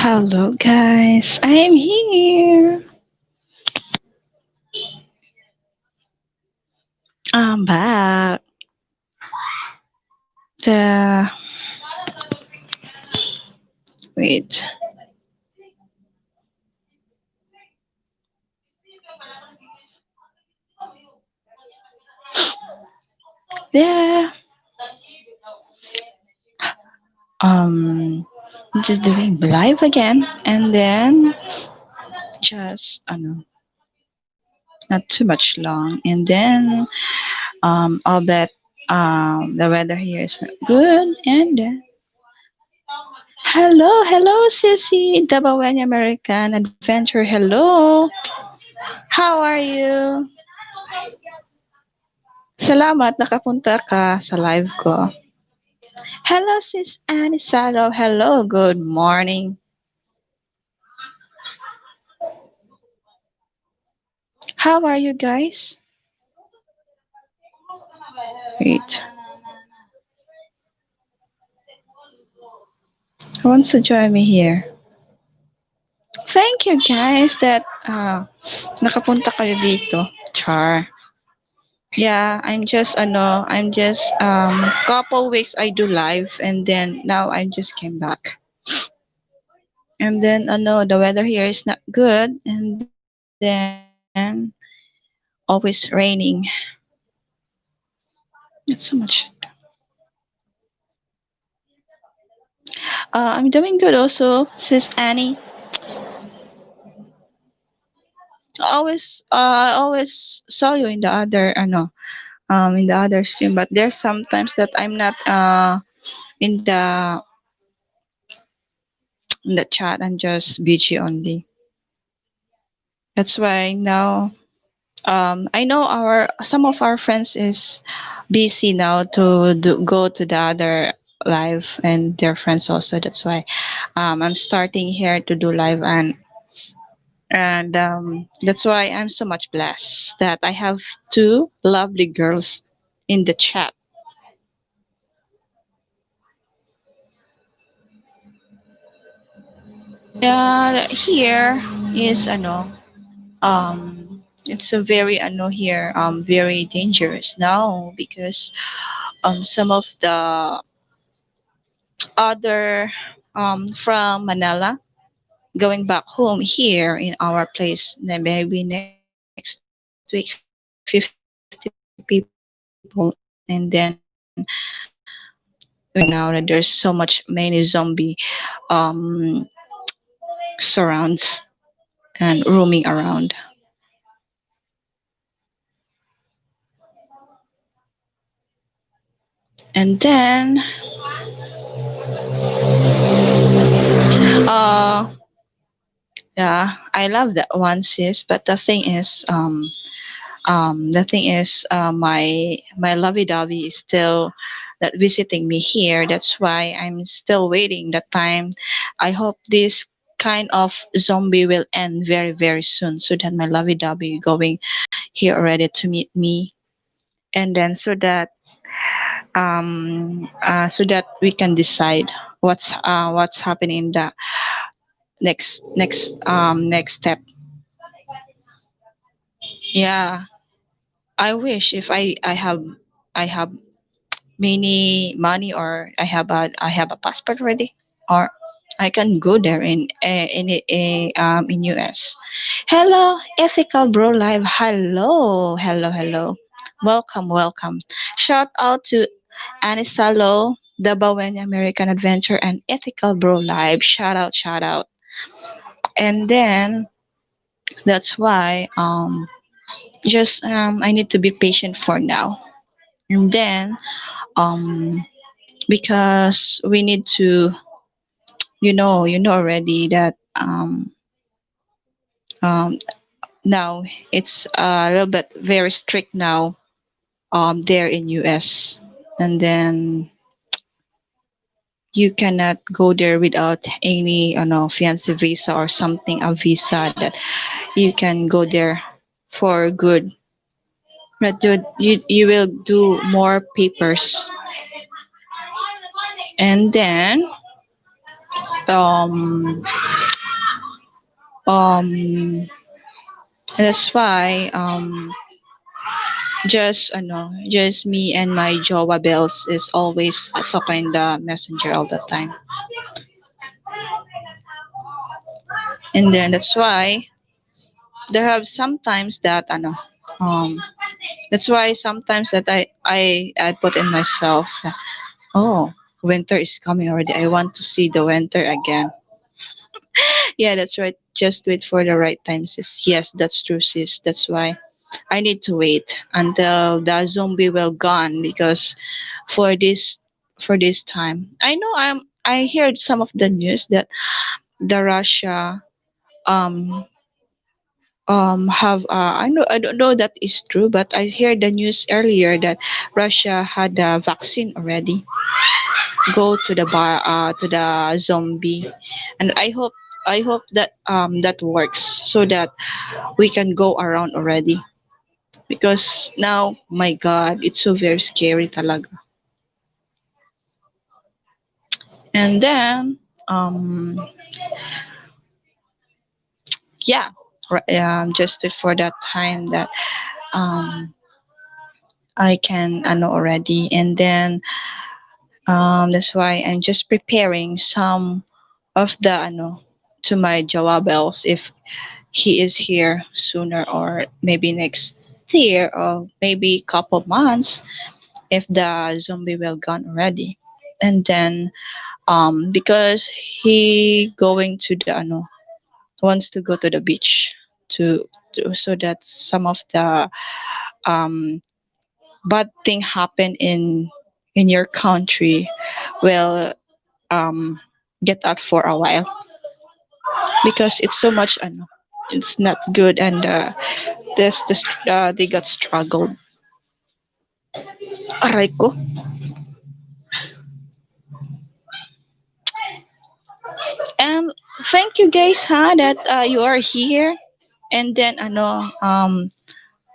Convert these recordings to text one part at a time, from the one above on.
Hello, guys. I am here. I'm back. The wait. Yeah. Um. Just doing live again, and then just not too much long, and then I'll bet the weather here is not good, and then hello, Sissy, the Bawen American Adventure. Hello, how are you? Salamat nakapunta ka sa live ko. Hello, Sis Anisado. Hello, good morning. How are you guys? Wait, who wants to join me here? Thank you guys that nakapunta kayo dito. Char. Yeah, I'm just couple weeks I do live and then now I just came back. And then the weather here is not good and then always raining. Not so much. I'm doing good also, Sis Annie. I always saw you in the other in the other stream, but there's sometimes that I'm not in the chat. I'm just busy only. That's why now I know our some of our friends is busy now to go to the other live and their friends also. That's why I'm starting here to do live and that's why I'm so much blessed that I have two lovely girls in the chat. Here is it's a very here very dangerous now because some of the other from Manila going back home here in our place maybe next week 50 people and then we know now that there's so much many zombie um surrounds and roaming around. And then uh yeah, I love that one, sis, but the thing is my lovey-dovey is still that visiting me here. That's why I'm still waiting the time. I hope this kind of zombie will end very very soon so that my lovey-dovey going here already to meet me, and then so that we can decide what's happening in the next step. Yeah, I wish if I have many money or I have a passport ready or I can go there in US. Hello, ethical bro live. Hello. Welcome. Shout out to Anisalo, the Bowen American Adventure, and Ethical Bro Live. Shout out. And then that's why just I need to be patient for now. And then because we need to you know already that um now it's a little bit very strict now there in US, and then you cannot go there without any fiancé visa or something, a visa that you can go there for good, but you will do more papers. And then Um, um, that's why just me and my Jowa Bells is always talking the messenger all the time, and then that's why there have sometimes that um that's why sometimes that I put in myself that, oh, winter is coming already. I want to see the winter again. Yeah, that's right. Just wait for the right time, sis. Yes, that's true, sis. That's why I need to wait until the zombie will gone because for this for this time. I heard some of the news that the Russia um have I don't know that is true, but I heard the news earlier that Russia had a vaccine already go to the to the zombie, and I hope that that works so that we can go around already, because now, my god, it's so very scary talaga. And then yeah, just before that time that um I can I know already. And then that's why I'm just preparing some of the to my jawabels if he is here sooner, or maybe next year, or maybe couple months if the zombie will gone already. And then because he going to the wants to go to the beach to so that some of the um bad thing happen in your country will um get out for a while, because it's so much it's not good. And they got struggled. Aray ko. Thank you guys, that you are here. And then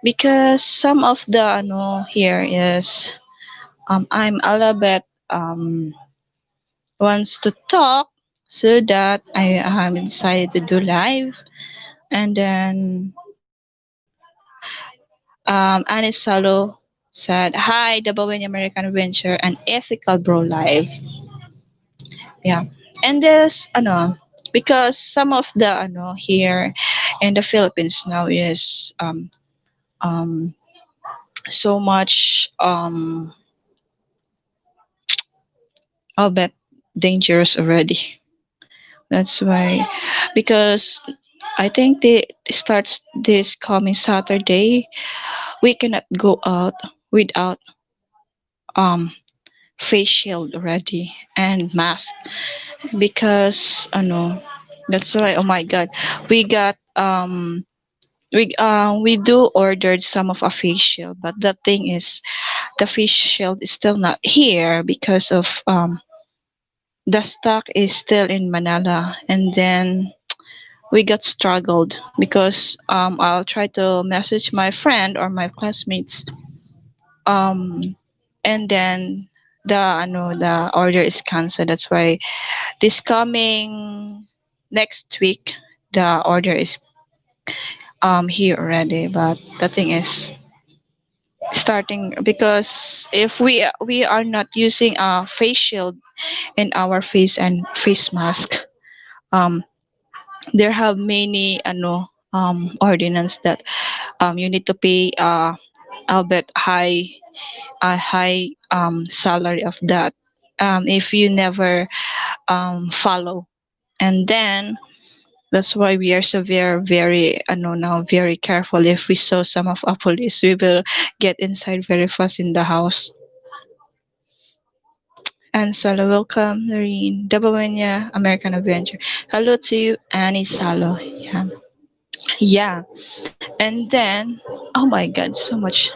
because some of the here is I'm a little bit wants to talk, so that I decided to do live. And then Anis Salo said, "Hi, the Bowen American Venture and Ethical Bro Live." Yeah, and there's because some of the here in the Philippines now is um so much I'll bet dangerous already. That's why, because I think they starts this coming Saturday. We cannot go out without um face shield already and mask, because that's why, oh my god, we got we do ordered some of a face shield, but the thing is the face shield is still not here because of the stock is still in Manila. And then we got struggled because I'll try to message my friend or my classmates, um and then the order is canceled. That's why this coming next week the order is here already. But the thing is starting, because if we are not using a face shield in our face and face mask, um there have many ordinance that you need to pay a bit high, a high salary of that if you never follow. And then that's why we are so very very now very careful. If we saw some of our police, we will get inside very fast in the house. And Salo, welcome, Noreen. Dabawanya, American Adventure. Hello to you, Annie Salo. Yeah. Yeah. And then, oh my god, so much.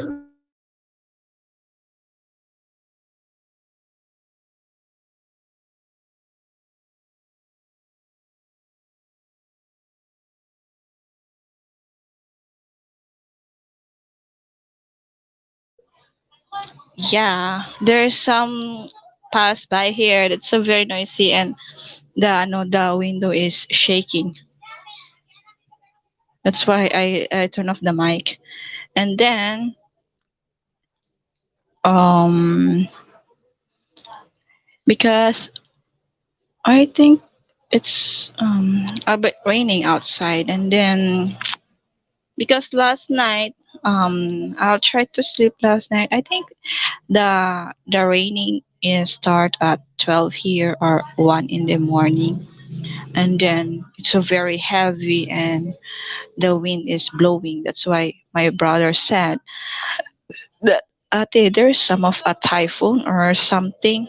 Yeah, there's some. pass by here. It's so very noisy, and the window is shaking. That's why I turn off the mic. And then um because I think it's a bit raining outside, and then because last night I'll try to sleep last night. I think the raining is start at 12 here or 1 in the morning, and then it's so very heavy and the wind is blowing. That's why my brother said that ate there's some of a typhoon or something,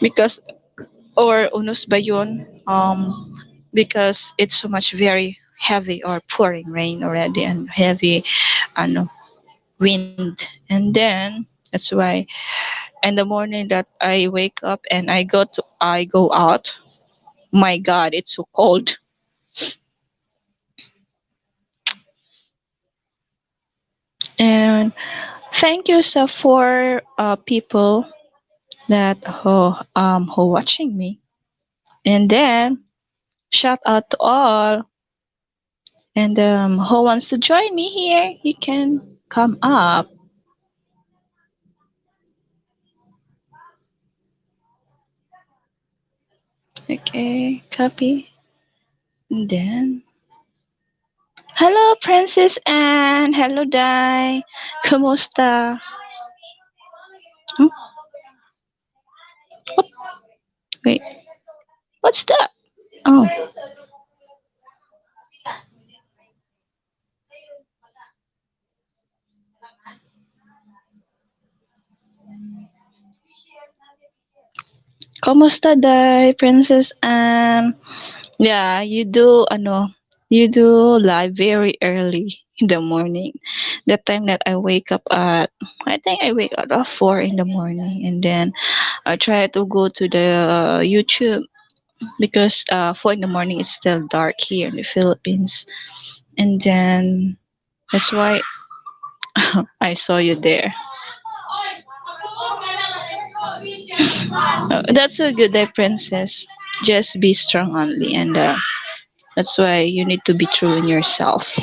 because or unos ba yun? Because it's so much very heavy or pouring rain already and heavy ano wind. And then that's why in the morning that I wake up and I go out, my god, it's so cold. And thank you so for people that who watching me. And then shout out to all. And who wants to join me here, you can come up. Okay, copy. And then hello Princess Anne, hello Dai. Kumusta? Oh, what? Wait, what's that? Oh, kumusta Dai, Princess Anne? Yeah, you do live very early in the morning. The time that I wake up at, I think I wake up at 4 in the morning, and then I try to go to the YouTube because 4 in the morning is still dark here in the Philippines. And then that's why I saw you there. That's so good, day, princess. Just be strong only, and that's why you need to be true in yourself.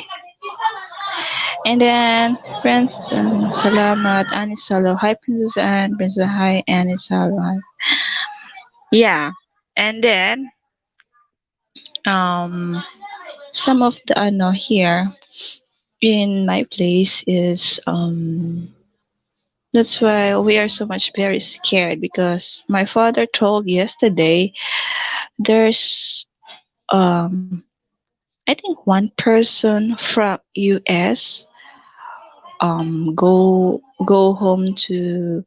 And then Princess Anne, Salamat, Anisalo. Hi, Princess Anne. Princess, hi, Anisalo. Hi. Yeah. And then um some of the here in my place is that's why we are so much very scared, because my father told yesterday there's I think one person from US go home to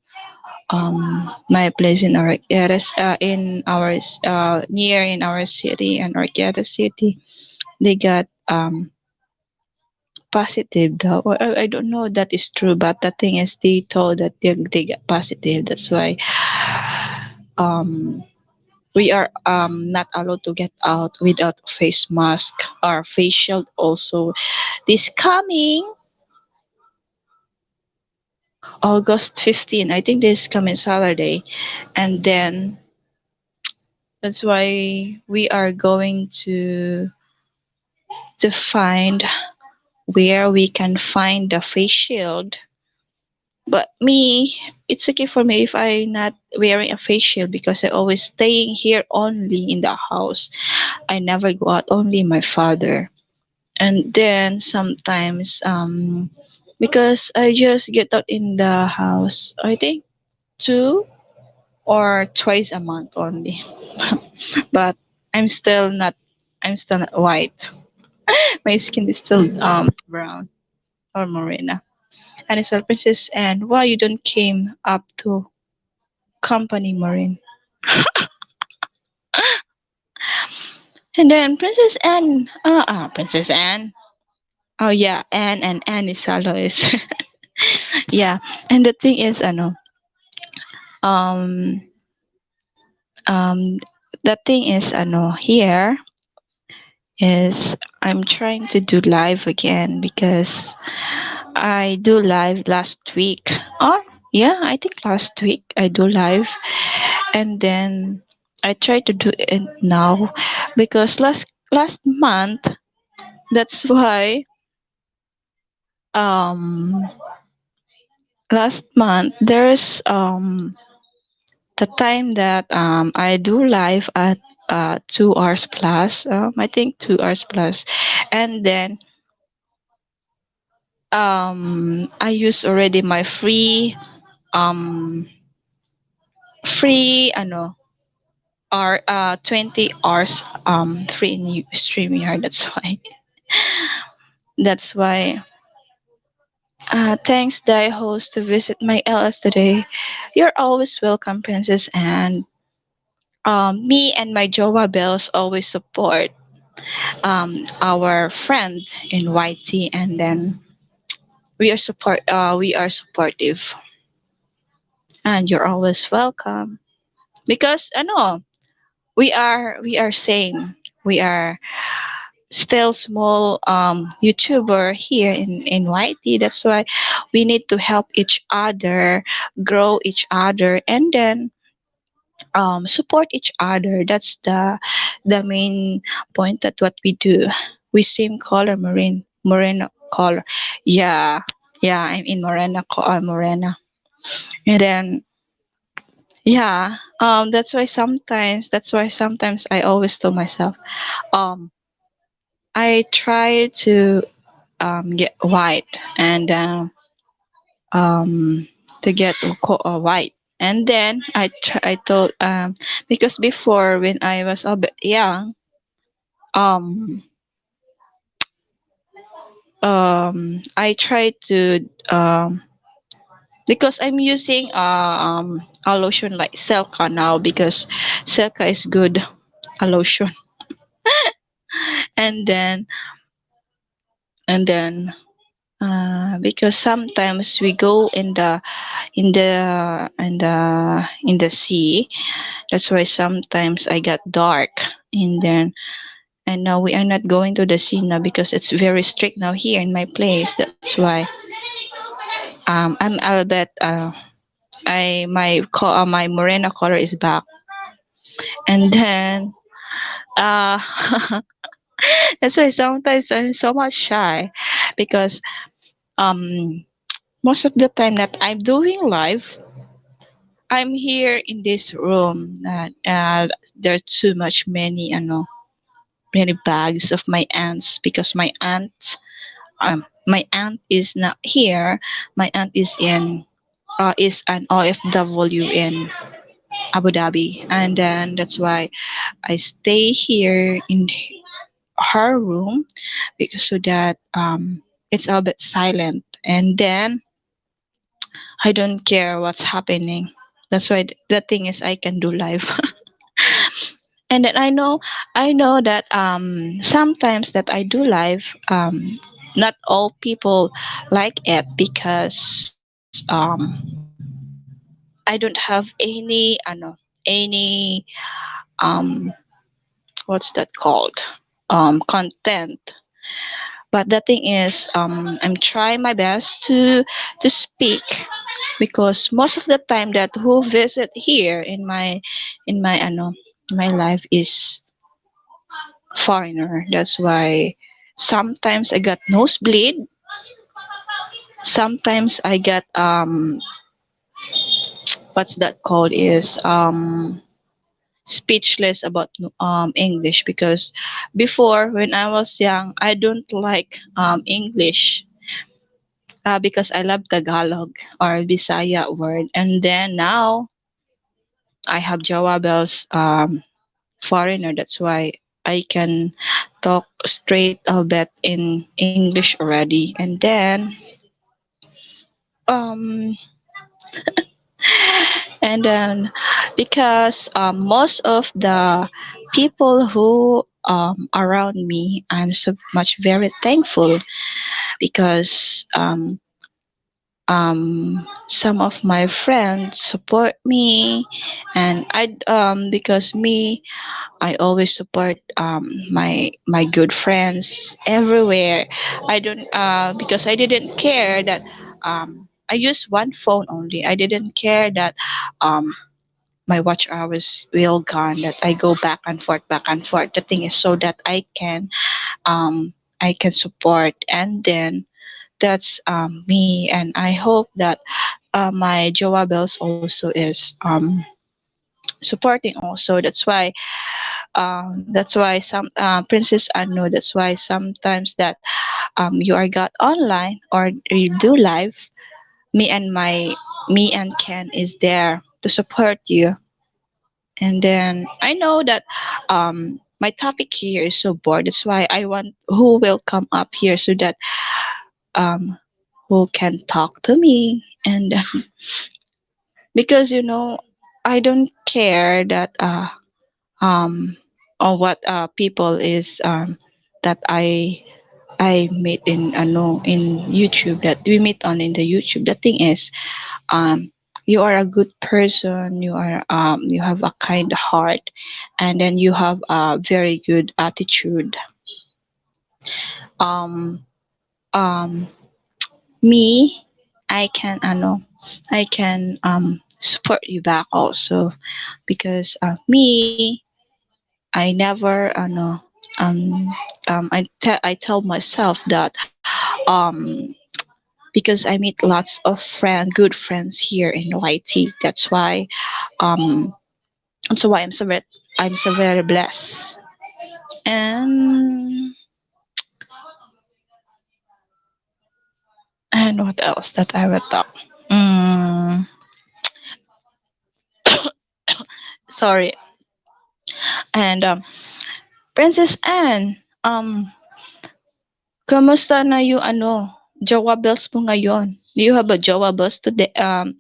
my place in near in our city, and Orquieta city. They got positive though. I don't know if that is true, but the thing is they told that they get positive. That's why um we are not allowed to get out without face mask or face shield also this coming August 15. I think this coming Saturday. And then that's why we are going to find where we can find the face shield. But me, it's okay for me if I not wearing a face shield, because I always staying here only in the house. I never go out, only my father. And then sometimes because I just get out in the house, I think two or twice a month only. But I'm still not I'm still not white. My skin is still brown or morena. And it's a princess, and why you don't came up to company Marine. And then Princess Anne, Princess Anne. Oh yeah, Anne and Anne is Alois. Yeah, and the thing is, um, um, the thing is, here is I'm trying to do live again, because I do live last week. Or yeah, I think last week I do live, and then I try to do it now because last month, that's why um last month there's the time that I do live at 2 hours plus, I think 2 hours plus, and then I use already my um free ano or 20 hours free in StreamYard. That's why thanks thy host to visit my LS today. You're always welcome, princess, and me and my Jowa Bells always support our friend in YT, and then we are supportive, and you're always welcome because ano we are same, we are still small YouTuber here in YT. That's why we need to help each other, grow each other, and then support each other. That's the main point that what we do. We same color, morena color. Yeah, yeah. I'm in morena. And then yeah, that's why sometimes I always tell myself, um, I try to get white and um to get white. And then I told because before when I was a bit young, um I tried to because I'm using a lotion like Selka now because Selka is good a lotion. And then because sometimes we go in the sea. That's why sometimes I got dark. And then and now we are not going to the sea now because it's very strict now here in my place. That's why I'm a bit my morena color is back. And then uh that's why sometimes I'm so much shy because um most of the time that I'm doing live, I'm here in this room. There are too much many bags of my aunts because my aunt is not here. My aunt is an OFW in Abu Dhabi, and then that's why I stay here in her room because so that it's a bit silent, and then I don't care what's happening. That's why the thing is I can do live. And then I know that sometimes that I do live, not all people like it because I don't have any what's that called, content. But the thing is, I'm trying my best to speak because most of the time that who visit here in my life is foreigner. That's why sometimes I got nosebleed. Sometimes I get what's that called is speechless about English because before when I was young I don't like English because I love Tagalog or Bisaya word, and then now I have Jawabel's foreigner. That's why I can talk straight a bit in English already. And then um and then because most of the people who around me, I'm so much very thankful because some of my friends support me, and I because me I always support my good friends everywhere. I don't because I didn't care that I use one phone only. I didn't care that um my watch hours will gone, that I go back and forth, back and forth. The thing is so that I can support. And then that's me, and I hope that my Joa Bells also is supporting also. That's why some Princess Anu, that's why sometimes that you are got online or you do live, me and my me and Ken is there to support you. And then I know that my topic here is so bored. That's why I want who will come up here so that um, who can talk to me. And because I don't care that um, or what people is that I meet in in YouTube, that we meet on in the YouTube. The thing is, um, you are a good person. You have a kind heart, and then you have a very good attitude. Um, um, Me, I can I can support you back also, because me, I never I tell myself that because I meet lots of good friends here in YT. Um that's why I'm so very blessed. And what else that I would talk? Mm, Sorry. And Princess Anne, kamusta na yung jowa bells mo ngayon? Do you have a jowa bells today? Um,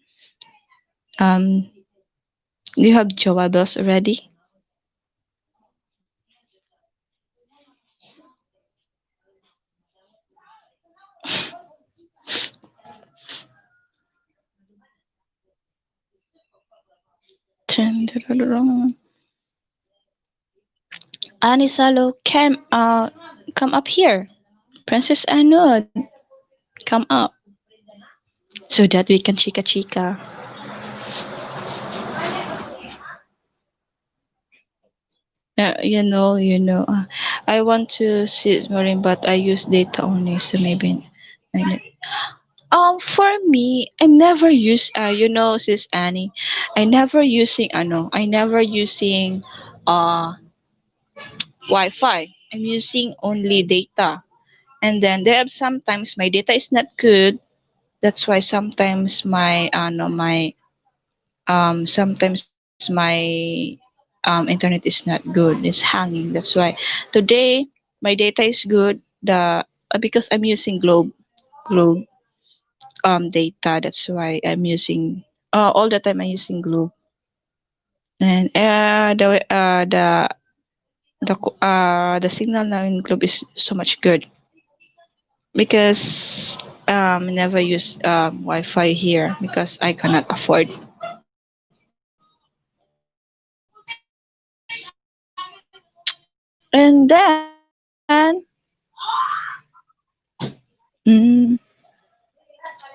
do you have jowa bells already? Anisalo, come up here. Princess Anud, come up so that we can chika chika. I want to see Maureen, but I use data only, so maybe. For me, I never use. Sis Annie, I never using Wi-Fi. I'm using only data, and then there are sometimes my data is not good. That's why sometimes my internet is not good. It's hanging. That's why today my data is good. The Because I'm using Globe data. That's why I'm using all the time. I'm using Globe, and the signal now in Globe is so much good, because never use Wi-Fi here because I cannot afford. And then mm,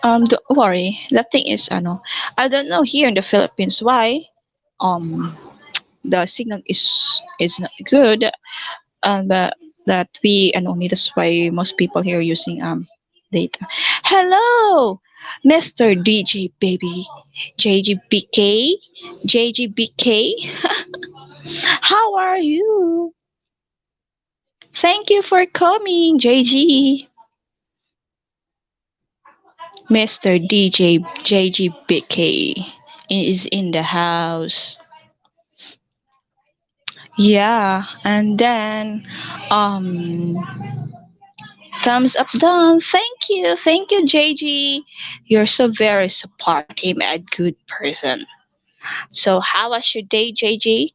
don't worry. The thing is, I don't know here in the Philippines why um the signal is not good. But that we and only that's why most people here are using data. Hello, Mr. DJ baby, JGBK, JGBK. How are you? Thank you for coming, JG. Mr. DJ JGBK is in the house. Yeah, and then um thumbs up down. Thank you, JG. You're so very supportive and good person. So how was your day, JG?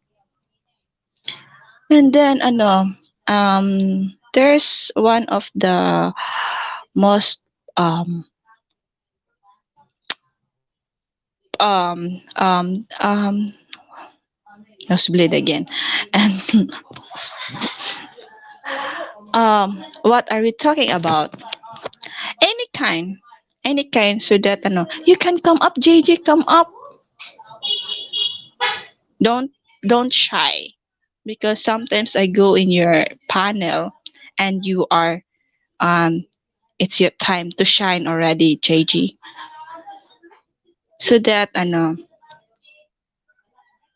And then there's one of the most um um um nosebleed again. And what are we talking about? Any kind, so that you can come up, JJ, come up. Don't don't shy, because sometimes I go in your panel and you are um it's your time to shine already, JG. So that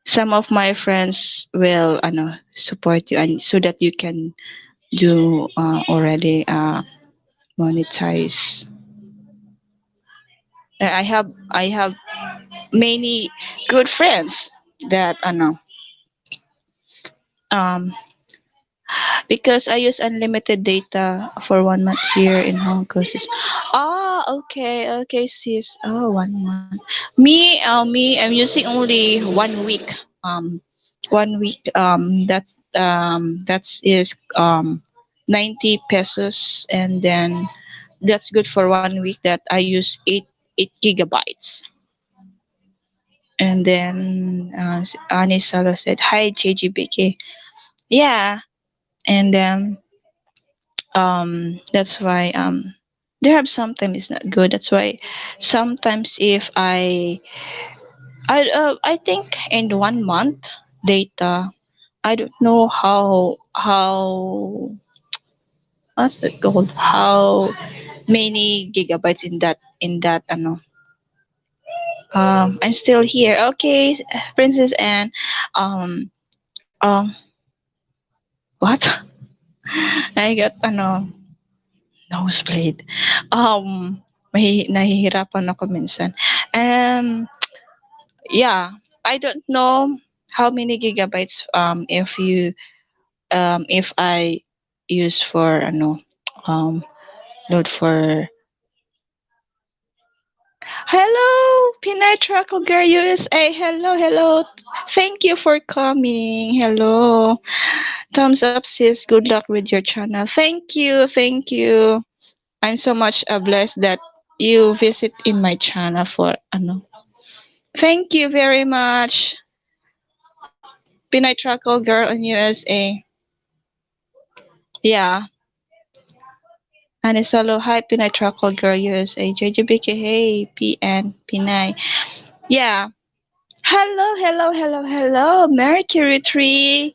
some of my friends will support you, and so that you can do already monetize. I have many good friends that um because I use unlimited data for 1 month here in Hong Kong. Okay, okay, sis. Oh, 1 month. Me, I'm using only 1 week. Um, 1 week. That is 90 pesos, and then that's good for 1 week. That I use eight gigabytes. And then Anis Salo said, "Hi, JGBK." Yeah, and then that's why there have sometimes it's not good. That's why sometimes if I think in 1 month data, I don't know how what's it called, how many gigabytes in that I'm still here. Okay, Princess Anne. um what? I got nosebleed. Nahihirapan ako minsan. Um, yeah, I don't know how many gigabytes if I use for um load for. Hello, Pinay Truckle Girl USA. Hello, hello. Thank you for coming. Hello. Thumbs up, sis. Good luck with your channel. Thank you, thank you. I'm so much blessed that you visit in my channel for Thank you very much, Pinay Truckle Girl in USA. Yeah, Anisalo, hi Pinay Truckle Girl USA. JJBK, hey PN Pinay. Yeah. Hello, hello, hello, hello, Mercury Tree.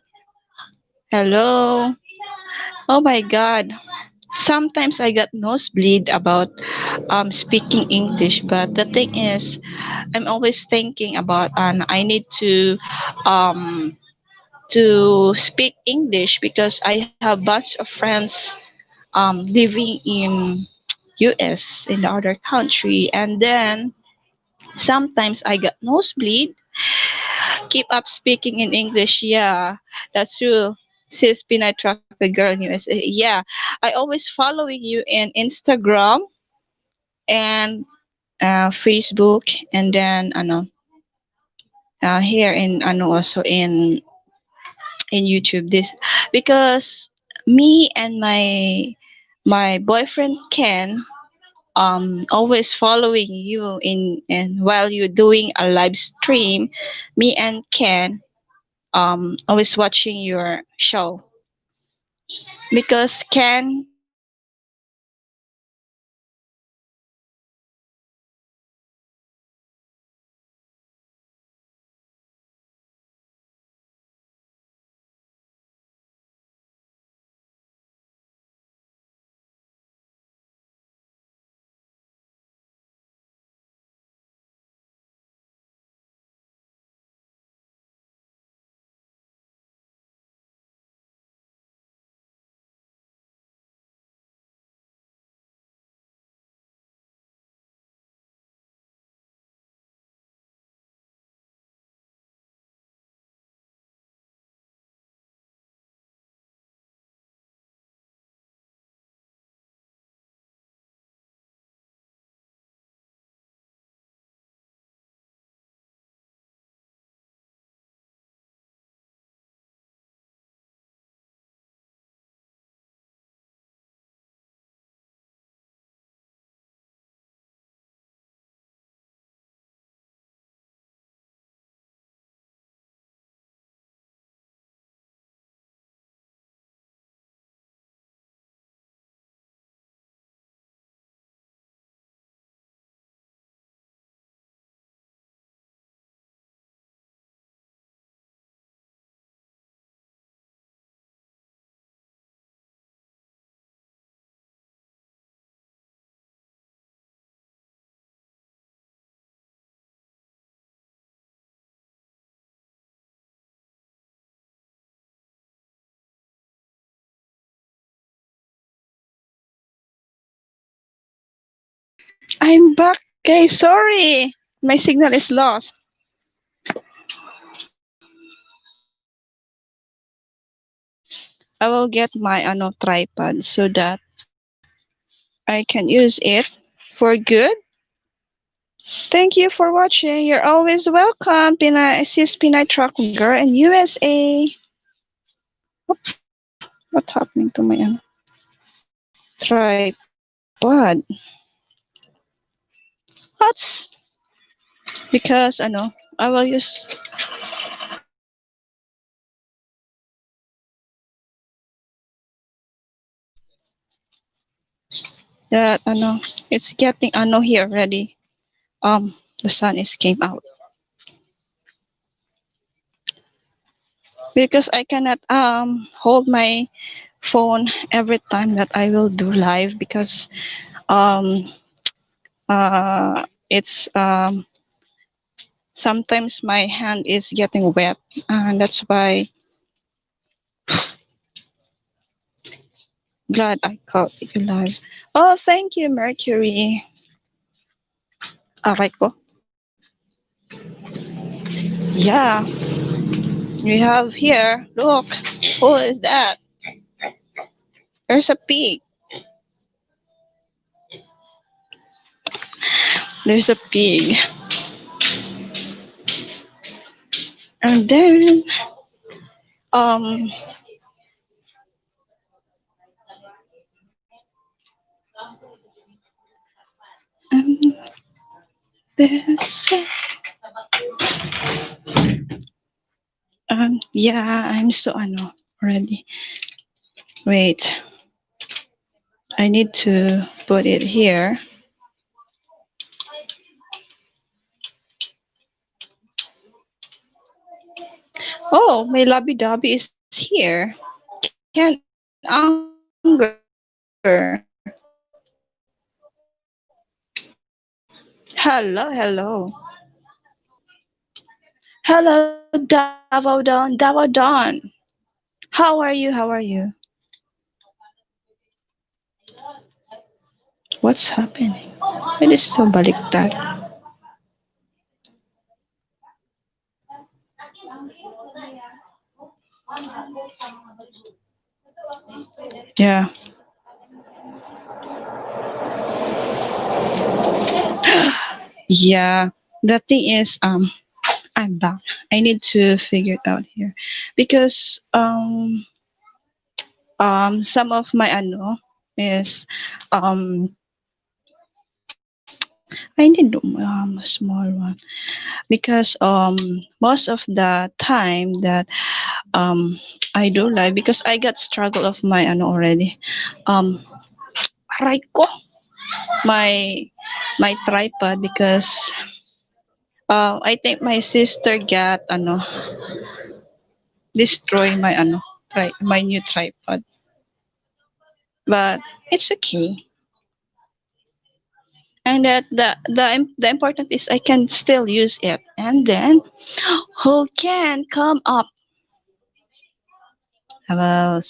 Hello. Oh my God. Sometimes I got nosebleed about speaking English, but the thing is, I'm always thinking about I need to speak English because I have bunch of friends living in US in the other country, and then sometimes I got nosebleed. Keep up speaking in English. Yeah, that's true. Sis Pinay Traffic Girl in USA. Yeah, I always following you in Instagram and Facebook, and then here in also in YouTube. This because me and my boyfriend Ken always following you in, and while you're doing a live stream, me and Ken always watching your show because Ken I'm back, guys. Sorry. My signal is lost. I will get my tripod so that I can use it for good. Thank you for watching. You're always welcome. Pinay, sis Pinay Truck Girl in USA. What happening to my tripod? What's because I will use that it's getting here already. The sun is came out because I cannot hold my phone every time that I will do live because um it's sometimes my hand is getting wet and that's why glad I caught you live. Oh, thank you, Mercury. Aray ko. Yeah, we have here. Look, who is that? There's a pig. There's a pig. And then um and there's yeah, I'm so already. Wait, I need to put it here. Oh, my lovey dovey is here. Ken Unger. Hello, hello. Hello, Davodon, Davodon. How are you? How are you? What's happening? It is so baliktad. Yeah. Yeah. The thing is, I'm back. I need to figure it out here because some of my is I need a small one because most of the time that I do live because I got struggle of my already um aray ko my tripod because I think my sister got destroy my my new tripod, but it's okay. And that the important is I can still use it. And then who can come up? Well,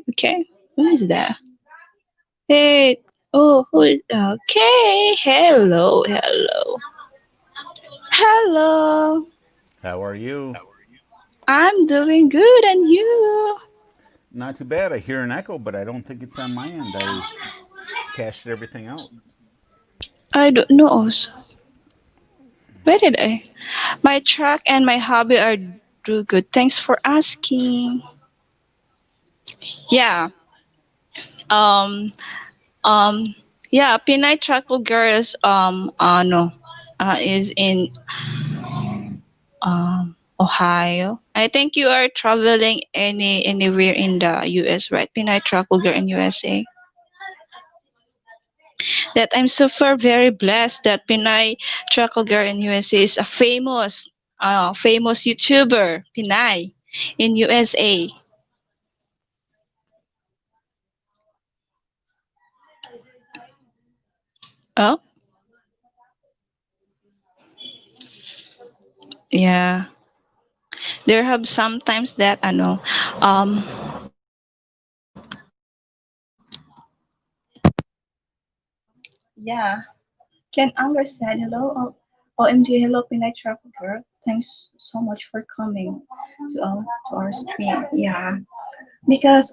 okay. Who is that? Hey, oh, who is okay? Hello, hello, hello. How are you? I'm doing good, and you? Not too bad. I hear an echo, but I don't think it's on my end. I cashed everything out. I don't know. Also, where did I? My track and my hobby are do good. Thanks for asking. Yeah. Um. Um. Yeah. Pinay Trackle Girls. No. Is in Ohio. I think you are traveling anywhere in the US, right? Pinay Trackle Girl in USA. That I'm super very blessed that Pinay Truckle Girl in USA is a famous YouTuber, Pinay, in USA. Oh, yeah. There have sometimes that um Yeah. Ken Unger said, hello, OMG, hello, Pinay Travel Girl. Thanks so much for coming to our stream. Yeah, because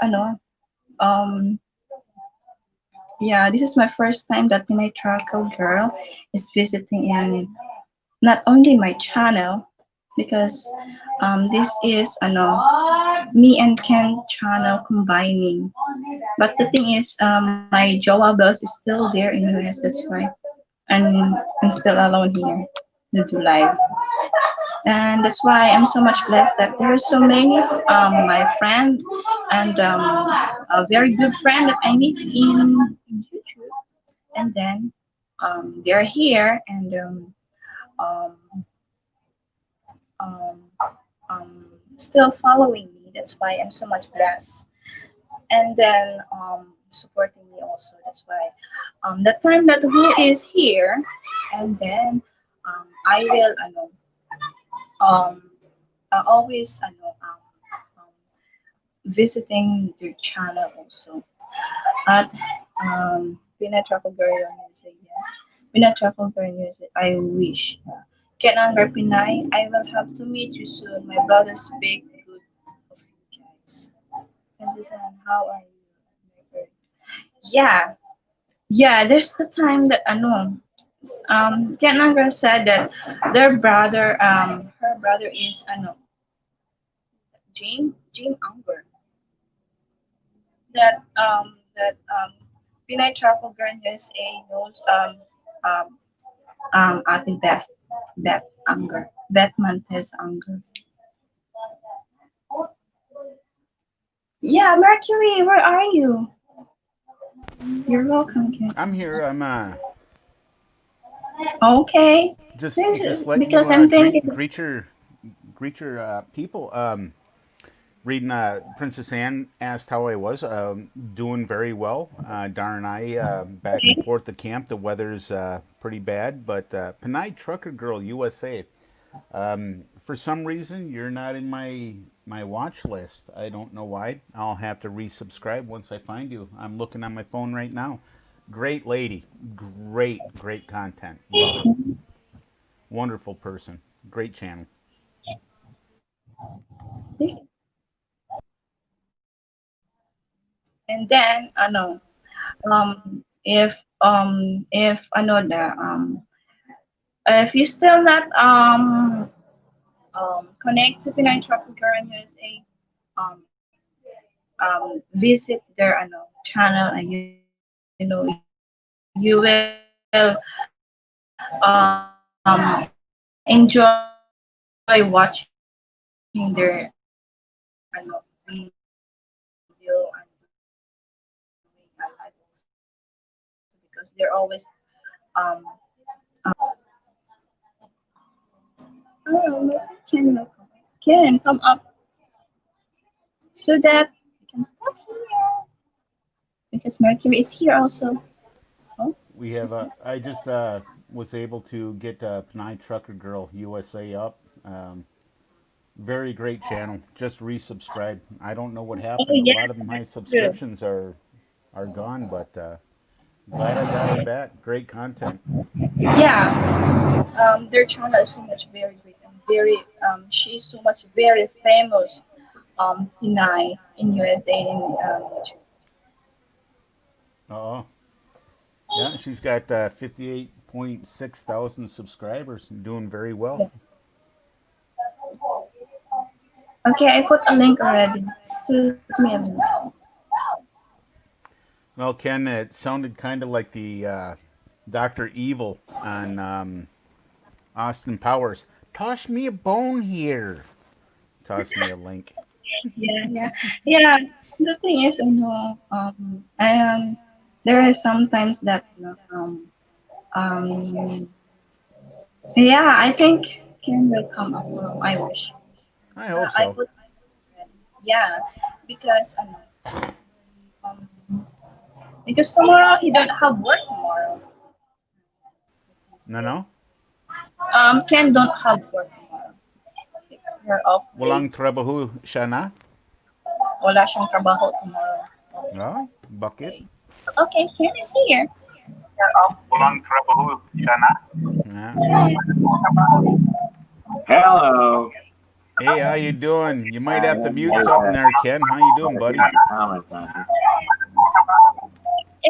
um, yeah, this is my first time that Pinay Travel Girl is visiting in not only my channel, because this is me and Ken channel combining. But the thing is, my Joa Bells is still there in US. That's why I'm still alone here to do live, and that's why I'm so much blessed that there are so many my friend and a very good friend that I meet in YouTube, and then they're here and um, um, still following me. That's why I'm so much blessed. And then supporting me also. That's why the time that who is here, and then I will um, always visiting their channel also at Pina Travel Girl Music. Yes, Pina Travel Girl Music. I wish. Ken Angar Pinay, I will have to meet you soon. My brother speak good of you guys. Mrs. Ann, how are you? My bird. Yeah, yeah. There's the time that Ken Angar said that their brother, her brother is Jim Unger. That Pinay Travel Girl USA knows um Ate Beth Unger, Beth Mantes Unger. Yeah, Mercury, where are you? You're welcome, Ken. I'm here. I'm Okay, just letting you because I'm thinking. greet your people. Reading Princess Anne asked how I was. Doing very well. Darn I back and forth to camp. The weather's pretty bad, but Panay Trucker Girl USA. For some reason, you're not in my watch list. I don't know why. I'll have to resubscribe once I find you. I'm looking on my phone right now. Great lady, great content. Love it. Wonderful person. Great channel. And then if if you still not connect to Pinoy Tropical in USA, visit their channel, and you will enjoy watching their video and doing a live also, because they're always um oh, can come up so that we can talk here, because Mercury is here also. Oh, We have she's not. I just was able to get Panay Trucker Girl USA up. Very great channel. Just resubscribe. I don't know what Oh happened. A yeah, lot of my that's true. subscriptions are gone, but glad I got her back. Great content. Yeah, their channel is so much very great and very she's so much very famous Pinay in USA in YouTube. Oh, yeah. She's got 58.6 thousand subscribers and doing very well. Yeah. Okay, I put a link already. Please me a link. Well, Ken, it sounded kind of like the Doctor Evil on Austin Powers. Toss me a bone here. Toss me a link. Yeah, yeah. The thing is, there are sometimes that yeah, I think Ken will come up. I wish. I hope I so. put already. Yeah, because um, because tomorrow he don't have work tomorrow. He's No, there. no. Ken don't have work tomorrow. Her off day. Walang trabaho siya na? Wala siyang trabaho tomorrow. Ah, bakit? Okay. Okay, Ken is here. Pulang trabaho siya na. Yeah. Hello. Hey, how you doing? You might I have to have mute something there, Ken. How you doing, buddy? comments on here.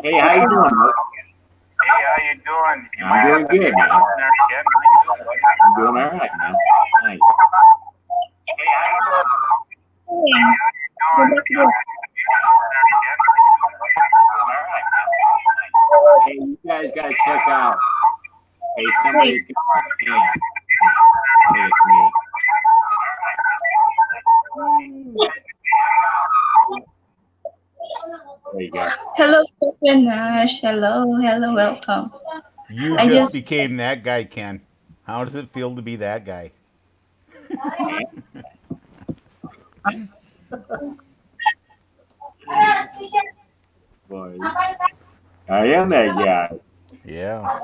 Hey, how you doing, Mark? Hey, how you doing? You I'm might doing have to good, mute man. something there, Ken. How you doing, buddy? I'm doing all right, man. Nice. Hey, how you doing? Hey, go Doing? back You there. might have to mute something there, Ken. How you doing, buddy? Doing all right, man. Hey, you guys got to check out. Hey, Wait. somebody's got a pan. I think it's me. There you go. Hello, Stephen Nash. Hello, hello, welcome. You I just just became that guy, Ken. How does it feel to be that guy? Man, boy. I am that guy. Yeah.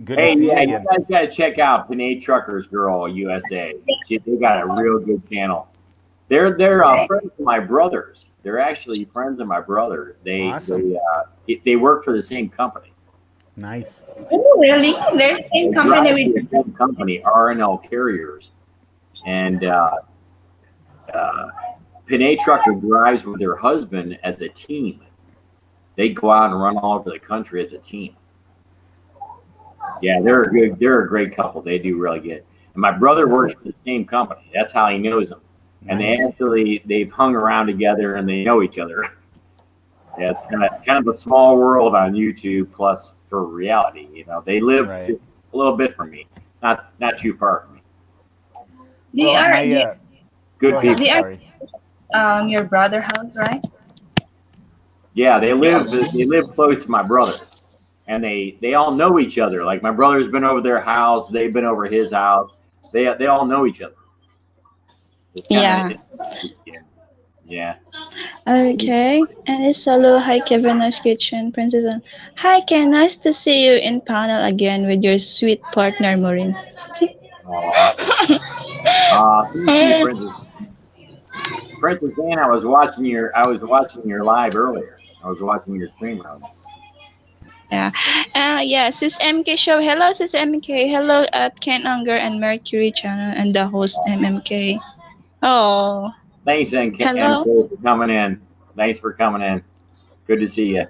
Good to Hey, see you yeah, you again. guys got to check out Panay Truckers Girl USA. They got a real good channel. They're friends of my brothers. They're actually friends of my brother. Awesome. They work for the same company. Nice. oh really? There's same They company drive for the with same company, R&L Carriers, and uh, Panay Trucker drives with her husband as a team. They go out and run all over the country as a team. Yeah, they're a good. They're a great couple. They do really good. And my brother works for the same company. That's how he knows them. And Nice. they've hung around together and they know each other. Yeah, it's kind of a small world on YouTube plus for reality. They live Right. just a little bit from me, not too far from me. they Well, are my they, Good go ahead. people. they are Sorry. your brother house, right? Yeah, Yeah. they live close to my brother, and they all know each other. Like my brother's been over their house, they've been over his house. They all know each other. It's kind of Yeah. yeah, yeah. Okay. And it's hello, hi Kevin Nash Kitchen, Princess. Hi Ken, nice to see you in panel again with your sweet partner Maureen. Aw. Thank you, Princess Anne. I was watching your live earlier. I was watching your stream earlier. Yeah. Yeah, Sis MK Show. Hello, Sis MK. Hello at Ken Unger and Mercury channel and the host MMK. Oh, Thanks, MK, hello. for coming in. Thanks for coming in. Good to see you.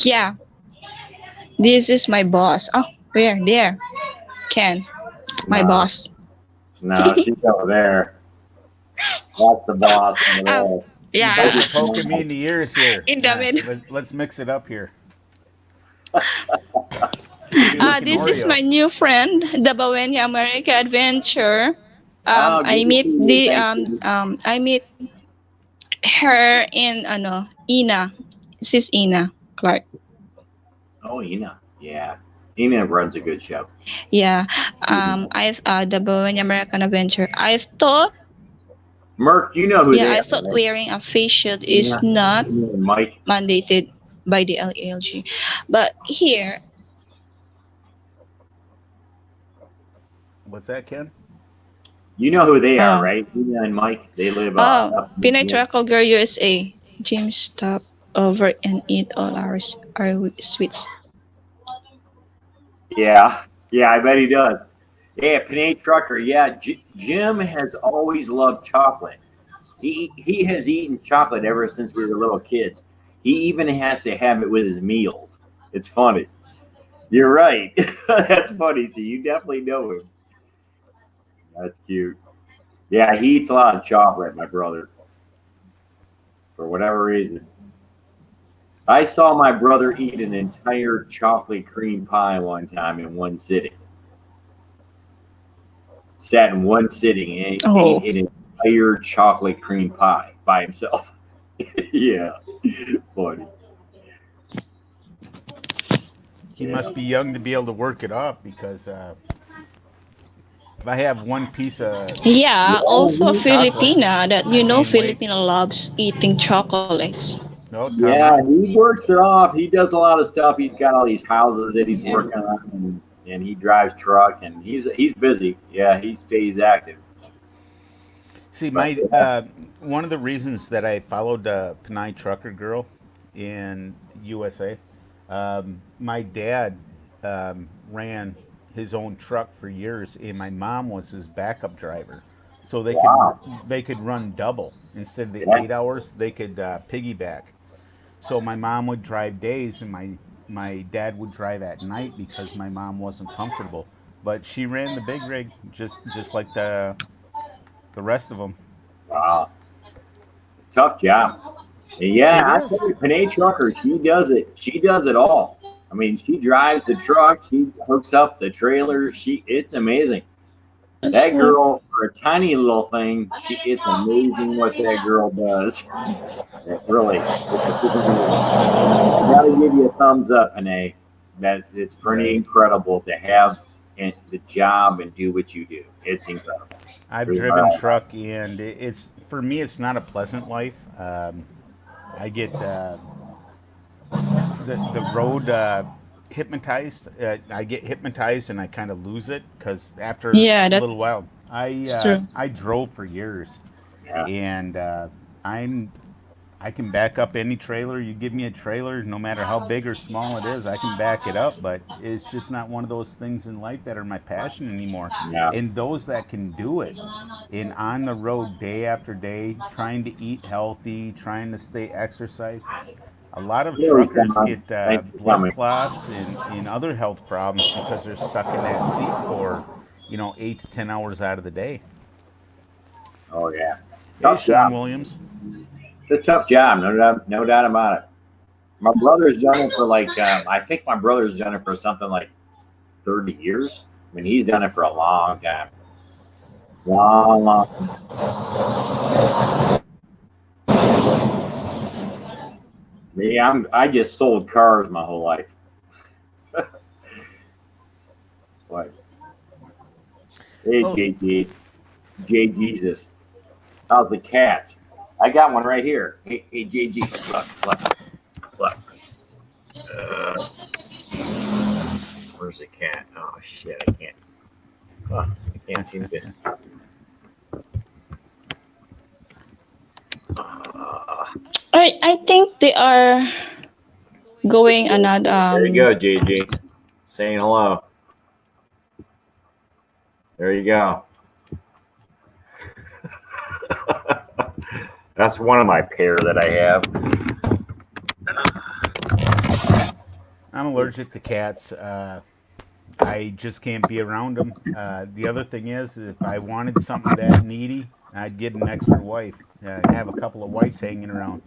Yeah, this is my boss. Oh, where? There. Ken, my No, boss. no, she's over there. That's the boss over Oh, there. You're yeah. poking me in the ears here. In the middle. Let's mix it up here. You looking This is my Oreo? new friend, the Bawenya America Adventure. Oh, good to see you. Thank you. I meet her in Ina. Sis Ina Clark. Oh, Ina. Yeah. Ina runs a good show. Yeah. I the Bawenya American Adventure. Merc, you know who they I are, thought right? wearing a face shield is Ina, not Ina and Mike. mandated by the LALG, but here, What's that, Ken? You know who they are, oh, right? Ina and Mike. They live oh, up in Pinay Michigan. Truckle Girl USA. Jim, stop over and eat all our sweets. Yeah. Yeah, I bet he does. Yeah, Panay Trucker. Yeah, Jim has always loved chocolate. He has eaten chocolate ever since we were little kids. He even has to have it with his meals. It's funny. You're right. That's funny. So you definitely know him. That's cute. Yeah, he eats a lot of chocolate, my brother, for whatever reason. I saw my brother eat an entire chocolate cream pie one time in one sitting. Sat in one sitting and Oh, ate an entire chocolate cream pie by himself. Yeah, funny. He Yeah. must be young to be able to work it off because if I have one piece of yeah. Also, a chocolate, Filipina that I gain weight. Filipino loves eating chocolates. No, Yeah, tama. he works it off. He does a lot of stuff. He's got all these houses that he's Yeah. working on, and he drives truck, and he's busy. Yeah, he stays active. See, But my yeah, one of the reasons that I followed the Panay Trucker Girl in USA My dad ran his own truck for years, and my mom was his backup driver. So Wow. they could run double instead of the Yeah. 8 hours. They could piggyback. So my mom would drive days, and my dad would drive at night because my mom wasn't comfortable. But she ran the big rig just like the rest of them. Wow. Tough job. And yeah, It I is. tell you, Panay Trucker, she does it. She does it all. I mean, she drives the truck. She hooks up the trailer. It's amazing. That's That right. girl, for a tiny little thing, it's amazing what that girl does. Really, it's amazing. I got to give you a thumbs up, Panay. That it's pretty Right. incredible to have the job and do what you do. It's incredible. I've There's driven no truck, and it's for me. It's not a pleasant life. I get the road hypnotized. I get hypnotized, and I kind of lose it because after Yeah, a that's little while, true. I drove for years, yeah. and I'm I can back up any trailer. You give me a trailer, no matter how big or small it is, I can back it up. But it's just not one of those things in life that are my passion anymore. Yeah. And those that can do it, in on the road day after day, trying to eat healthy, trying to stay exercise. A lot of Really, truckers Sean. get Thanks for blood coming. clots and other health problems because they're stuck in that seat for 8 to 10 hours out of the day. Oh yeah, Hey, tough Sean job. Williams. It's a tough job, no doubt about it. My brother's done it for like I think my brother's done it for something like 30 years. I mean, he's done it for a long time, long, long. Me, I just sold cars my whole life. What? Hey, Well, J Jesus, how's the cats? I got one right here. Hey, JG, look. Uh, where's the cat? Oh shit, I can't. I can't seem to. Uh, I think they are going another there you go, JG. Saying hello. There you go. That's one of my pair that I have. I'm allergic to cats. I just can't be around them. The other thing is, if I wanted something that needy, I'd get an extra wife. Have a couple of wives hanging around.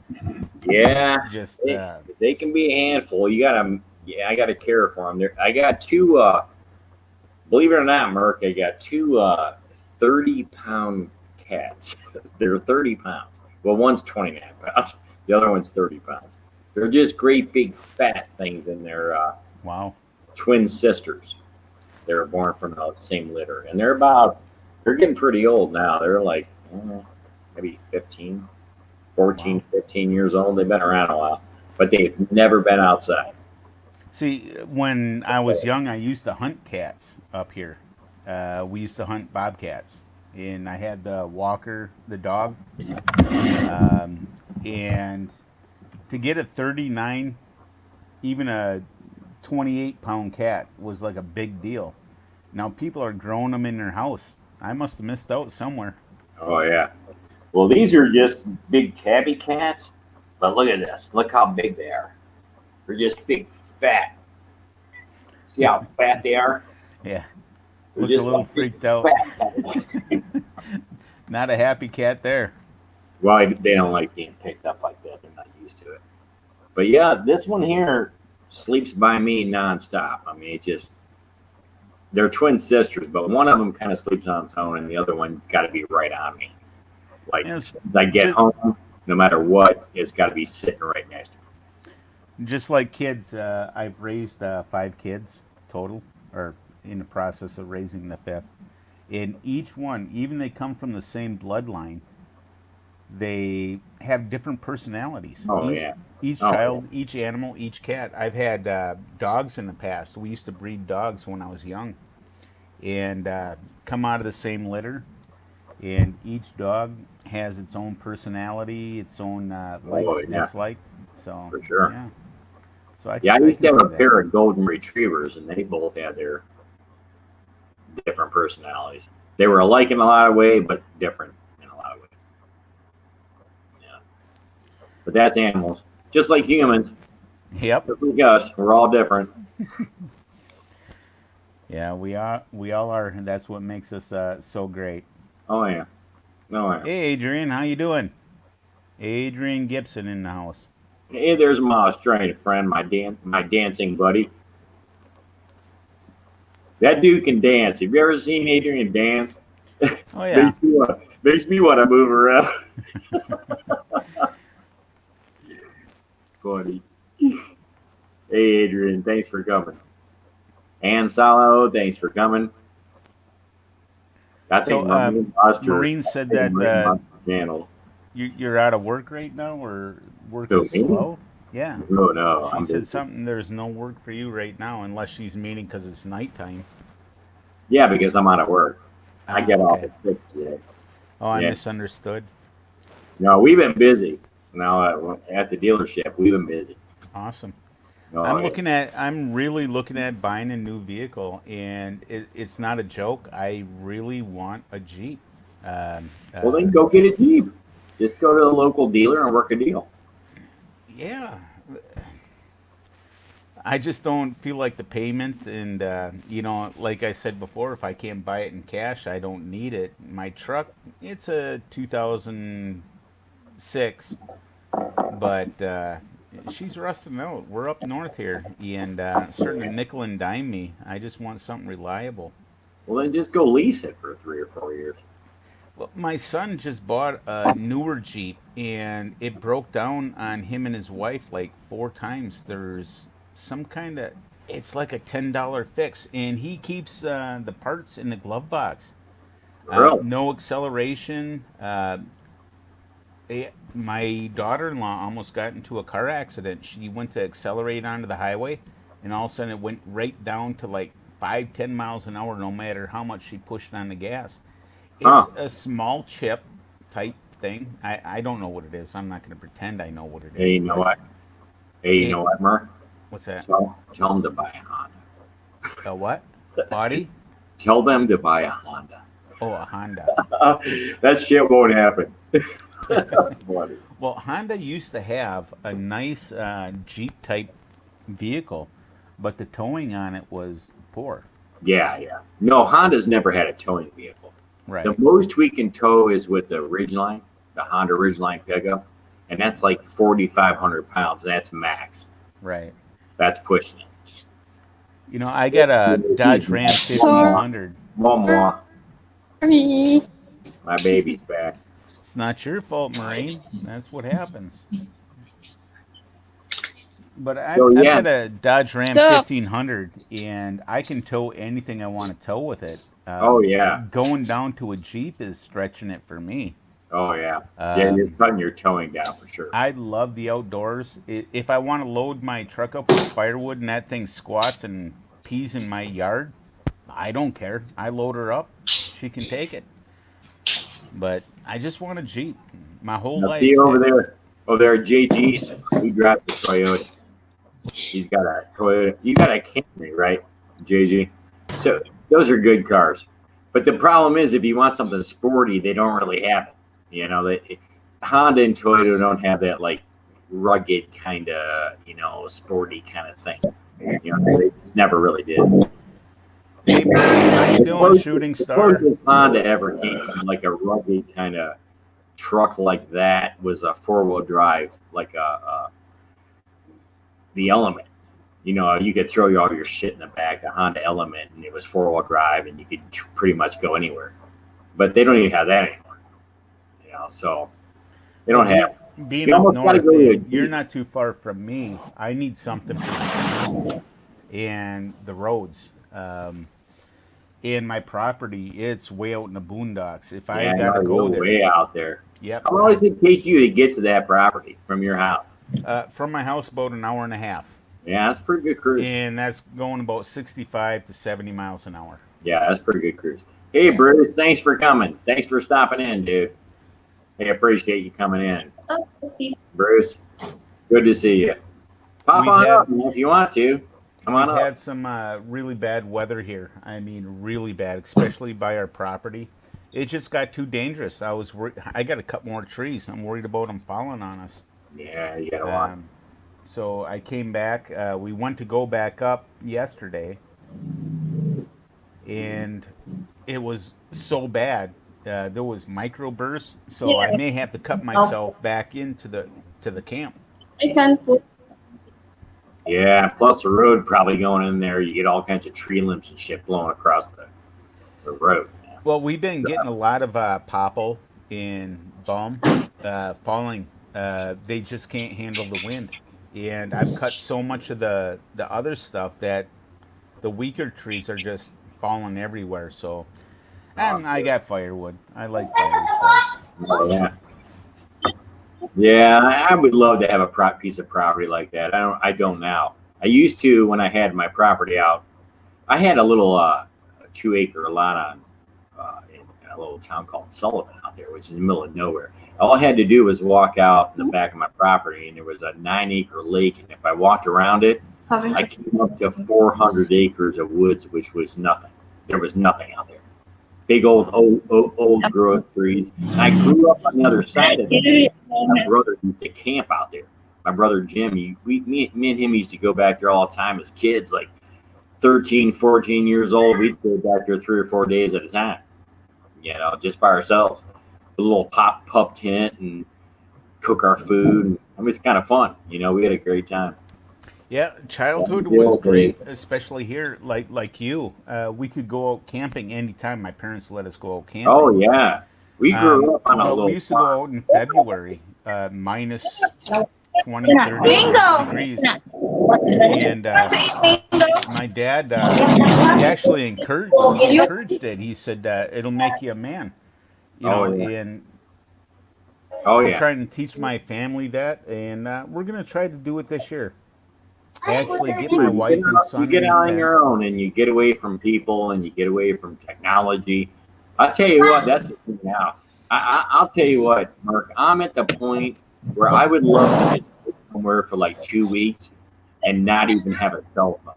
Yeah, Just they can be a handful. You gotta, yeah, I gotta care for them. There, I got two. Believe it or not, Merc, I got two 30-pound cats. They're 30 pounds. Well, one's 29 pounds. The other one's 30 pounds. They're just great big fat things, and they're wow. twin sisters. They were born from the same litter, and they're getting pretty old now. They're like maybe 15, 14, Wow. 15 years old. They've been around a while, but they've never been outside. See, when I was young, I used to hunt cats up here. We used to hunt bobcats, and I had the Walker, the dog, um, and to get a 39, even a 28-pound cat was like a big deal. Now people are growing them in their house. I must have missed out somewhere. Oh yeah. Well, these are just big tabby cats, but look at this. Look how big they are. They're just big fat. See how fat they are? Yeah, They're looks a just little like big freaked out. fat. Not a happy cat there. Well, they don't like being picked up like that. They're not used to it. But yeah, this one here sleeps by me nonstop. I mean, it just they're twin sisters, but one of them kind of sleeps on its own, and the other one got to be right on me. Like And as it's soon as I get just home, no matter what, it's got to be sitting right next to me. just like kids. I've raised 5 kids total, or in the process of raising the fifth. And each one, even they come from the same bloodline, they have different personalities. Oh Each yeah, each oh yeah. child, each animal, each cat. I've had dogs in the past. We used to breed dogs when I was young, and come out of the same litter. And each dog has its own personality, its own Oh likes, yeah, dislike. So for sure. yeah, So Yeah, I I used to can have see a that. pair of golden retrievers, and they both had their different personalities. They were alike in a lot of ways, but different in a lot of ways. Yeah, but that's animals, just like humans. Yep. Just like us, we're all different. Yeah, we all are, and that's what makes us so great. Oh yeah, oh yeah. Hey, Adrian, how you doing? Adrian Gibson in the house. Hey, there's my Australian friend, my dancing buddy. That dude can dance. Have you ever seen Adrian dance? Oh yeah. Makes me want to move around, buddy. Hey, Adrian, thanks for coming. And Salo, thanks for coming. I think So Maureen said that Marine Monster channel. you're out of work right now, or work Who, is me? slow. Yeah. No, no, She I'm said busy. something. There's no work for you right now, unless she's meaning because it's nighttime. Yeah, because I'm out of work. I Ah, get off okay. at 6 today. Oh, I Yeah. misunderstood. No, we've been busy. Now at the dealership, we've been busy. Awesome. Oh, yeah. I'm really looking at buying a new vehicle, and it's not a joke. I really want a Jeep. Um, Well, uh, then go get a Jeep. Just go to the local dealer and work a deal. yeah, I just don't feel like the payment, and like I said before, if I can't buy it in cash, I don't need it. My truck, it's a 2006, but she's rusting out. We're up north here, and starting to nickel and dime me. I just want something reliable. Well, then just go lease it for 3 or 4 years. Well, my son just bought a newer Jeep, and it broke down on him and his wife like 4 times. There's some kind of, it's like a $10 fix, and he keeps the parts in the glove box. Really? No acceleration. My daughter-in-law almost got into a car accident. She went to accelerate onto the highway, and all of a sudden it went right down to like 5, 10 miles an hour, no matter how much she pushed on the gas. Huh? It's a small chip type thing. I don't know what it is. I'm not going to pretend I know what it Hey, is, you know but what? Hey, you it, know what, Mer? what's that? Tell them to buy a Honda. A what? Audi? Tell them to buy a Honda. Oh, a Honda. That shit won't happen. Buddy. Well, Honda used to have a nice Jeep type vehicle, but the towing on it was poor. Yeah, yeah. No, Honda's never had a towing vehicle. The Right, most we can tow is with the Ridgeline, the Honda Ridgeline pickup, and that's like 4,500 pounds. And that's max. right. That's pushing it. I got a Dodge Ram Sorry. 1500. Mama, my baby's back. It's not your fault, Marine. That's what happens. But So I've yeah, got a Dodge Ram Stop. 1500, and I can tow anything I want to tow with it. oh yeah, Going down to a Jeep is stretching it for me. oh yeah, yeah. You're Um, cutting your towing down for sure. I love the outdoors. If I want to load my truck up with firewood and that thing squats and pees in my yard, I don't care. I load her up. She can take it. But I just want a Jeep. My whole Now see life. over there, JG's. He drives a Toyota. He's got a Toyota. You got a Camry, right, JG? So those are good cars. But the problem is, if you want something sporty, they don't really have it. Honda and Toyota don't have that like rugged kind of sporty kind of thing. They just never really did. Hey Bruce, how you The doing, closest, Shooting the Star? closest Honda ever came from like a rugged kind of truck like that was a 4-wheel drive, like the Element. You could throw all your shit in the back, a Honda Element, and it was 4-wheel drive, and you could pretty much go anywhere. But they don't even have that anymore. So they Well, don't have. being You up almost got to north, go to a you're Jeep. not too far from me. I need something for the snow and the roads. In my property, it's way out in the boondocks. If I Yeah, got to you're go there, way out there. yep. How long does it take you to get to that property from your house? From my house, about an hour and a half, Yeah, that's a pretty good cruise. and that's going about 65 to 70 miles an hour. Yeah, that's a pretty good cruise. Hey, Bruce, thanks for coming. Thanks for stopping in, dude. Hey, I appreciate you coming in. Bruce, good to see you. Pop we've on had up, man, if you want to. Come on we've up. had some really bad weather here. I mean, really bad, especially by our property. It just got too dangerous. I got to cut more trees. I'm worried about them falling on us. Yeah, you gotta watch. Um, so I came back. We went to go back up yesterday, and it was so bad. There was microbursts, so I Yeah. may have to cut Okay. myself back into the camp. I can put. Yeah, plus the road probably going in there, you get all kinds of tree limbs and shit blowing across the road. Well, we've been getting a lot of popple and balm falling. They just can't handle the wind, and I've cut so much of the other stuff that the weaker trees are just falling everywhere. So, Oh, and I got firewood. I like fire, so yeah. Yeah, I would love to have a piece of property like that. I don't now. I used to when I had my property out. I had a little 2 acre lot on in a little town called Sullivan out there, which is in the middle of nowhere. All I had to do was walk out in the back of my property, and there was a 9 acre lake. And if I walked around it, I came up to 400 acres of woods, which was nothing. There was nothing out there. Big old growth trees. And I grew up on the other side of it. My brother used to camp out there. My brother Jim, me and him used to go back there all the time as kids, like 13, 14 years old. We'd stay back there 3 or 4 days at a time, just by ourselves. A little pup tent and cook our food. It was kind of fun. We had a great time. yeah. Childhood The was old days. great, especially here, like you. We could go out camping anytime. My parents let us go out Oh, camping. yeah. We grew up on a But we little used to farm. go out in February, minus 20, 30 degrees. And my dad, he actually encouraged it. He said, it'll make you a man. Oh, yeah. And Oh, I'm yeah. trying to teach my family that, and we're going to try to do it this year. Actually, get my wife and You son get in a out on tent. your own and you get away from people and you get away from technology. I'll tell you what, that's the thing now. I'll tell you what, Mark, I'm at the point where I would love to just go somewhere for like 2 weeks and not even have a cell phone.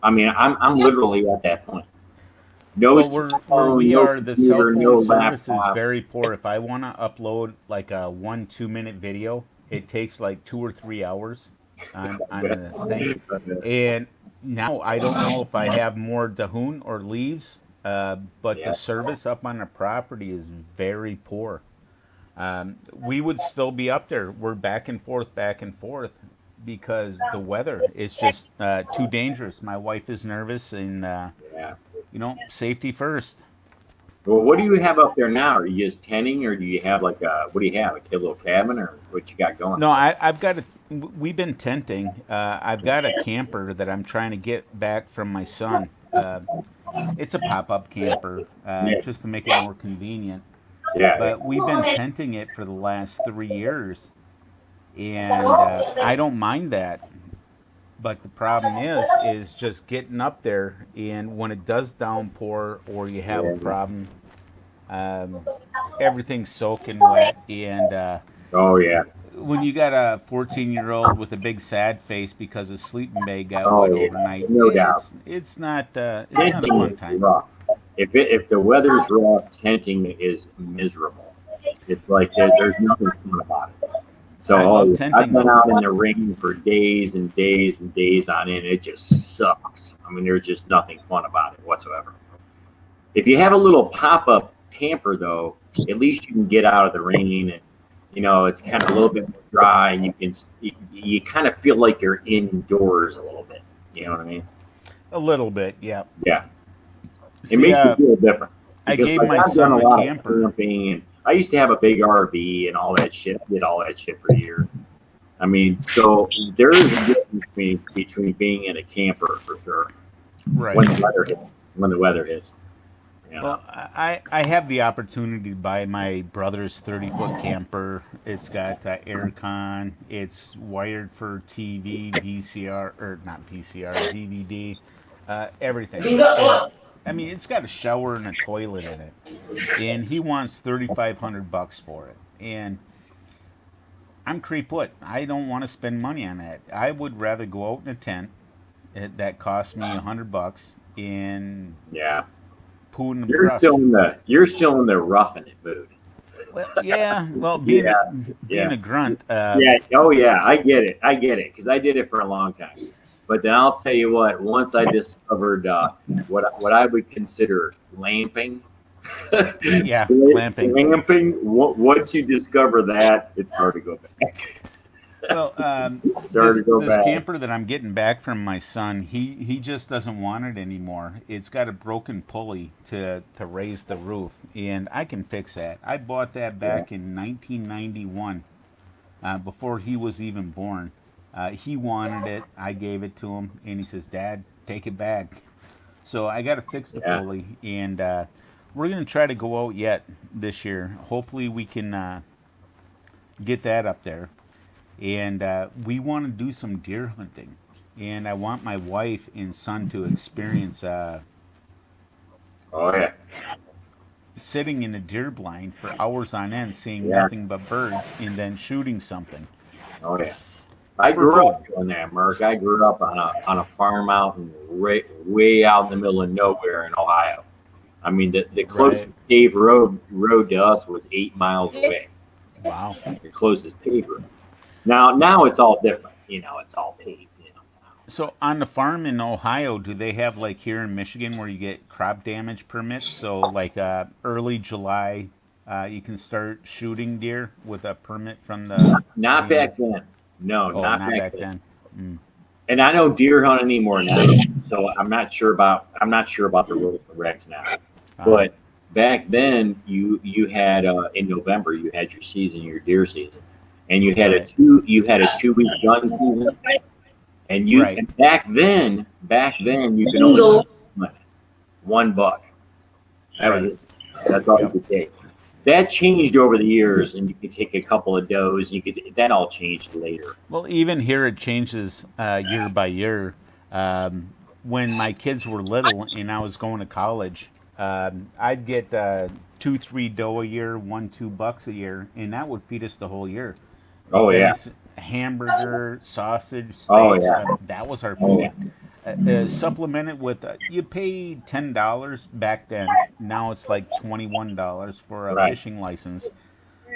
I mean, I'm literally at that point. No Well, cell where phone, we no are, the cell computer, phone no service is laptop. very poor. If I want to upload like a 1 2 minute video, it takes like 2 or 3 hours on the thing. And now I don't know if I have more Dahoon or leaves, but the Yeah. service up on the property is very poor. We would still be up there. We're back and forth because the weather is just too dangerous. My wife is nervous, and Yeah. safety first. Well, what do you have up there now? Are you just tenting, or do you have what do you have? A little cabin, or what you got going? No, I've got a. We've been tenting. I've got a camper that I'm trying to get back from my son. It's a pop-up camper, Yeah, just to make it more convenient. yeah, But we've been tenting it for the last 3 years, and I don't mind that. But the problem is just getting up there, and when it does downpour or you have a yeah. problem, um, everything's soaking wet, and Oh, yeah. when you got a 14-year-old with a big sad face because his sleeping bag got Oh, wet yeah. overnight, No doubt. it's not a Tenting fun is time. rough. If the weather's rough, tenting is miserable. It's like there's nothing fun about it. So, I love I've tenting been though. out in the rain for days and days and days on end. It just sucks. I mean, there's just nothing fun about it whatsoever. If you have a little pop-up camper, though, at least you can get out of the rain and it's kind of a little bit more dry, and you kind of feel like you're indoors a little bit. You know what I mean? A little bit, yeah. Yeah, it See, makes you feel different I because gave like my I've done son a a lot of camper. camping, and I used to have a big RV and all that shit. I did all that shit for years. I mean, so there is a difference between being in a camper for sure Right. when the weather hits. When the weather hits, you know. Well, I have the opportunity to buy my brother's 30-foot camper. It's got aircon. It's wired for TV, VCR, or not VCR, DVD, everything. And I mean, it's got a shower and a toilet in it. And he wants $3,500 for it. And I'm creep-put. I don't want to spend money on that. I would rather go out in a tent that cost me $100 and Yeah, poo in the you're still brush. in the you're still in the roughing it mood. Well, yeah. Well, being Yeah, a, being yeah, a grunt, yeah. Oh yeah, I get it. I get it because I did it for a long time. But then I'll tell you what. Once I discovered what I would consider lamping, yeah, glamping. lamping. Once you discover that, it's hard to go back. Well, It's hard to go this back. camper that I'm getting back from my son, he just doesn't want it anymore. It's got a broken pulley to raise the roof, and I can fix that. I bought that Yeah, back in 1991, before he was even born. He wanted it. I gave it to him, and he says, "Dad, take it back." So I got to fix the yeah, pulley, and we're gonna try to go out yet this year. Hopefully, we can get that up there, and we want to do some deer hunting. And I want my wife and son to experience oh yeah, sitting in a deer blind for hours on end, seeing yeah, nothing but birds, and then shooting something oh yeah. I for grew food. up doing that, Merc. I grew up on a farm out in way out in the middle of nowhere in Ohio. I mean, the Right? closest paved road to us was 8 miles away. Wow. The closest paved road. Now it's all different. It's all paved. So on the farm in Ohio, do they have like here in Michigan where you get crop damage permits? So like early July, you can start shooting deer with a permit from Not the back then. No, oh, not not back back then. then. Mm, And I don't deer hunt anymore now, so I'm not sure about the rules and regs now. uh, But back then, you had in November you had your season, your deer season, and right, you had a 2 week gun season, and right, back then you can only hunt one buck. That was right. it. That's all you Yep. could take. That changed over the years, and you could take a couple of does. And that all changed later. Well, even here it changes year by year. When my kids were little and I was going to college, I'd get two, three doe a year, one, $2 a year, and that would feed us the whole year. Oh yeah. Nice hamburger, sausage, Oh steaks. yeah. That was our Oh yeah. food. Supplemented with you pay $10 back then. Now it's like $21 for a Right. fishing license.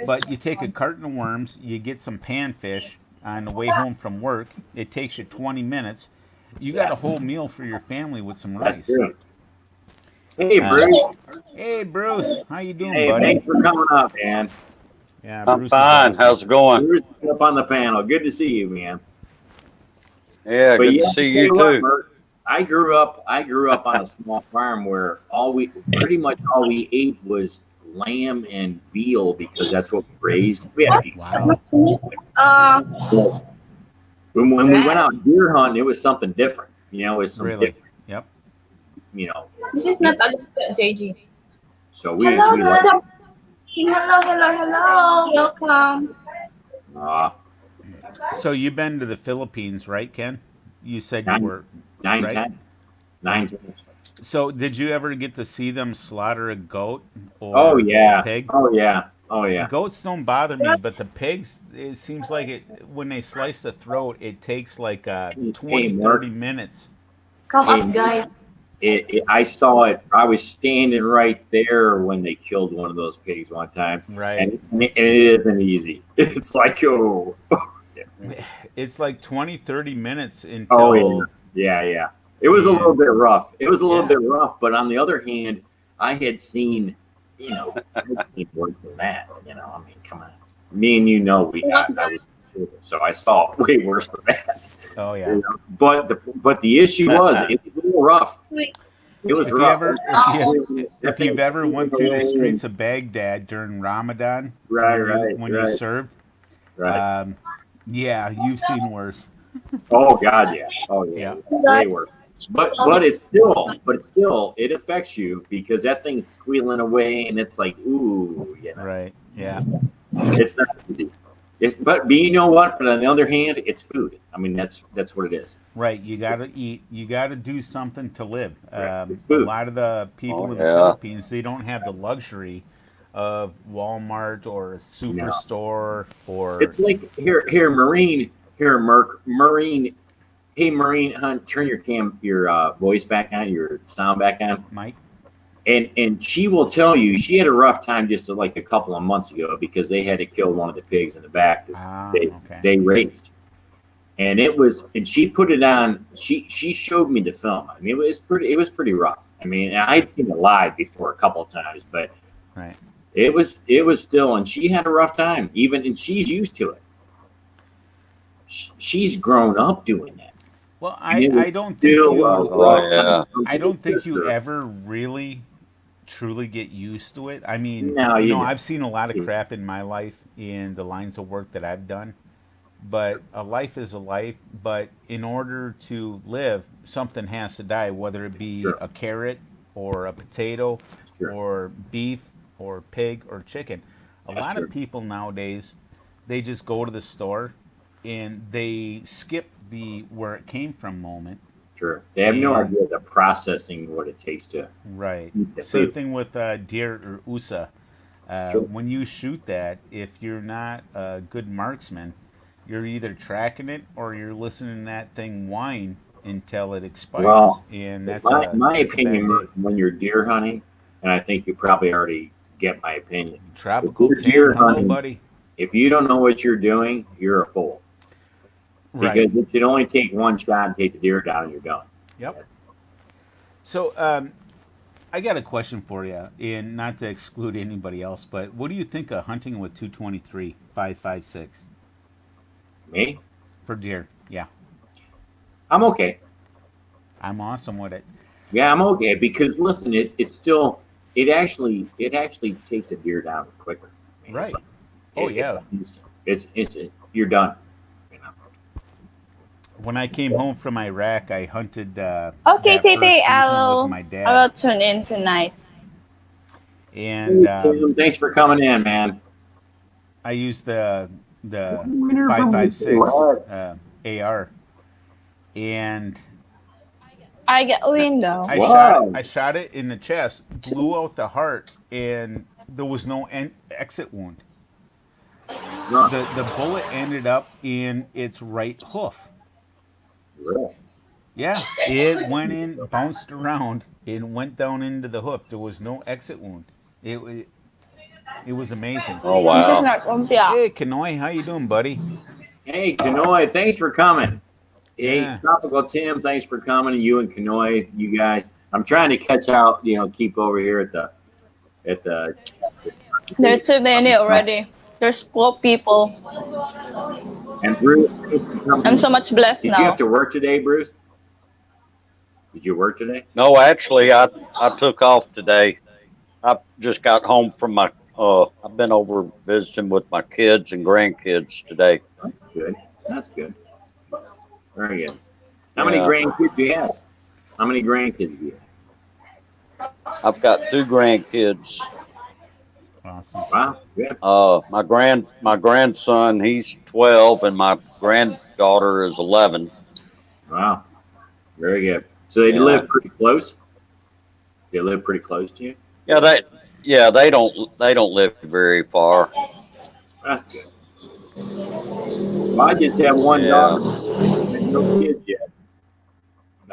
But you take a carton of worms, you get some panfish on the way home from work. It takes you 20 minutes. You got Yeah. a whole meal for your family with some That's rice. true. Hey Uh, Bruce. hey Bruce, how you doing, Hey, buddy? thanks for coming up, man. Yeah, I'm Bruce is fine. awesome. How's it going? Bruce is up on the panel. Good to see you, man. Yeah, But good yeah, to I see tell you you what, too. Bert, I grew up on a small farm where pretty much all we ate was lamb and veal because that's what we raised. We had a few Wow. chickens. But when we went out deer hunting, it was something different. It was some Really? different, Yep. you know. This is Yeah. not a JG. So Hello, we like hello. Welcome. uh, So you've been to the Philippines, right, Ken? You said you nine, were, nine, right? 10, 9, 10. So did you ever get to see them slaughter a goat Oh or a yeah. pig? Oh yeah. Oh yeah. Goats don't bother me, but the pigs, it seems like when they slice the throat, it takes like Hey 20, 30 Mark. minutes. Come Hey up, Mark. guys. I saw it. I was standing right there when they killed one of those pigs one time, Right. and it isn't easy. It's like It's like 20, 30 minutes oh yeah, until, yeah, yeah. It was a little and bit rough. It was a little yeah, bit rough, but on the other hand, I had seen, I'd seen worse than that. I mean, come on, me and I was children, so I saw way worse than that. oh yeah. You know? But the issue was it was a little rough. It was If you rough. ever, if you've ever went through the streets of Baghdad during Ramadan Right, when you served, right. um, yeah, you've seen worse. Oh God, yeah. Oh yeah, Yeah, way worse. But it affects you because that thing's squealing away, and it's like, ooh, right. Yeah, it's not easy. But you know what? But on the other hand, it's food. I mean, that's what it is. right. You gotta eat. You gotta do something to live. Right. It's A food. lot of the people Oh in the yeah. Philippines, they don't have the luxury of Walmart or a No, superstore or it's like here, Marine, here, Marine. Hey, Marine, Hunt, turn your voice back on, your sound back on, Mike. and she will tell you she had a rough time just like a couple of months ago because they had to kill one of the pigs in the back that Ah, they okay. they raised, and it was, and she put it on. She showed me the film. I mean, it was pretty rough. I mean, I'd seen it live before a couple of times, but Right. it was still, and she had a rough time. Even, and she's used to it. She's grown up doing that, Well, and it I was don't think still a you Oh rough time yeah. for I me to don't think kiss you her. ever really truly get used to it. I mean, No, you you know, don't. I've seen a lot of crap in my life in the lines of work that I've done, but a life is a life. But in order to live, something has to die, whether it be Sure, a carrot or a potato that's true. or beef or pig or chicken. A That's lot of true. people nowadays, they just go to the store and they skip the where it came from moment. Sure. They have no And idea the processing what it takes to right. eat the Same food. thing with deer or USA. Sure. When you shoot that, if you're not a good marksman, you're either tracking it or you're listening to that thing whine until it expires, Well, and in my that's a bad opinion, day. when you're deer hunting, and I think you probably already get my opinion. If Tropical you're Tim, deer hello, hunting, buddy. if you don't know what you're doing, you're a fool. Right. Because it should only take one shot and take the deer down, and you're done. Yep. So I got a question for you, and not to exclude anybody else, but what do you think of hunting with 223 5.56 Me, for deer? Yeah, I'm okay. I'm awesome with it. Yeah, I'm okay because listen, it's still, it actually takes a deer down quicker. I mean, it's Right. like Oh it's yeah. like instant. It's you're done. You know. When I came home from Iraq, I hunted Okay, that Titi, first season with my I dad, will tune in tonight. and Hey, Tim, thanks for coming in, man. I used the Winner five from five six UK. AR, and I get window. Wow. I shot it in the chest, blew out the heart, and there was no exit wound. Wow. The bullet ended up in its right hoof. Really? Yeah, it went in, bounced around, and went down into the hoof. There was no exit wound. It it was amazing. Oh This is wow. not lumpia. Hey, Kanoi, how you doing, buddy? Hey, Kanoi, thanks for coming. Hey, Yeah. Tropical Tim, thanks for coming. You and Kanoi, you guys. I'm trying to catch out. Keep over here at the. There are too many already. There's 12 people. And Bruce, thanks for I'm coming. so much blessed Did you have now. to work today, Bruce? Did you work today? No, actually, I took off today. I just got home from my. I've been over visiting with my kids and grandkids today. That's good. That's good. Very good. How many Yeah, grandkids do you have? How many grandkids do you I've got two grandkids. Awesome. have? Wow, good. My grandson, he's 12, and my granddaughter is 11. Wow, very good. So they Yeah, live pretty close. They live pretty close to you. yeah, they don't live very far. That's good. Well, I just have one Yeah. daughter and no kids yet.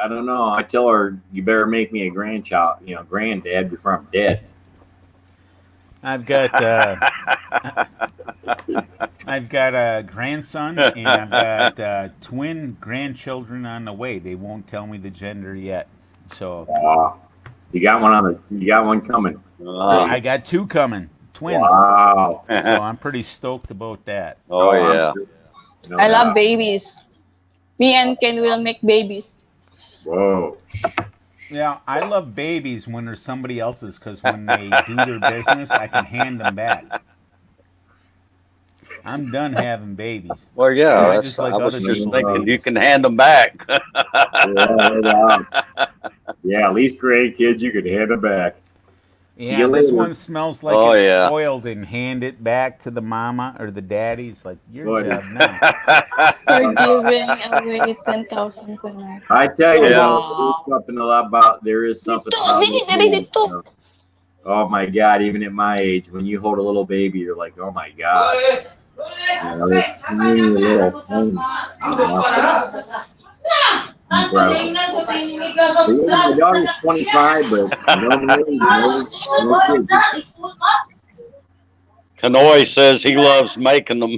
I don't know. I tell her you better make me a grandchild, granddad before I'm dead. I've got I've got a grandson and I've got twin grandchildren on the way. They won't tell me the gender yet, so You got one coming. Very I good. got two coming, twins. Wow. So I'm pretty stoked about that. Oh No, I'm yeah. sure. No I love doubt. babies. Me and Ken will make babies. Whoa. Yeah, I love babies when they're somebody else's because when they do their business, I can hand them back. I'm done having babies. Well, yeah. I That's. just like I was other just people's thinking you babies. can hand them back. Yeah, right on. Yeah, at least grandkids, you can hand them back. See Yeah, you this later. one smells like Oh it's yeah. spoiled and hand it back to the mama or the daddy. It's like, your Good. job now. We're giving away 10,000 tonight. I tell you Yeah. though, Wow. there is something Dito, about dili, dili, listening. dito. Oh my God! Even at my age, when you hold a little baby, you're like, oh my God, this tiny little thing. You know, incredible. But yeah, my daughter's 25, but no kids. Kanoy says he loves making them.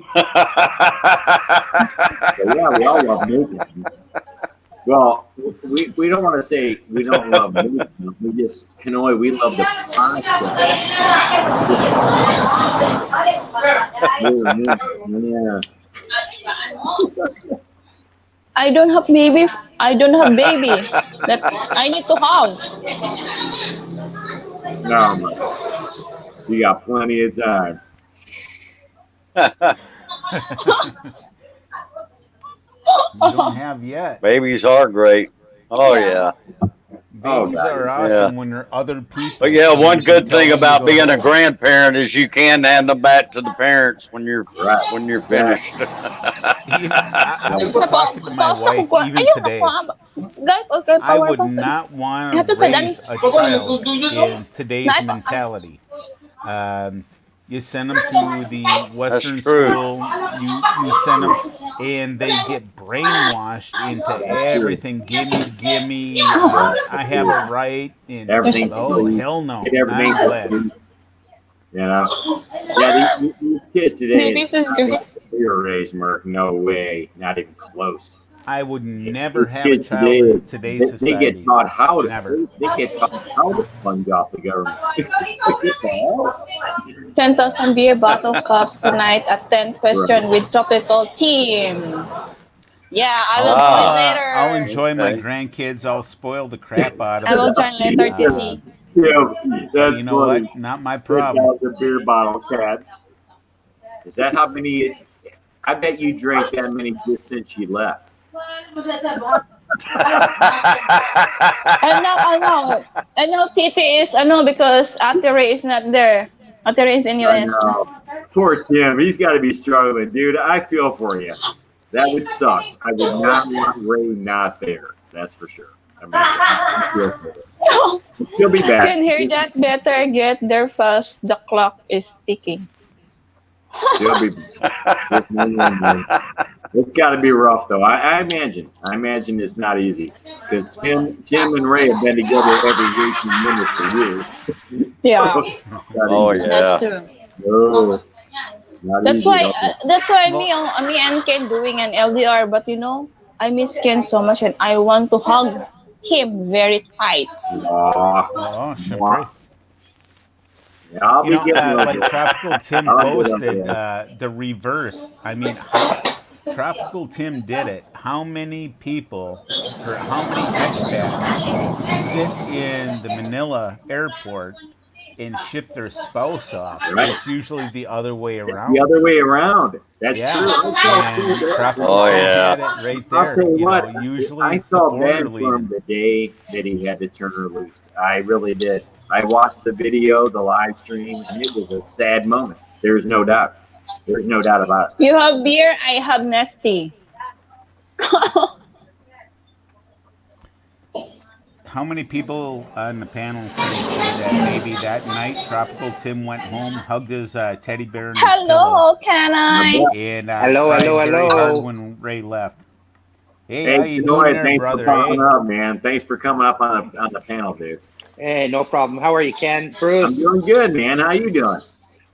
So yeah, we all love making them. Well, we don't want to say we don't love making them. We just Kanoy, we love the process. Yeah. I don't have baby. I don't have baby. That I need to have. No, man. You got plenty of time. You don't have yet. Babies are great. Oh yeah. Oh, Babies God. are Yeah. awesome when they're other people. But yeah, so one you can good tell thing them to about go being a home. grandparent is you can hand them back to the parents when you're Right. finished. You know, I was Ano po? talking to my Pausa ko wife ko. even Ayun today. ako. Guys, okay, I power would po. not want Ito to sa dan. raise a child in today's Naipa. mentality. You send them to the That's Western true. school. You send them, and they get brainwashed into That's true. everything. Gimme. I have a right. And Everything's oh free. hell no, Get everything I'm for glad. free. You know? Yeah, these kids today, Maybe it's this is good. not like we were raised, Merc. No way. Not even close. I would never These have a kids child today in is today's they society. get taught how to Never. they get taught how to sponge off the government. What the hell? 10,000 beer bottle cups tonight at 10 question Right. with tropical team. Yeah, I will I'll join Ah, I'll later. enjoy my okay. grandkids. I'll spoil the crap out of I will them. join later, Uh, Titi. Tim, but that's you know what? funny. Not my problem. 10,000 beer bottle caps. Is that how many? I bet you drank that many just since you left. And now Titi is because Ate Ray is not there. Ate Ray is in I US. know. Poor Tim. He's got to be struggling, dude. I feel for you. That would suck. I would not want Ray not there. That's for sure. I mean, I feel for you. He'll be back. Can hear that better. Get there fast. The clock is ticking. She'll be back. Just hang in there. It's got to be rough, though. I imagine. I imagine it's not easy because Tim and Ray have been together every 18 minutes for years. So Yeah, it's not oh easy. that's yeah. true. No, not That's easy why at all. me and Ken doing an LDR. But I miss Ken so much, and I want to hug him very tight. Aw, Oh, syempre. mwah. Yeah, I'll You be know, getting over like it. Tropical Tim I'll get over posted it. the reverse. I mean, how Tropical Tim did it. How many people or how many expats sit in the Manila airport and ship their spouse off? Right. It's usually the other way It's the around. other way around. That's Yeah, true. I felt and bad. Tropical Oh Tim yeah. had it right I'll there. tell you You what, know, usually I it's the felt foreigner bad for leading. him the day that he had to turn her loose. I really did. I watched the video, the live stream, and it was a sad moment. There's no doubt. There's no doubt about it. You have beer, I have Nesty. How many people on the panel can say that maybe that night Tropical Tim went home, hugged his teddy bear and his pillow, Hello, can I I? bet. and Hello, cried hello, very hard hello. when Ray left? Hey, Hey, how you doing Kanoy, there, thanks for brother? popping Hey, up, man. Thanks for coming up on the panel, dude. Hey, no problem. How are you, Ken? I'm Bruce? doing good, man. How you doing?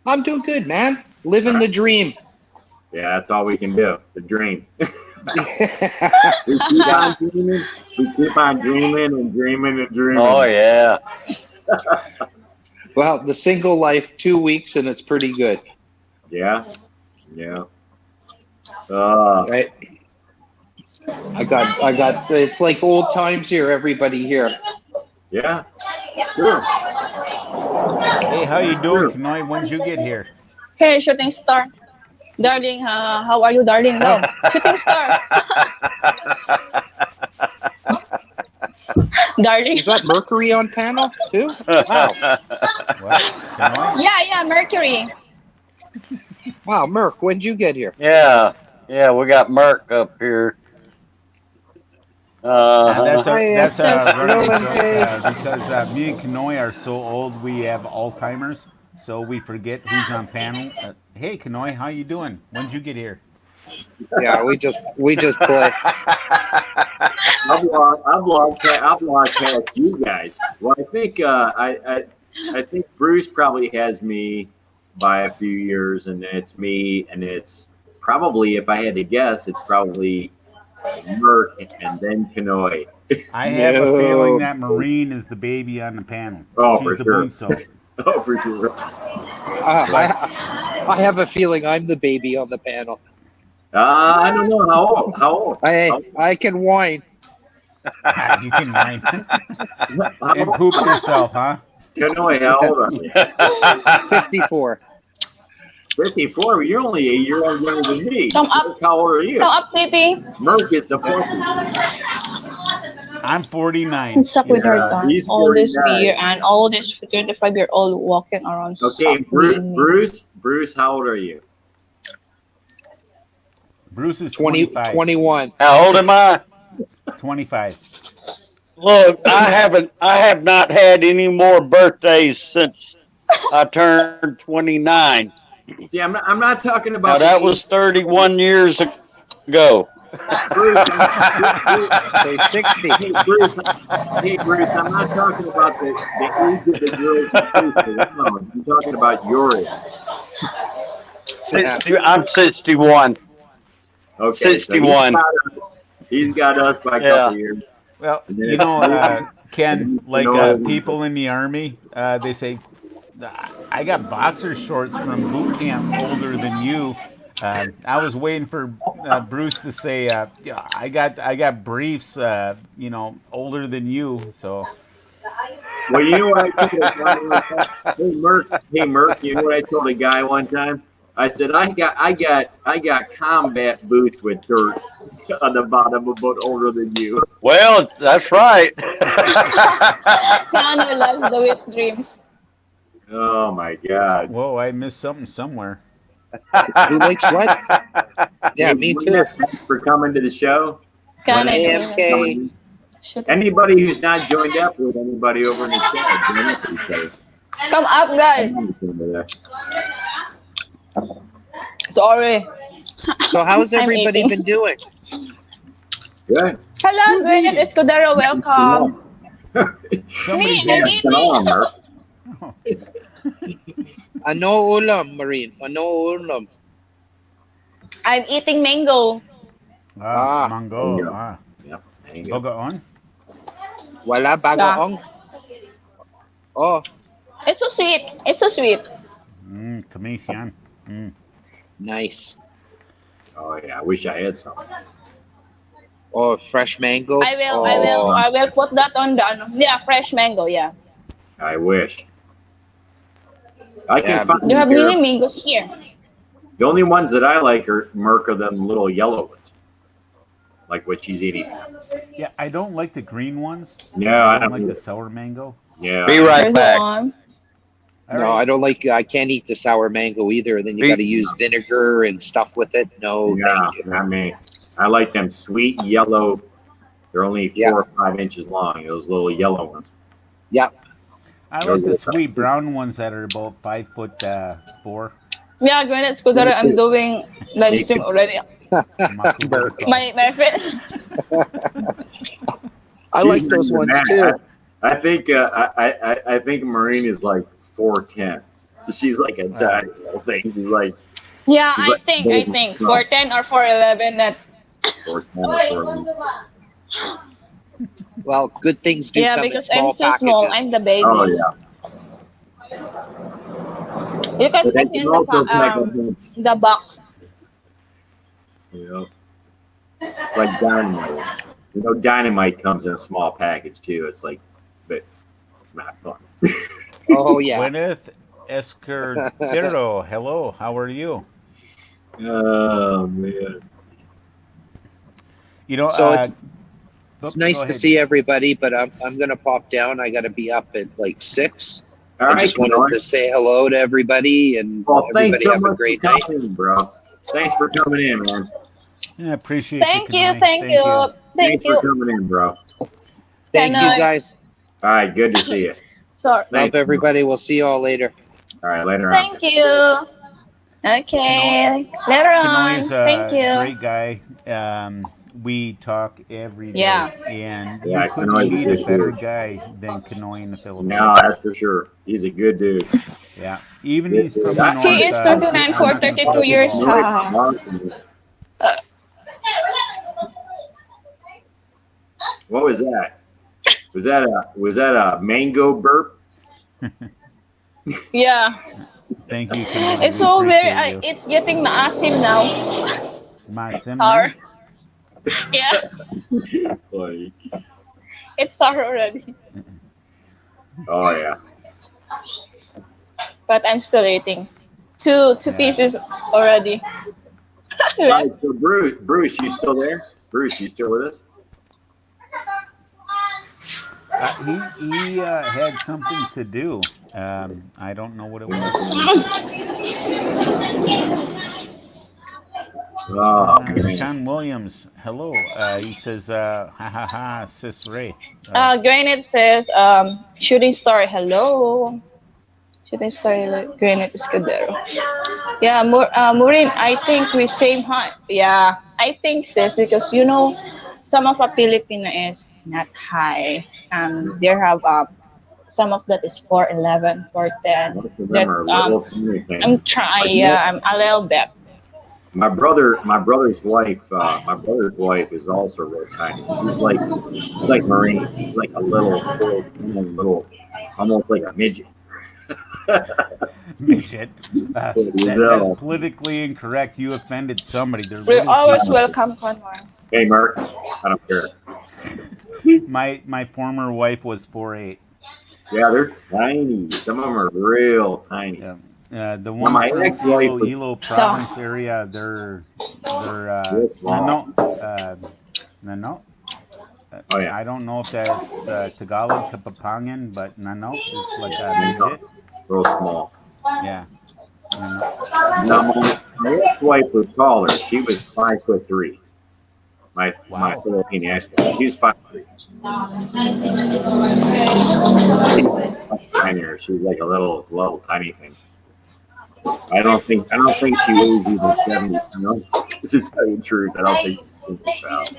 I'm doing good, man. Living the dream. Yeah, that's all we can do. The dream. We keep on dreaming. We keep on dreaming and dreaming and dreaming. Oh yeah. Well, the single life, 2 weeks, and it's pretty good, Yeah, yeah. right? I got. It's like old times here. Everybody here. Yeah. Sure. hey, how you doing, Sure. Kanoy? When did you get here? Hey, shooting star. Darling, how are you, darling? No, shooting star. Darling. Is that Mercury on panel too? Wow, What, Kanoy? Yeah, Mercury. wow, Merc. When did you get here? Yeah. Yeah, we got Mark up here. That's Uh, a Hi, that's a running Roland joke K. because me and Kanoy are so old we have Alzheimer's, so we forget who's on panel. Hey, Kanoy, how you doing? When'd you get here? Yeah, we just play. I've logged past you guys. Well, I think I think Bruce probably has me by a few years, and then it's me, and it's probably, if I had to guess, it's probably Merc and then Kanoy. I have a feeling No. that Maureen is the baby on the panel. Oh, She's for the sure. boonso. Oh, for sure. But I have a feeling I'm the baby on the panel. I don't know how old. How old? I can whine. you can whine How and old? poop yourself, huh? Kanoy, how old are you? 54. 54. You're only a year old younger than me. Come up. How old are you? Come up, baby. Merc is the puppy. I'm 49. Stuck with her gun. he's All this 49. beer and all this 25-year-old walking around. Okay, suck me and me. Bruce, how old are you? Bruce is 21. 25. how old am I? 25. Look, I have not had any more birthdays since I turned 29. See, I'm not talking Now about that the was 31 years ago. Bruce. Say 60. Hey, Bruce, I'm not talking about the age of the girls you chase around. I'm talking about your age. I'm 61. Okay, 61. So he's got us by a couple years. Well, And then you it's know, Bruce. Ken, like Kanoy. people in the army, they say, I got boxer shorts from boot camp older than you. I was waiting for Bruce to say, yeah, I got briefs, older than you. So Well, you know what I told a guy one time? Hey Merc, you know what I told a guy one time? I said I got combat boots with dirt on the bottom, about older than you. Well, that's right. Keanu loves the whipped dreams. Oh my God. whoa, I missed something somewhere. Who likes what? Yeah, Hey, me Wanda, too. thanks for coming to the show. Keanu is Wanda, here. AMK. Shut up. anybody who's not joined up with anybody over in the chat, join up with each other. Come up, guys. Sorry. So how's I'm everybody eating. been doing? Good. Hello, Who's Gwyneth eating? Escudero. Welcome. Somebody's Me, I'm eating. Come on, Merc. Ano ulam, Marine? Ano ulam? I'm eating mango. Ah. Mango. Mango. Ah. Yep. There you go. Bagoong? Wala bagoong? Oh, It's so sweet. It's so sweet. Tamis yan. nice. Oh yeah, I wish I had some. Oh, fresh mango. I will. Oh, I will put that on the fresh mango. Yeah. I wish. I Yeah, can find You have here. mini mangoes here. The only ones that I like are Merc are them little yellow ones, like what she's eating. Yeah, I don't like the green ones. No, I I don't don't like either. the sour mango. Yeah. Be right There's back. one. All no, right. I don't like. I can't eat the sour mango either. Then you Be- got to use vinegar and stuff with it. No, Yeah, thank you. not me. I like them sweet yellow. They're only 4 Yeah. or 5 inches long. Those little yellow ones. Yep. I like the sweet brown ones that are about 5'4". Yeah, Gwyneth Escudero. I'm doing live Me stream too. already. Merc. My friend. I She's like those not even ones mad. too. I think I think Maureen is like 4'10". She's like a tiny little thing. She's like Yeah, He's I like think baby. 410 or 411. That 4'10" or 4'11". Well, good things do yeah, come in because small I'm too small. packages. I'm the baby. Oh yeah. You can But they put me can in also pack a the box. you know, like dynamite. You know, dynamite comes in a small package too. It's like, but not fun. Oh yeah. Gwyneth Escudero, hello, how are you? Oh man. You know, So it's nice go to ahead. see everybody, but I'm gonna pop down. I got to be up at like 6. All I right, just wanted to say hello to everybody and Well, thanks everybody so have a much great for night. coming in, bro. Thanks for coming in, man. Yeah, appreciate you, Thank you, Kanoy. thank Thank you. you, thank Thanks for you, coming in, bro. Thank you, Kanoy. guys. All right, good to see you. Sorry. Thanks. Love everybody. We'll see you all later. All right, later on. Thank you. Kanoy, Okay. Later Kanoy's on. Thank a you. great guy. We talk every day, Yeah. and Yeah, you I can couldn't always meet a good better dude. guy than Kanoy in the No, Philippines. that's for sure. He's a good dude. Yeah, even Good he's dude. from the He north. is 29 I'm for not going to put 32 up a years. wall. North, Ha. North, what was that? Was that a mango burp? Yeah. Thank you, Kanoy. It's We so very. appreciate you. It's getting maasim now. Masim Sour. now. Yeah. Funny. It's sour already. Oh yeah. But I'm still eating. Two Yeah. pieces already All left. right, so Bruce, you still there? Bruce, you still with us? He had something to do. I don't know what it He was. must have been. Oh man. Sean Williams, hello. He says, ha ha ha, sis Ray. Granite says, shooting star, hello. Shooting star, Granite Escudero. Yeah, Maureen, I think we same height. Yeah, I think sis, because some of a Filipino is not high. They have some of that is 4'11", 4'10". Most of them That are little tiny things. I'm trying. But you know, Yeah, I'm a little bit. my brother's wife is also real tiny. She's like Marine. She's like a little 4'10", little, almost like a midget. Midget. That's Gazelle. politically incorrect. You offended somebody. They're We little always people. welcome Conor. Hey, Mark. I don't care. My former wife was 4'8". Yeah, they're tiny. Some of them are real tiny. Yeah. The Now ones my from ex-wife was Ilo So, province area, they're real no small. no. Oh yeah. I don't know if that's Tagalog, Kapapangan, but no, it's like a No, midget. real small. Yeah, no. Now my ex-wife was taller. She was 5'3". My Wow. Philippine ex-wife. She was 5'3". She's much tinier. She's like a little tiny thing. I don't think she weighs even 70 pounds. To tell you the truth, I don't think she's 70 pounds.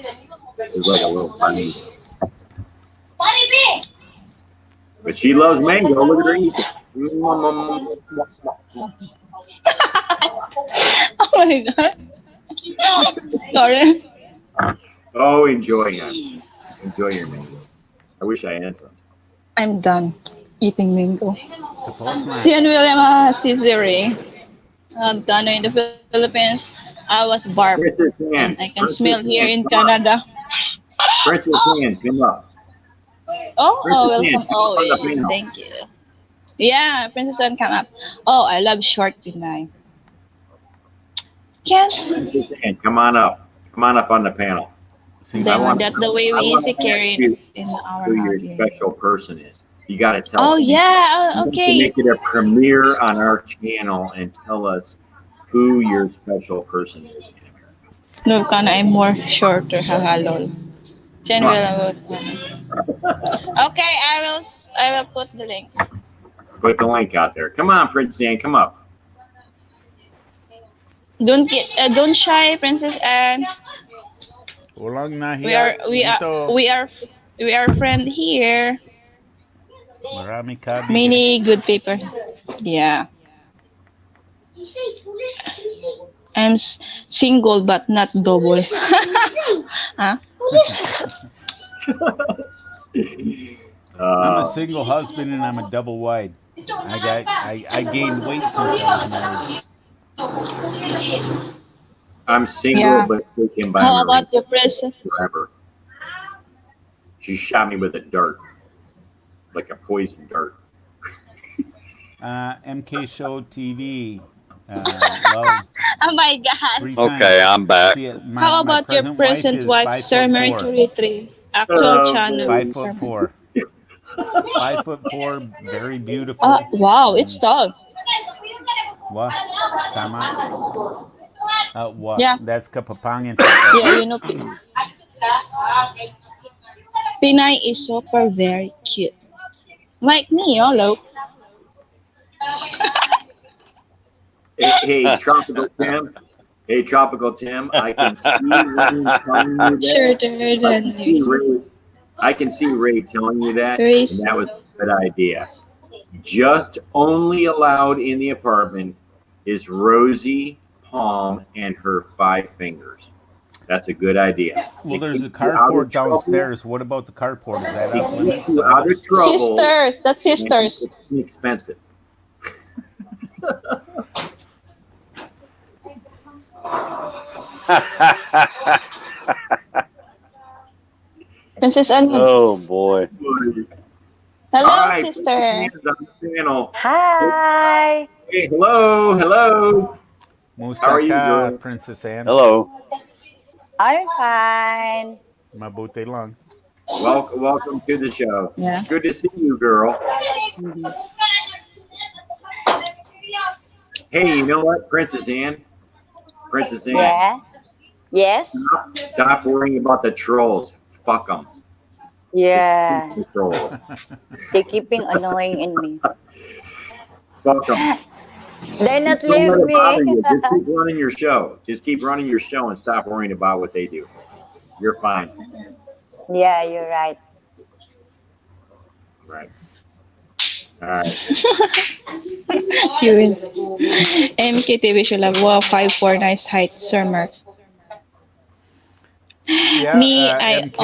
She's like a little tiny. But she loves mango. Look at her eating. oh my god. Sorry. Oh, enjoy, honey. Enjoy your mango. I wish I had some. I'm done eating mango. Tapos na. Sian William Cesare. I'm done in the Philippines. I was barbed, Princess and I Anne. can smell Princess here Anne, in come up. Canada. Princess Anne, come up. Oh, Princess Anne, welcome come up on the always. panel. Thank you. Yeah, Princess Anne come up. Oh, I love short Pinay. Ken, Princess Anne, come on up. Come on up on the panel. I Single. want that's the way we I want easy to ask carry you in our who your hobby. special person is. You got to tell Oh us. yeah, You have to okay. make it a premiere on our channel and tell us who your special person is in America. No, kana I'm more shorter. Haha, lol. Chen Come on. Okay, I will put the link. Put the link out there. Come on, Princess Anne, come up. Don't shy, Princess Anne. Walang We nahiya are we are dito. we are we are friend here. Marami kabig. Many good people. Yeah, I'm single but not double. Huh? I'm a Uh, single husband and I'm a double wide. I gained weight since I was married. I'm single Yeah. but taken by How Marie about your present? forever. She shot me with a dart, like a poison dart. MK Show TV. Love Oh my God. three Okay, times. I'm back. See, my How my about your present wife present is wife, five Sir foot four. Mercury 3? Actual Oh, channel, Five man. Sir foot Mercury. four. 5'4", very beautiful. Wow, it's Mm, tall. what? Tama. What? Yeah, That's Kapampangan. yeah, you know, Pinay is super very cute. Like me, hello. Hey, Tropical Tim. Hey, Tropical Tim. I can see Ray telling you that. Shorter I than can see you. Ray. I can see Ray telling you that, and Race. that was a good idea. Just only allowed in the apartment is Rosie, Palm, and her 5 fingers. That's a good idea. Well, It there's a keeps you out of carport trouble. downstairs. What about the carport? Is that It off keeps limits you to out of others? trouble, Sisters. That's and sisters. it's inexpensive. Princess Anne. Oh boy. All Hello, right, put your sister. hands on the panel. Hi. Hey, hello, hello. How are you, Mustaka, girl? Princess Anne. Hello. I'm fine. Mabuti lang. Welcome to the show. Yeah. Good to see you, girl. Mhm. Hey, you know what, Princess Anne? Princess Anne, Yeah. Yes. stop worrying about the trolls. Fuck them. Just keep Yeah. the trolls. They keeping annoying in me. Fuck them. They not Don't leave let it bother me. you. Just keep running your show. Just keep running your show and stop worrying about what they do. You're fine. Yeah, you're right. Right. All right. You will. MKTV should have wow 5'4" nice height, Sir Mark. Yeah, Me, I MK.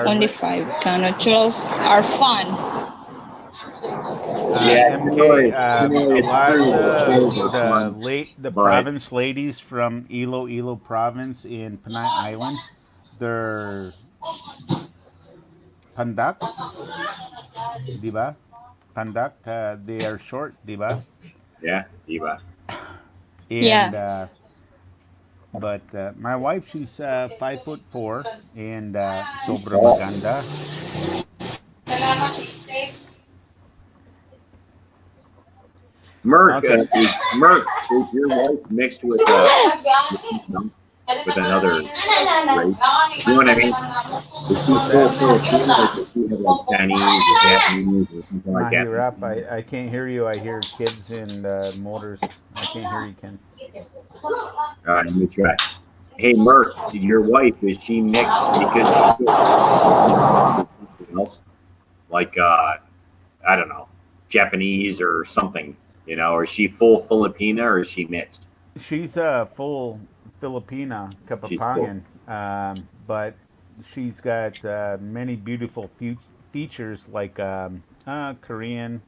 only 5. Kind trolls are fun. Yeah, MK. A It's lot of true. The trolls are the fun, late the but province ladies from Iloilo province in Panay Island, they're pandak, di ba? Pandak. They are short, di ba? yeah, Eva. And Yeah. but my wife, she's 5'4" and sobra Oh, maganda. Merc, Okay. is your wife mixed with another race? You know what I mean? Is she What's that? full Filipino or does she have like Chinese or Japanese or something like that? Mahirap. I can't hear you. I hear kids and motors. I can't hear you, Ken. All right, let me try. Hey, Merc, your wife, is she mixed? Because you said with something else, like, I don't know, Japanese or something, or is she full Filipina or is she mixed? She's a full Filipina, She's full. Kapapangan, but she's got many beautiful features like Korean.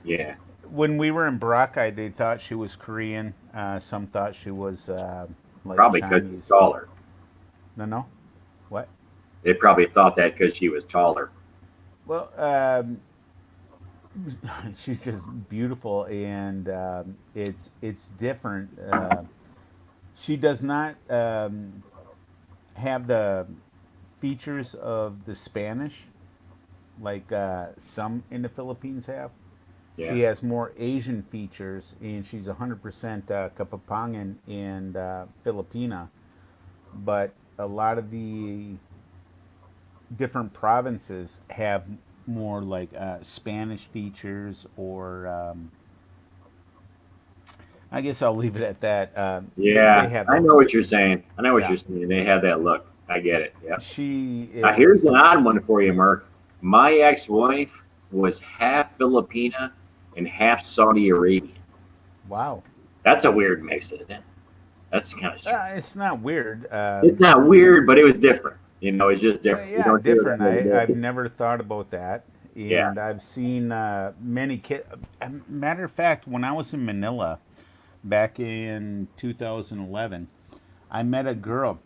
Yeah, When we were in Boracay, they thought she was Korean. Some thought she was like probably because she's Chinese. taller. No, no. What? They probably thought that because she was taller. Well, she's just beautiful, and it's different. She does not have the features of the Spanish like some in the Philippines have. Yeah. She has more Asian features, and she's 100% Kapapangan and Filipina. But a lot of the different provinces have more like Spanish features, or I guess I'll leave it at that. They Yeah, have I know those. what you're saying. I know what Yeah, you're saying. They have that look. I get it. Yeah. she Now here's is. an odd one for you, Mark. My ex-wife was half Filipina and half Saudi Arabian. Wow. That's a weird mix, isn't it? That's kind of strange. It's not weird. It's not weird, but it was different. It's just different. You Yeah, don't hear that different. over there. I've never thought about that, Yeah. and I've seen many kids. Matter of fact, when I was in Manila back in 2011, I met a girl.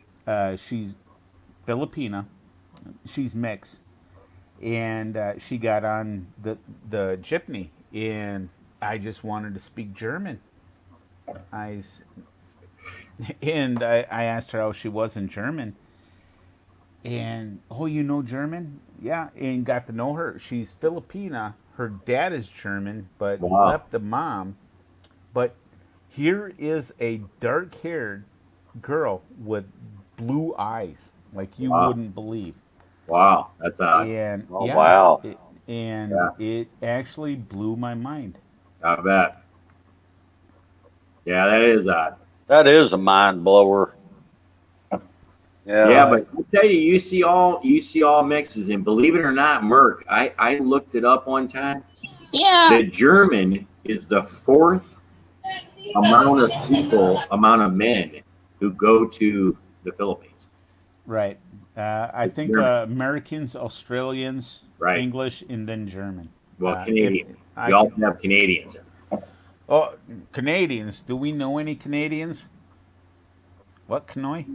She's Filipina. She's mixed, and she got on the jeepney, and I just wanted to speak German. I s- and I asked her how she was in German, and oh, you know German? Yeah, and got to know her. She's Filipina. Her dad is German, but Wow. left the mom. But here is a dark-haired girl with blue eyes, like you Wow. wouldn't believe. Wow. That's odd. And Oh yeah, wow, and Yeah. it actually blew my mind. I bet. Yeah, that is odd. that is a mind blower. Yeah. Yeah, but But I tell you, you see all mixes, and believe it or not, Merck, I looked it up one time. Yeah. The German is the fourth amount of men who go to the Philippines. right, I It's think German, Americans, Australians, right? English, and then German. Well, If Canadian. I You also can, have Canadians. oh, Canadians. Do we know any Canadians? What Kanoi?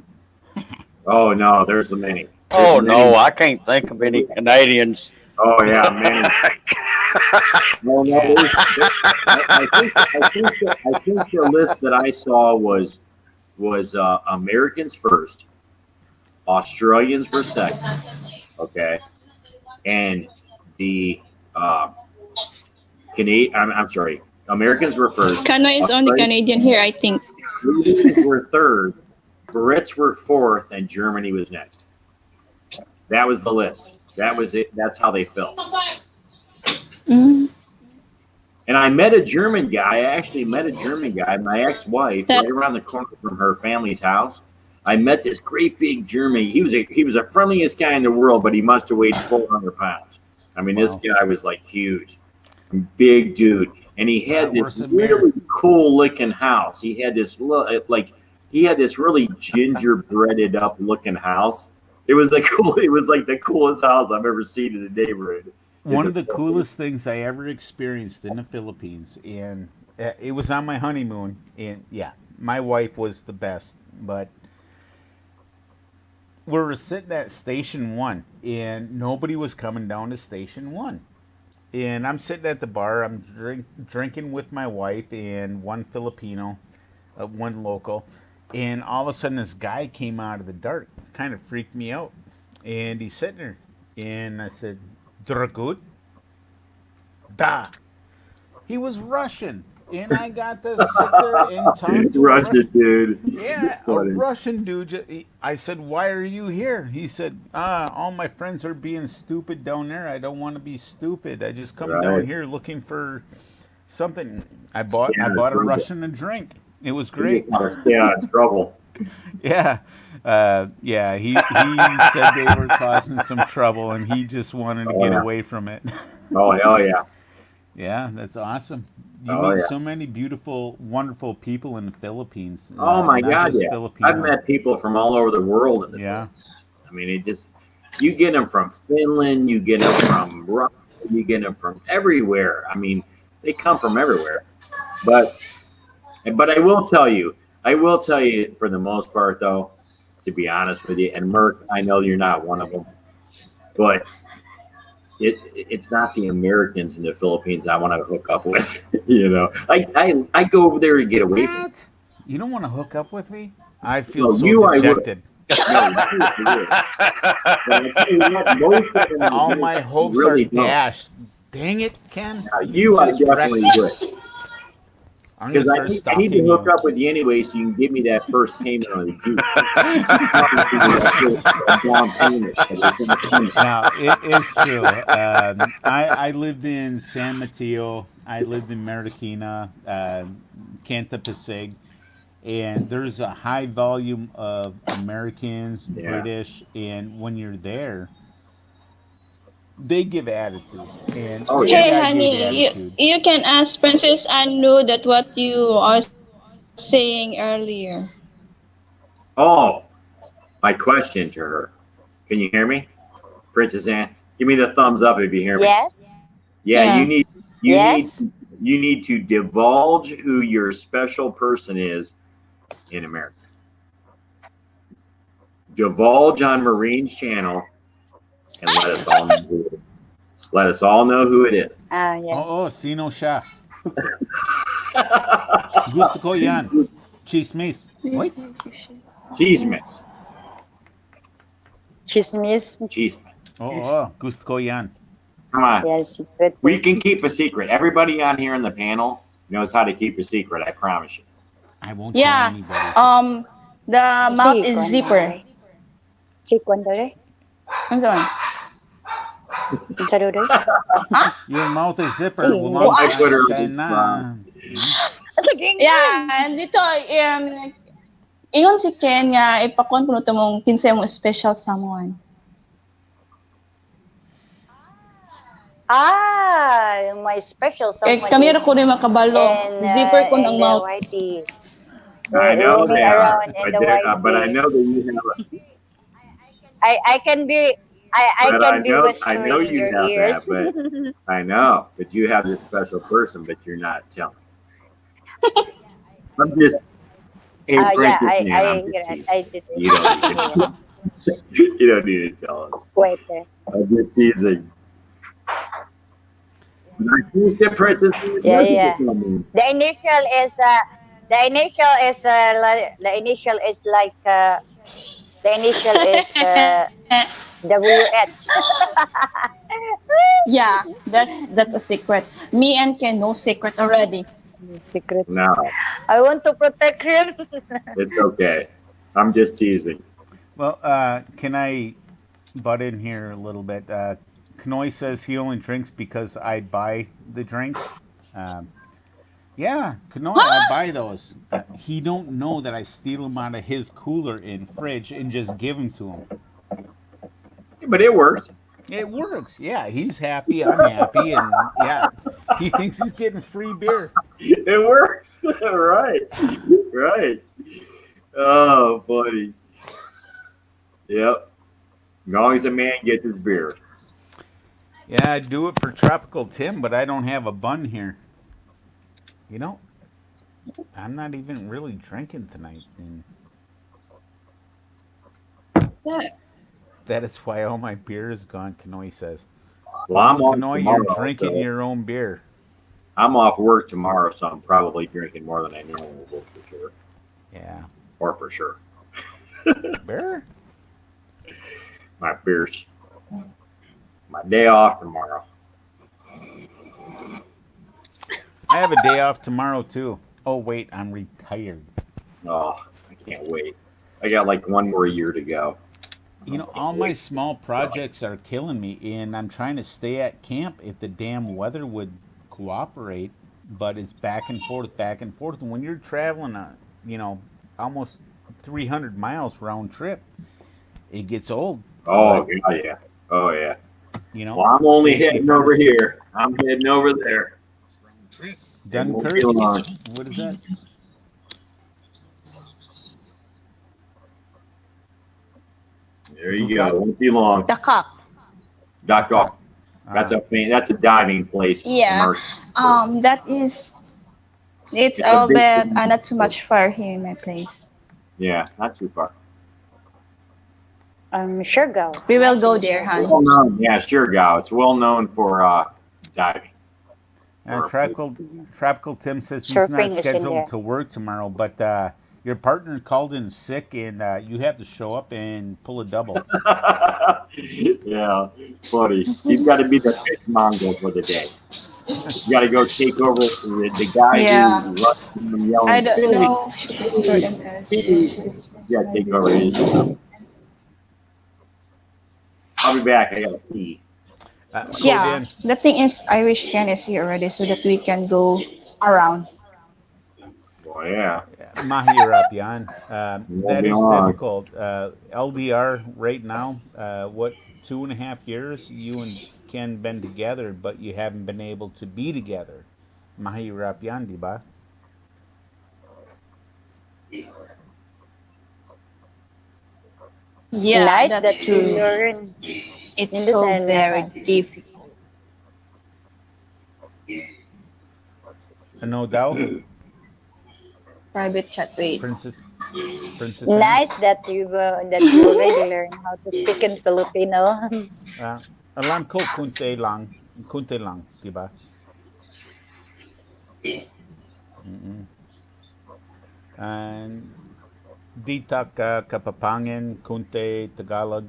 Oh no, there's many. There's Oh no, many. I can't think of any Canadians. Oh yeah, many. No, no, Yeah, I think the list that I saw was Americans first, Australians were second, okay, and the uh, Canadian. I'm sorry, Americans were first, Kano is only Australians, Canadian here, I think. Canadians were third, Brits were fourth, and Germany was next. That was the list. That was it. That's how they felt. Mm. And I met a German guy. I actually met a German guy, my ex-wife, That right around the corner from her family's house. I met this great big German. He was a friendliest guy in the world, but he must have weighed 400 pounds. I mean, this wow. guy was like huge, big dude, and he had That this worse than Mayor. really cool looking house. He had this like he had this really gingerbreaded up looking house. It was the cool. It was like the coolest house I've ever seen in the neighborhood in One the of the Philippines. coolest things I ever experienced in the Philippines, and it was on my honeymoon, and yeah, my wife was the best. But we were sitting at Station One, and nobody was coming down to Station One. And I'm sitting at the bar. I'm drinking with my wife and one Filipino, one local. And all of a sudden, this guy came out of the dark, kind of freaked me out. And he's sitting there, and I said, "Dragut, da." He was Russian, and I got to sit there and talk to a Russia, Russian. dude. Yeah, a Funny. Russian dude. I said, "Why are you here?" He said, all my friends are being stupid down there. I don't want to be stupid. I just come down Right. here looking for something." I Yeah, bought a trouble. Russian a drink. It was You great. just want to stay out of trouble. Yeah, yeah. He said they were causing some trouble, and he just wanted to Oh get yeah. away from it. Oh hell yeah. Yeah, that's awesome. You Oh meet yeah. so many beautiful, wonderful people in the Philippines. Oh my Not God, just yeah. I've Filipino. met people from all over the world in the Yeah. Philippines. I mean, it just you get them from Finland, you get them from Russia, you get them from everywhere. I mean, they come from everywhere. But I will tell you for the most part though, to be honest with you, and Merck, I know you're not one of them, but it's not the Americans in the Philippines I want to hook up with. I go over there and get away from. What? You don't want to hook up with me? I feel No, so you I would. dejected. No, you I would. But I tell you what, most of them All don't, my hopes are really don't. dashed. Dang it, Ken. Now, You you I just wrecked definitely it. would. I'm going to Because I start need, I need to stalking hook you. up with you anyway so you can give me that first payment on the Jeep. You promised me that first down payment that was going to come. Now, it is true. I lived in San Mateo. I lived in Marikina, Canta Pasig. And there's a high volume of Americans, Yeah. British, and when you're there, they give attitude, and Oh, that yeah. hey, guy gave honey, attitude. you can ask Princess Anu that what you are saying earlier. Oh, my question to her. Can you hear me? Princess Anne? Give me the thumbs up if you hear me. Yes. Yeah, Yeah. you need Yes. you need to divulge who your special person is in America. Divulge on Marine's channel and let us all know who it is. Let us all know who it is. Yeah. Sino siya? Gusto ko yan. Chismis. Wait. Cheesemix. Chismis. Cheesemix. Gusto ko yan. Come on. Yes, secret. We can keep a secret. Everybody on here in the panel knows how to keep a secret, I promise you. I won't tell Yeah. anybody. The mouth Si, is kuan zipper. dere. Si kuan dere. Ano man? Unsa daw dere? Huh? Your mouth is zipper. Si Walang I English. put her on ka the spot. na. Hmm? Unsa English? Yeah, and dito, ingon si Ken nga, ipakuan ko na mong kinsay mo special someone. My special Kay someone kami ra is ko rin makabalo. Zipper ko in ng the mouth. whitey, I know roaming they are, around in the but I whitey. know that you have, I can be I but can be I know whispering in you your have ears. that, but I know, but you have this special person, but you're not telling. I'm just, hey, Yeah, Princess Nan, I'm I just hear it. teasing I you. did it. You don't need to Hear tell it. us. You don't need to tell us. Wait there. I'm just teasing. But I think that Princess Nan Yeah, does need to yeah. tell me. The initial is the initial is like the initial is WH. Yeah, that's a secret. Me and Ken, no secret already. Secret. No, I want to protect him. it's okay. I'm just teasing. Well, can I butt in here a little bit? Kanoy says he only drinks because I buy the drinks. Um, yeah, Kanoy, I Huh? buy those. He don't know that I steal them out of his cooler and fridge and just give them to him. But it works. It works. Yeah, he's happy. I'm happy, and yeah, he thinks he's getting free beer. It works. Right. Right. Oh, funny. Yep. As long as a man gets his beer. Yeah, I do it for Tropical Tim, but I don't have a bun here. You know, I'm not even really drinking tonight, and Yeah. that is why all my beer is gone. Kanoy says, Well, "Oh, I'm off Kanoy, you're tomorrow, drinking so your own beer." I'm off work tomorrow, so I'm probably drinking more than I normally would for sure. Yeah, Or for sure. beer. My beer's my day off tomorrow. I have a day off tomorrow too. Oh wait, I'm retired. Oh, I can't wait. I got like one more year to go. You I know, can't all my wait. small projects are killing me, and I'm trying to stay at camp if the damn weather would cooperate. But it's back and forth, back and forth. And when you're traveling, you know, almost 300 miles round trip, it gets old. Oh, But yeah, yeah. Oh, yeah. you know, Well, I'm only safety heading over first. here. I'm heading over there. It won't be Dunkirk, long. what is that? There you go. Dukat? It won't be long. Dakak. Dakar. Dukat. That's Ah, that's a diving place in Yeah. our. That is, it's It's a a big. bit not too much far here in my place. Yeah, not too far. Sure go. We will Nice go in there, sure Han. go. Well known. Yeah, sure, Gal. It's well known for diving. For a place. Tropical Tim says he's not Surfing is in scheduled there. to work tomorrow, but your partner called in sick, and you have to show up and pull a double. Yeah, funny. He's got to be the fish mongo for the day. He's got to go take over the guy Yeah. who runs around I yelling, don't "Fish, know. Should I store fish, them as fish." it's He's got to take over his job. I'll be back. I got to pee. Code Yeah. in. The thing is, I wish Ken is here already so that we can go around. Well, yeah. Mahirapian. It won't That be is long. difficult. LDR right now, what, 2.5 years you and Ken been together, but you haven't been able to be together. Mahirapian, diba? Yeah, Nice that's that you true. learn. It's Nindot so na very naman. difficult. No doubt, Private chat, wait. Princess, Princess Anne. Nice that you already learn how to speak in Filipino. Uh, alam ko kunti lang, diba? Mm-mm. And Dita ka Kapapangin, Kunte Tagalog,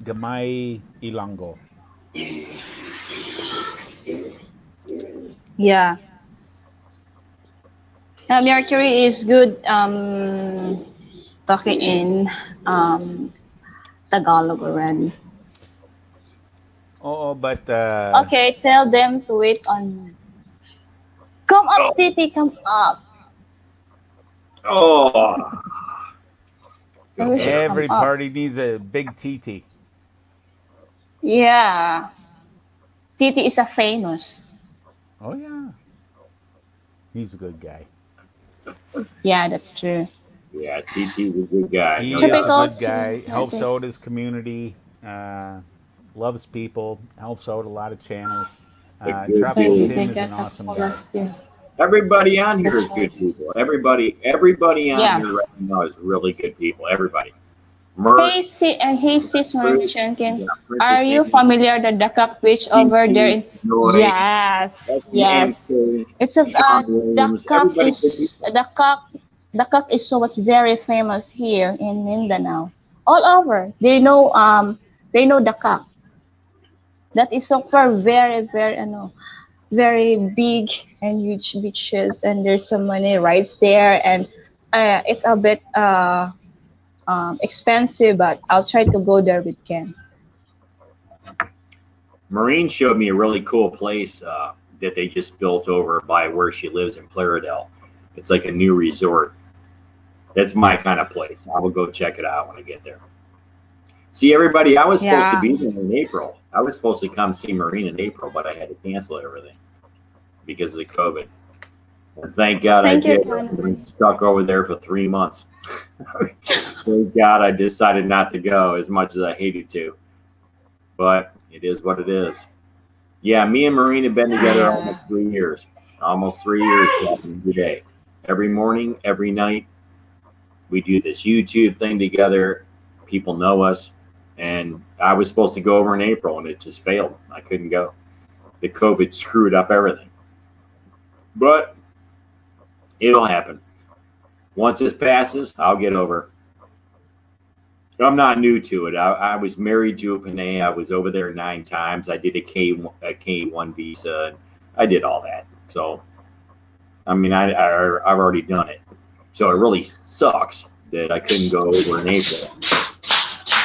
Gamay Ilonggo. Yeah. Mercury is good talking in um, Tagalog already. Oh, but Okay, tell them to wait on me. Come up, Oh, Titi, come up. oh, I feel wish you better. come every up. party needs a big TT. Yeah, Titi is a famous. Oh yeah, he's a good guy. Yeah, that's true. Yeah, TT's a good guy, no He is a doubt. Typical good T, guy. I Helps think. out his community. Uh, Loves people. Helps out a lot of channels. A good Tropical When dude. Tim they is an get a awesome call guy. of you. Everybody on here That's is right. good people. Everybody on Yeah. here right now is really good people. Everybody. Merc, Hey sis Bruce, Maureenmichelle&ken, yeah, are Princess you Anne, familiar the Duck Beach over there TT, in? Noy, Yes, yes. SMK, It's a Sean Williams. Everybody good people. the cock is so much very famous here in Mindanao. All over. They know the cock. That is so far very very big and huge beaches, and there's so many rides there, and it's a bit expensive, but I'll try to go there with Ken. Maureen showed me a really cool place that they just built over by where she lives in Plaridel. It's like a new resort. That's my kind of place. I will go check it out when I get there. See, everybody, I was supposed to Yeah. be there in April. I was supposed to come see Maureen in April, but I had to cancel everything because of the COVID. And thank God I Thank you, did. I've been Tanay. stuck over there for 3 months. Thank God I decided not to go as much as I hated to. But it is what it is. Yeah, me and Maureen have been together Yeah. almost 3 years. Almost 3 years talking every day. Every morning, every night, we do this YouTube thing together. People know us. And I was supposed to go over in April and it just failed. I couldn't go. The COVID screwed up everything. But it'll happen. Once this passes, I'll get over. I'm not new to it. I was married to a Panay. I was over there 9 times. I did a K1 visa. I did all that. So, I mean, I've already done it. So it really sucks that I couldn't go over in April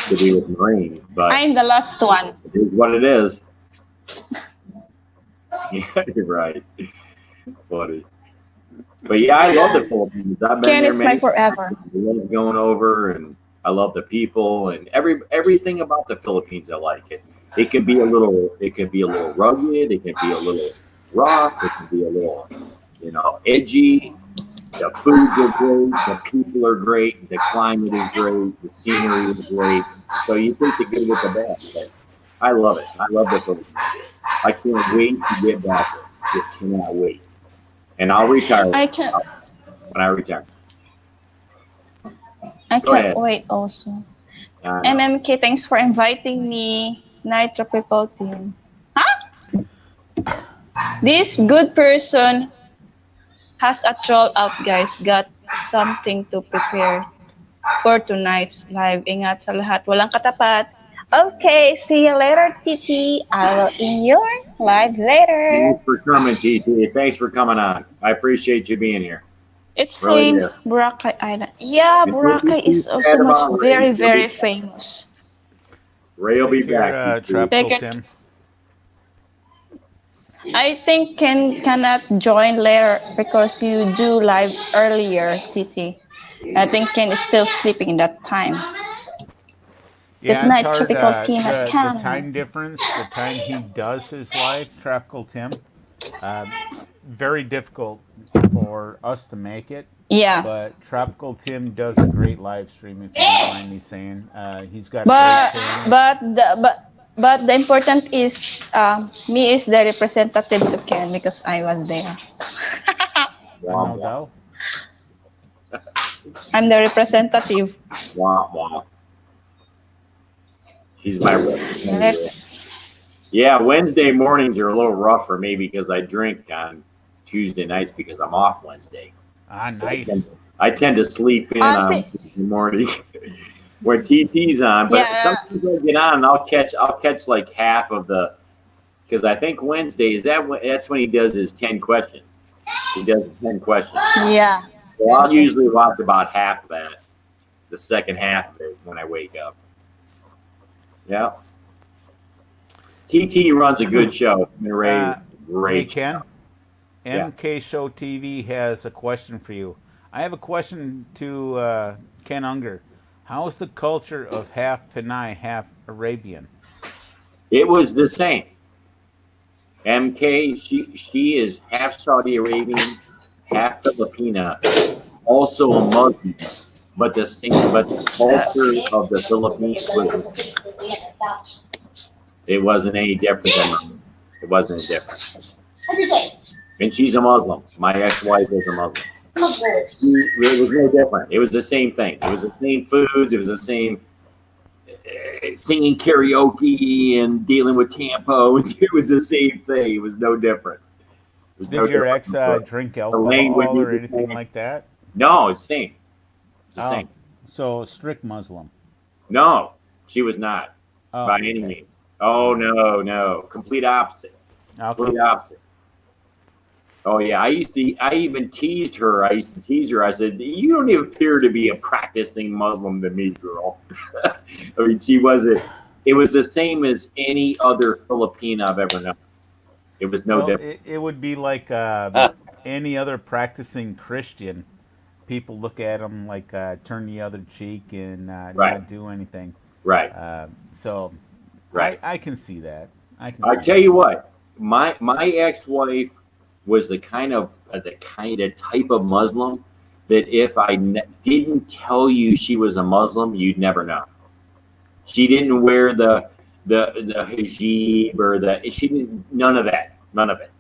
to be with Marine, but I'm the last one. it is what it is. Yeah, you're right. Funny. But yeah, I love the Philippines. I've been Ken there is my many times. forever. I love going over, and I love the people and everything about the Philippines. I like it. It can be a little rugged. It can be a little rough. It can be a little, edgy. The foods are great. The people are great. The climate is great. The scenery is great. So you take the good with the bad. But I love it. I love the Philippines. I can't wait to get back there. Just cannot wait. And I'll retire I can when I retire. I Go can't ahead. wait also. I know. MMK, thanks for inviting me. Night tropical team. Huh? This good person has a troll out, guys. Got something to prepare for tonight's live. Ingat sa lahat. Walang katapat. Okay, see you later, Titi. I will in your live later. Thanks for coming, TT. Thanks for coming on. I appreciate you being here. It's Really same do. Boracay Island. Yeah, And don't be Boracay too is also sad much about Ray. very, She'll be very back. famous. Ray will be Take care, back, TT. Tropical Take it. Tim. I think Ken cannot join later because you do live earlier, Titi. I think Ken is still sleeping that time. Good Yeah, it's night, hard. tropical team at The Canada. time difference, the time he does his live, Tropical Tim, uh, very difficult for us to make it. Yeah, But Tropical Tim does a great live stream, if you don't mind me saying. He's got a great but channel. the important is me is the representative to Ken because I was there. Wah, No wah, doubt. I'm the representative. wah, wah. She's my representative. Let- Yeah, Wednesday mornings are a little rough for me because I drink on Tuesday nights because I'm off Wednesday. Ah, So nice. I tend to sleep in See, on Tuesday morning where TT's on, but yeah, sometimes I get on and I'll catch like half of the because I think Wednesday is that's when he does his 10 questions. He does 10 questions. Yeah. So I'll usually watch about half of that, the second half of it when I wake up. Yeah. TT runs a good show. Ray, Uh, hey, great Ken. show. Yeah. MK Show TV has a question for you. I have a question to Ken Unger. How is the culture of half Panay, half Arabian? It was the same. MK, she is half Saudi Arabian, half Filipina, also a Muslim, but the culture of the Philippines was the same. It wasn't any different than mine. It wasn't any different. And she's a Muslim. My ex-wife is a Muslim. It was no different. It was the same thing. It was the same foods. It was the same singing karaoke and dealing with Tampo. It was the same thing. It was no different. It was no Did your different. ex drink The language alcohol is or the anything same. like that? No, it's the same. It's the Oh, same. so strict Muslim. No, she was not Oh, by any okay. means. Oh All right. no, no, complete opposite. Okay. Complete opposite. Oh yeah, I even teased her. I used to tease her. I said, "You don't even appear to be a practicing Muslim to me, girl." I mean, she wasn't. It was the same as any other Filipino I've ever known. It was no Well, different. it would be like any other practicing Christian. People look at them like turn the other cheek and Right, not do anything. right, So right. I can see that. I can I see tell that. you what, my ex-wife was the type of Muslim that if didn't tell you she was a Muslim, you'd never know. She didn't wear the hijab or she didn't none of that, none of it.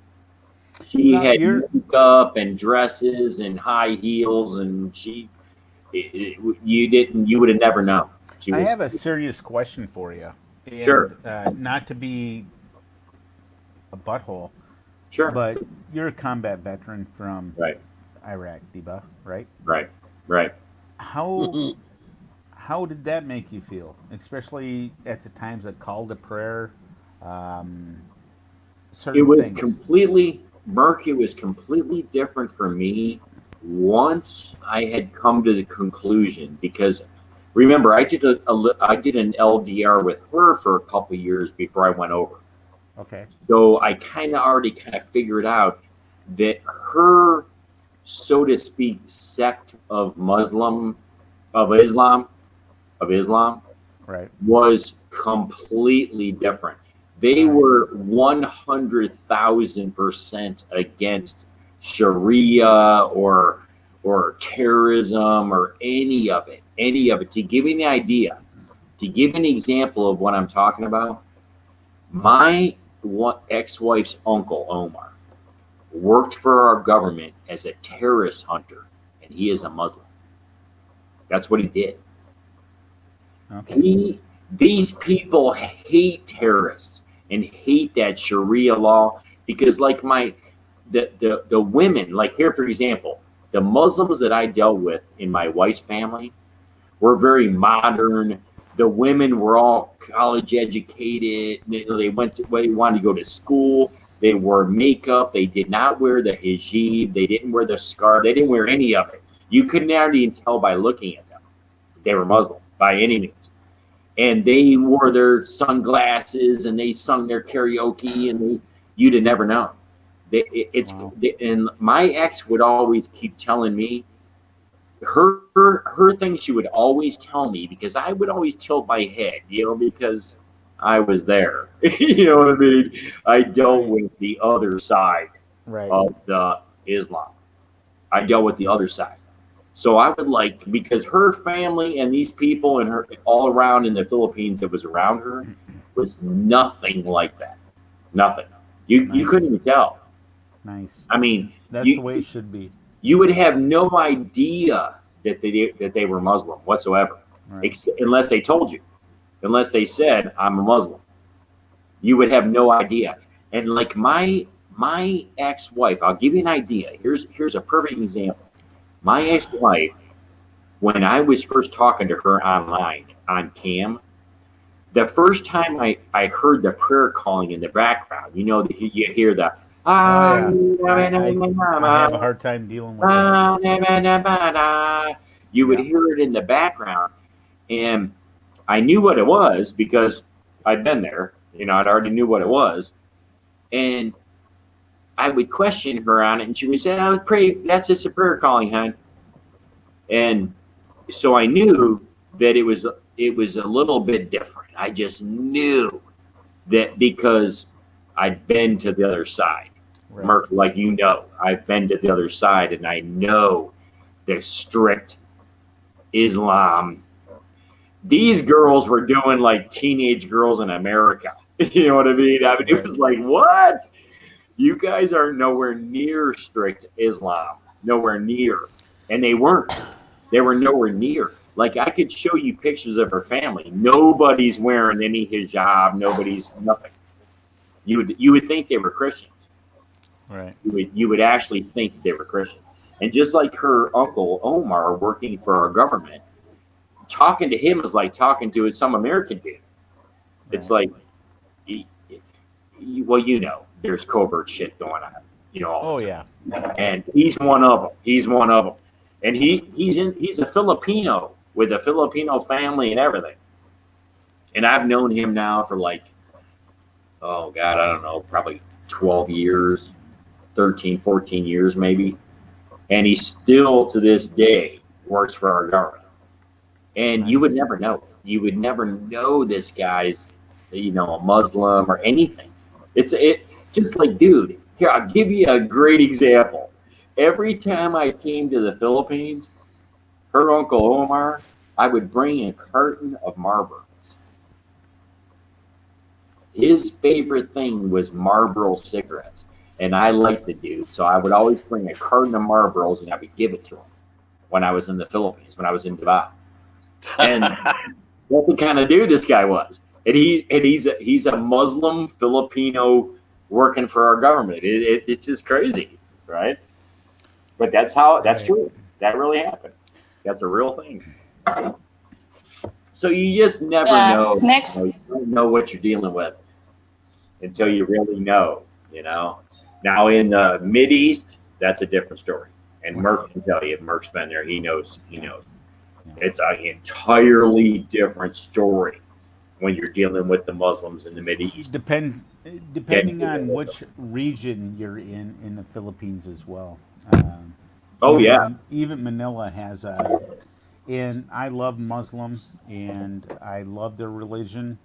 She Now had you're makeup and dresses and high heels, and you would have never known. She I was have a serious question for you, and sure, not to be a butthole, sure, but you're a combat veteran from right, Iraq, Diba, right? right, right. How how did that make you feel, especially at the times that call to prayer, um, It certain was things? completely Merck. It was completely different for me once I had come to the conclusion because remember I did an LDR with her for a couple of years before I went over. Okay. So I kind of figured out that her, so to speak, sect of of Islam of Islam Right. was completely different. They All right. were 100,000% against Sharia or terrorism or any of it. Any of it. To give you an idea, to give an example of what I'm talking about, my ex-wife's uncle Omar worked for our government as a terrorist hunter, and he is a Muslim. That's what he did. Okay. These people hate terrorists and hate that Sharia law because, like the women, like here for example, the Muslims that I dealt with in my wife's family were very modern. The women were all college educated. They wanted to go to school. They wore makeup. They did not wear the hijab. They didn't wear the scarf. They didn't wear any of it. You could not even tell by looking at them they were Muslim by any means. And they wore their sunglasses and they sung their karaoke and you'd have never known. Wow. And my ex would always keep telling me her thing. She would always tell me because I would always tilt my head, because I was there. You know what I mean? I dealt Right. with the other side Right. of the Islam. I dealt with the other side. So I would because her family and these people and her all around in the Philippines that was around her was nothing like that. Nothing. You couldn't Nice. even tell. Nice. I mean, That's the you way it should be. you would have no idea that they were Muslim whatsoever, Right. unless they told you, unless they said I'm a Muslim. You would have no idea. And like my ex-wife, I'll give you an idea. Here's a perfect example. My ex-wife, when I was first talking to her online on cam, the first time I heard the prayer calling in the background, you hear the Oh yeah, I have a hard time dealing with that. You would Yeah. hear it in the background, and I knew what it was because I'd been there. I'd already knew what it was, and I would question her on it, and she would say, "I would pray. That's just a prayer calling, hon." And so I knew that it was a little bit different. I just knew that because I'd been to the other side. Right. Merc, like I've been to the other side, and I know the strict Islam. These girls were doing like teenage girls in America. You know what I mean? I mean, it Right. was like, what? You guys are nowhere near strict Islam. Nowhere near. And they weren't. They were nowhere near. Like, I could show you pictures of her family. Nobody's wearing any hijab. Nobody's nothing. You would think they were Christians. Right. You would actually think they were Christians. And just like her uncle Omar working for our government, talking to him is like talking to some American dude. It's Right. like, well, there's covert shit going on, all Oh the yeah. time. And he's one of them. He's one of them. And he's a Filipino with a Filipino family and everything. And I've known him now for like, oh God, I don't know, probably 12 years, 13, 14 years maybe. And he still to this day works for our government. And you would Nice. never know. You would never know this guy's, a Muslim or anything. It just like, dude. Here, I'll give you a great example. Every time I came to the Philippines, her uncle Omar, I would bring a carton of Marlboros. His favorite thing was Marlboro cigarettes, and I liked the dude, so I would always bring a carton of Marlboros and I would give it to him when I was in the Philippines, when I was in Davao. And that's the kind of dude this guy was. And he's a Muslim Filipino working for our government. It's just crazy, right? But that's Right. true. That really happened. That's a real thing. So you just never Yeah. know. Next. You don't know what you're dealing with until you really know. Now in the Mid East, that's a different story. And Merck can tell you. Merck's been there. He knows. He knows. It's an entirely different story when you're dealing with the Muslims in the Mid East. Depending on which region you're in the Philippines as well. Oh yeah, Even Manila has and I love Muslim and I love their religion.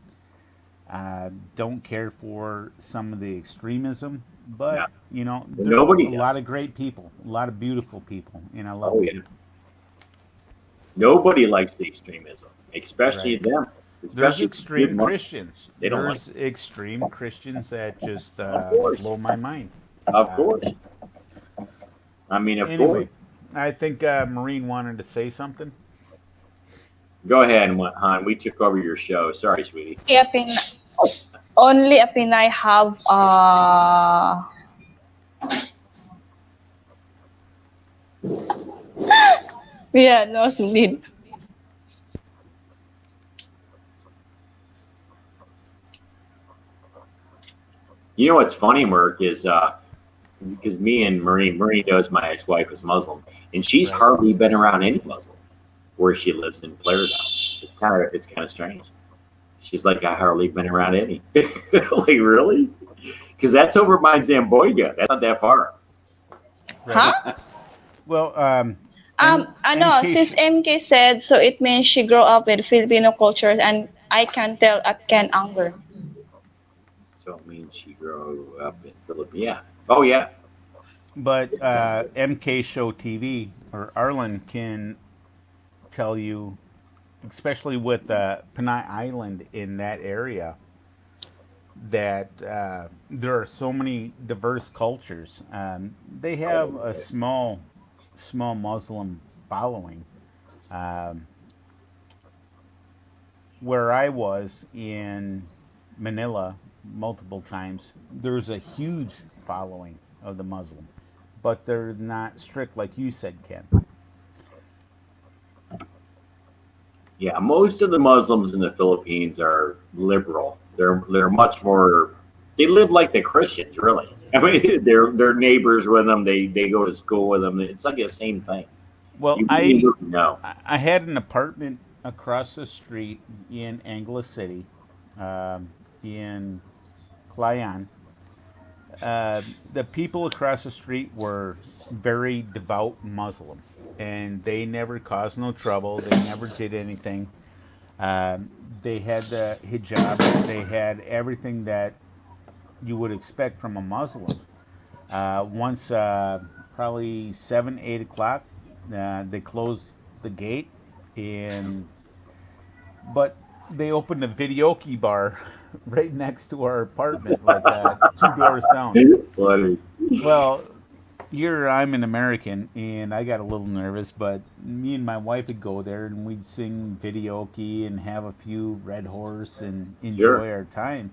I don't care for some of the extremism, yeah. but they're Nobody a does. lot of great people, a lot of beautiful people, and I love Oh them. yeah. Nobody likes the extremism, especially Right. them. There's Especially extreme Christians. they don't like There's extreme Christians that just it. Of course, blow my mind. of Um, course. I mean, of course. anyway, I think Maureen wanted to say something. Go ahead, Han. We took over your show. Sorry, sweetie. Yeah, only a Pinay have yeah, no sulit. You know what's funny, Merck, is because me and Maureen knows my ex-wife is Muslim, and she's Right. hardly been around any Muslims where she lives in Clarendon. It's kind of strange. She's like, I hardly been around any. Like, really? Because that's over by Zamboyga. That's not that far. Right. Huh? Well, Ano, MK, sis MK said, so it means she grew up with Filipino culture and I can tell at Ken Anger. So it means she grew up in Philippines. Yeah. Oh, yeah. but MK Show TV or Arlen can tell you, especially with Panay Island in that area, that there are so many diverse cultures. They have a small Muslim following. Um, where I was in Manila multiple times, there's a huge following of the Muslim, but they're not strict like you said, Ken. Yeah. Most of the Muslims in the Philippines are liberal. They're much more They live like the Christians, really. I mean, they're neighbors with them. They go to school with them. It's like the same thing. Well, You really wouldn't know. I had an apartment across the street in Anglo City, in Clayan. The people across the street were very devout Muslim, and they never caused no trouble. They never did anything. They had the hijab. They had everything that you would expect from a Muslim. Once, probably 7, 8 o'clock, they closed the gate, and but they opened a videoke bar right next to our apartment, like two doors down. Funny. Well, here I'm an American, and I got a little nervous, but me and my wife would go there, and we'd sing videoke and have a few Red Horse and Sure, enjoy our time.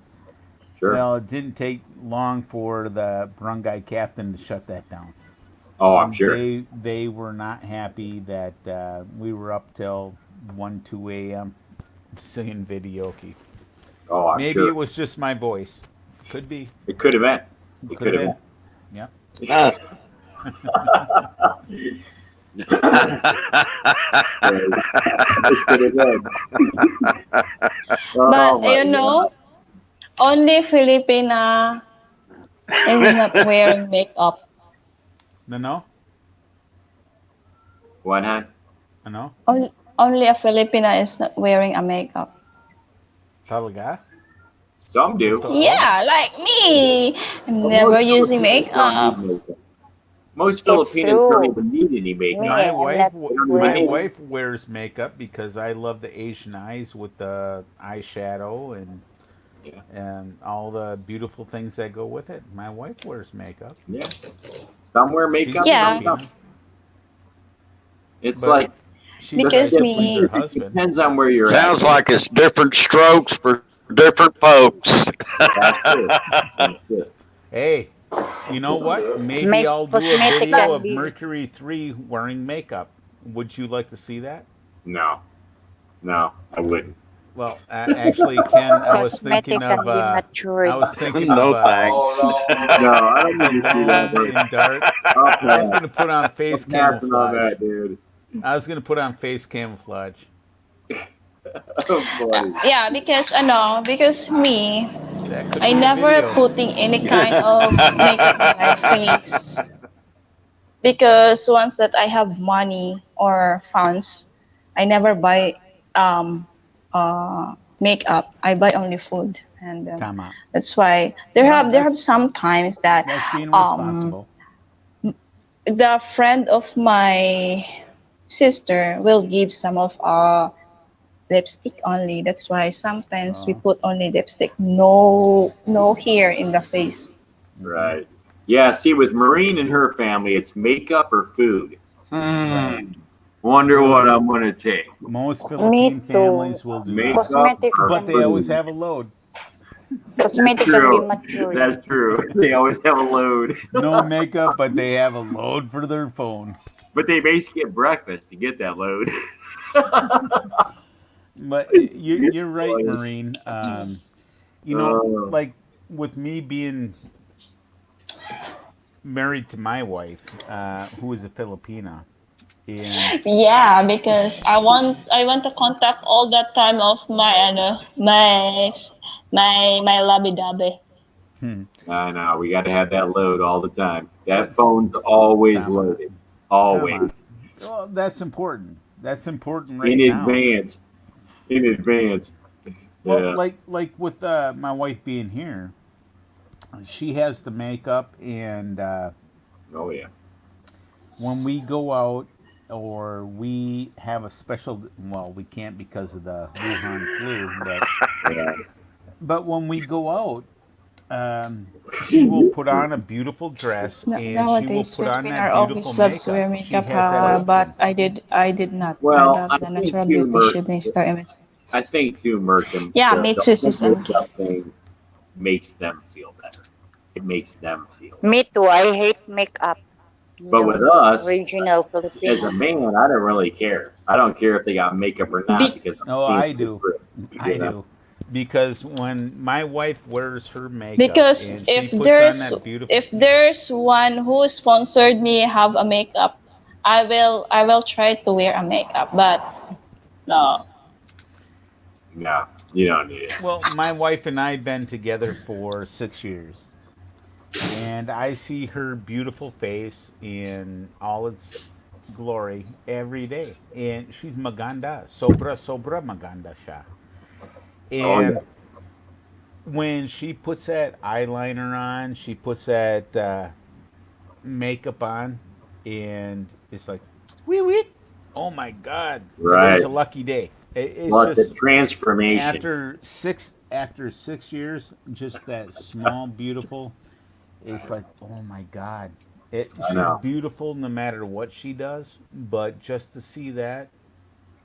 sure. Well, it didn't take long for the barangay captain to shut that down. Oh, I'm sure. They were not happy that we were up till 1, 2 a.m. singing videoke. Oh, I'm Maybe it sure. was just my voice. Could be. It could have been. It Could could have have been. been. Yeah. Ah. It could have been. Oh But my you God. know, only Filipina is not wearing makeup. No, no, What, hon? no. Only a Filipina is not wearing a makeup. Talaga? Some do. Totoo? Yeah, like me. I'm But never most using Filipinos don't need makeup. makeup. Most It's Filipinos don't true. even need any makeup. Me, My I'm wife, not They don't even my need wearing. wife wears makeup because I love the Asian eyes with the eyeshadow Yeah, and all the beautiful things that go with it. My wife wears makeup. yeah. Some wear She's makeup, some Yeah, don't. Filipina, It's but like she because tries to it please her me, husband. depends on where you're at. Sounds like it's different strokes for different folks. That's true. That's true. Hey, you know what? Maybe Make I'll do a cosmetic video can of be Mercury 3 wearing makeup. Would you like to see that? No, no, I wouldn't. Well, actually, Ken, cosmetic can be I matured. was thinking of No thanks. No, I don't the need to see that, long dude. and dark. I'll I was pass. gonna put on face I'm passing on camouflage. that, dude. I was gonna put on face camouflage. Oh, buddy. yeah, because me, That could I be a never video. putting any kind of makeup in my face because once that I have money or funds, I never buy um makeup. I buy only food, and Tama. that's why Well, there have some times that that's being um responsible. the friend of my sister will give some of our lipstick only. That's why sometimes we Oh. put only lipstick, no hair in the face. Hmm. Right. Yeah, see, with Maureen and her family, it's makeup or food. Right. Hmm. Wonder what I'm going to take. Most Me Philippine too. families will do that, Makeup Cosmetic or but can they always food? be have a load. That's cosmetic can be true. matured. That's true. They always have a load. No makeup, but they have a load for their phone. But they basically get breakfast to get that load. But you're right, Marine. Oh, Like with me being married to my wife, who is a Filipina, and Yeah, because I want to contact all that time of my my lovey dovey. hmm, I know. We got to have that load all the time. but That phone's always Tama, loaded. Tama. Always. Well, that's important. That's important In right now. advance. In advance. Well, Yeah. like with my wife being here, she has the makeup, and Oh, yeah. when we go out or we have a special, well, we can't because of the Wuhan flu, Yeah. but when we go out, she will put on a beautiful dress and she will Nowadays, put on Filipino that are beautiful always loves to makeup. wear She makeup, has that but option. I did not. I Well, love the natural too, beauty Merc. shooting star image. I think too, Merc, Yeah, me the too, whole Sis MK. makeup thing makes them feel better. It makes them feel Me better. too. I hate makeup. But with No. us, Original as a Filipino. man, I don't really care. I don't care if they got makeup or not Be- because I'm Oh, seeing I right do. through it. I You know? do. because when my wife wears her makeup Because and she puts on that beautiful, if there's one who sponsored me have a makeup, I will try to wear a makeup, but no. No, you don't need it. well, my wife and I've been together for 6 years, and I see her beautiful face in all its glory every day, and she's maganda, sobra maganda siya. Oh yeah, And when she puts that eyeliner on, she puts that makeup on, and it's like, wee wee. Oh my God, today's right. a lucky day. It's Well, the just transformation. after 6 years, just that small beautiful. It's like, oh my God, I she's know. beautiful no matter what she does, but just to see that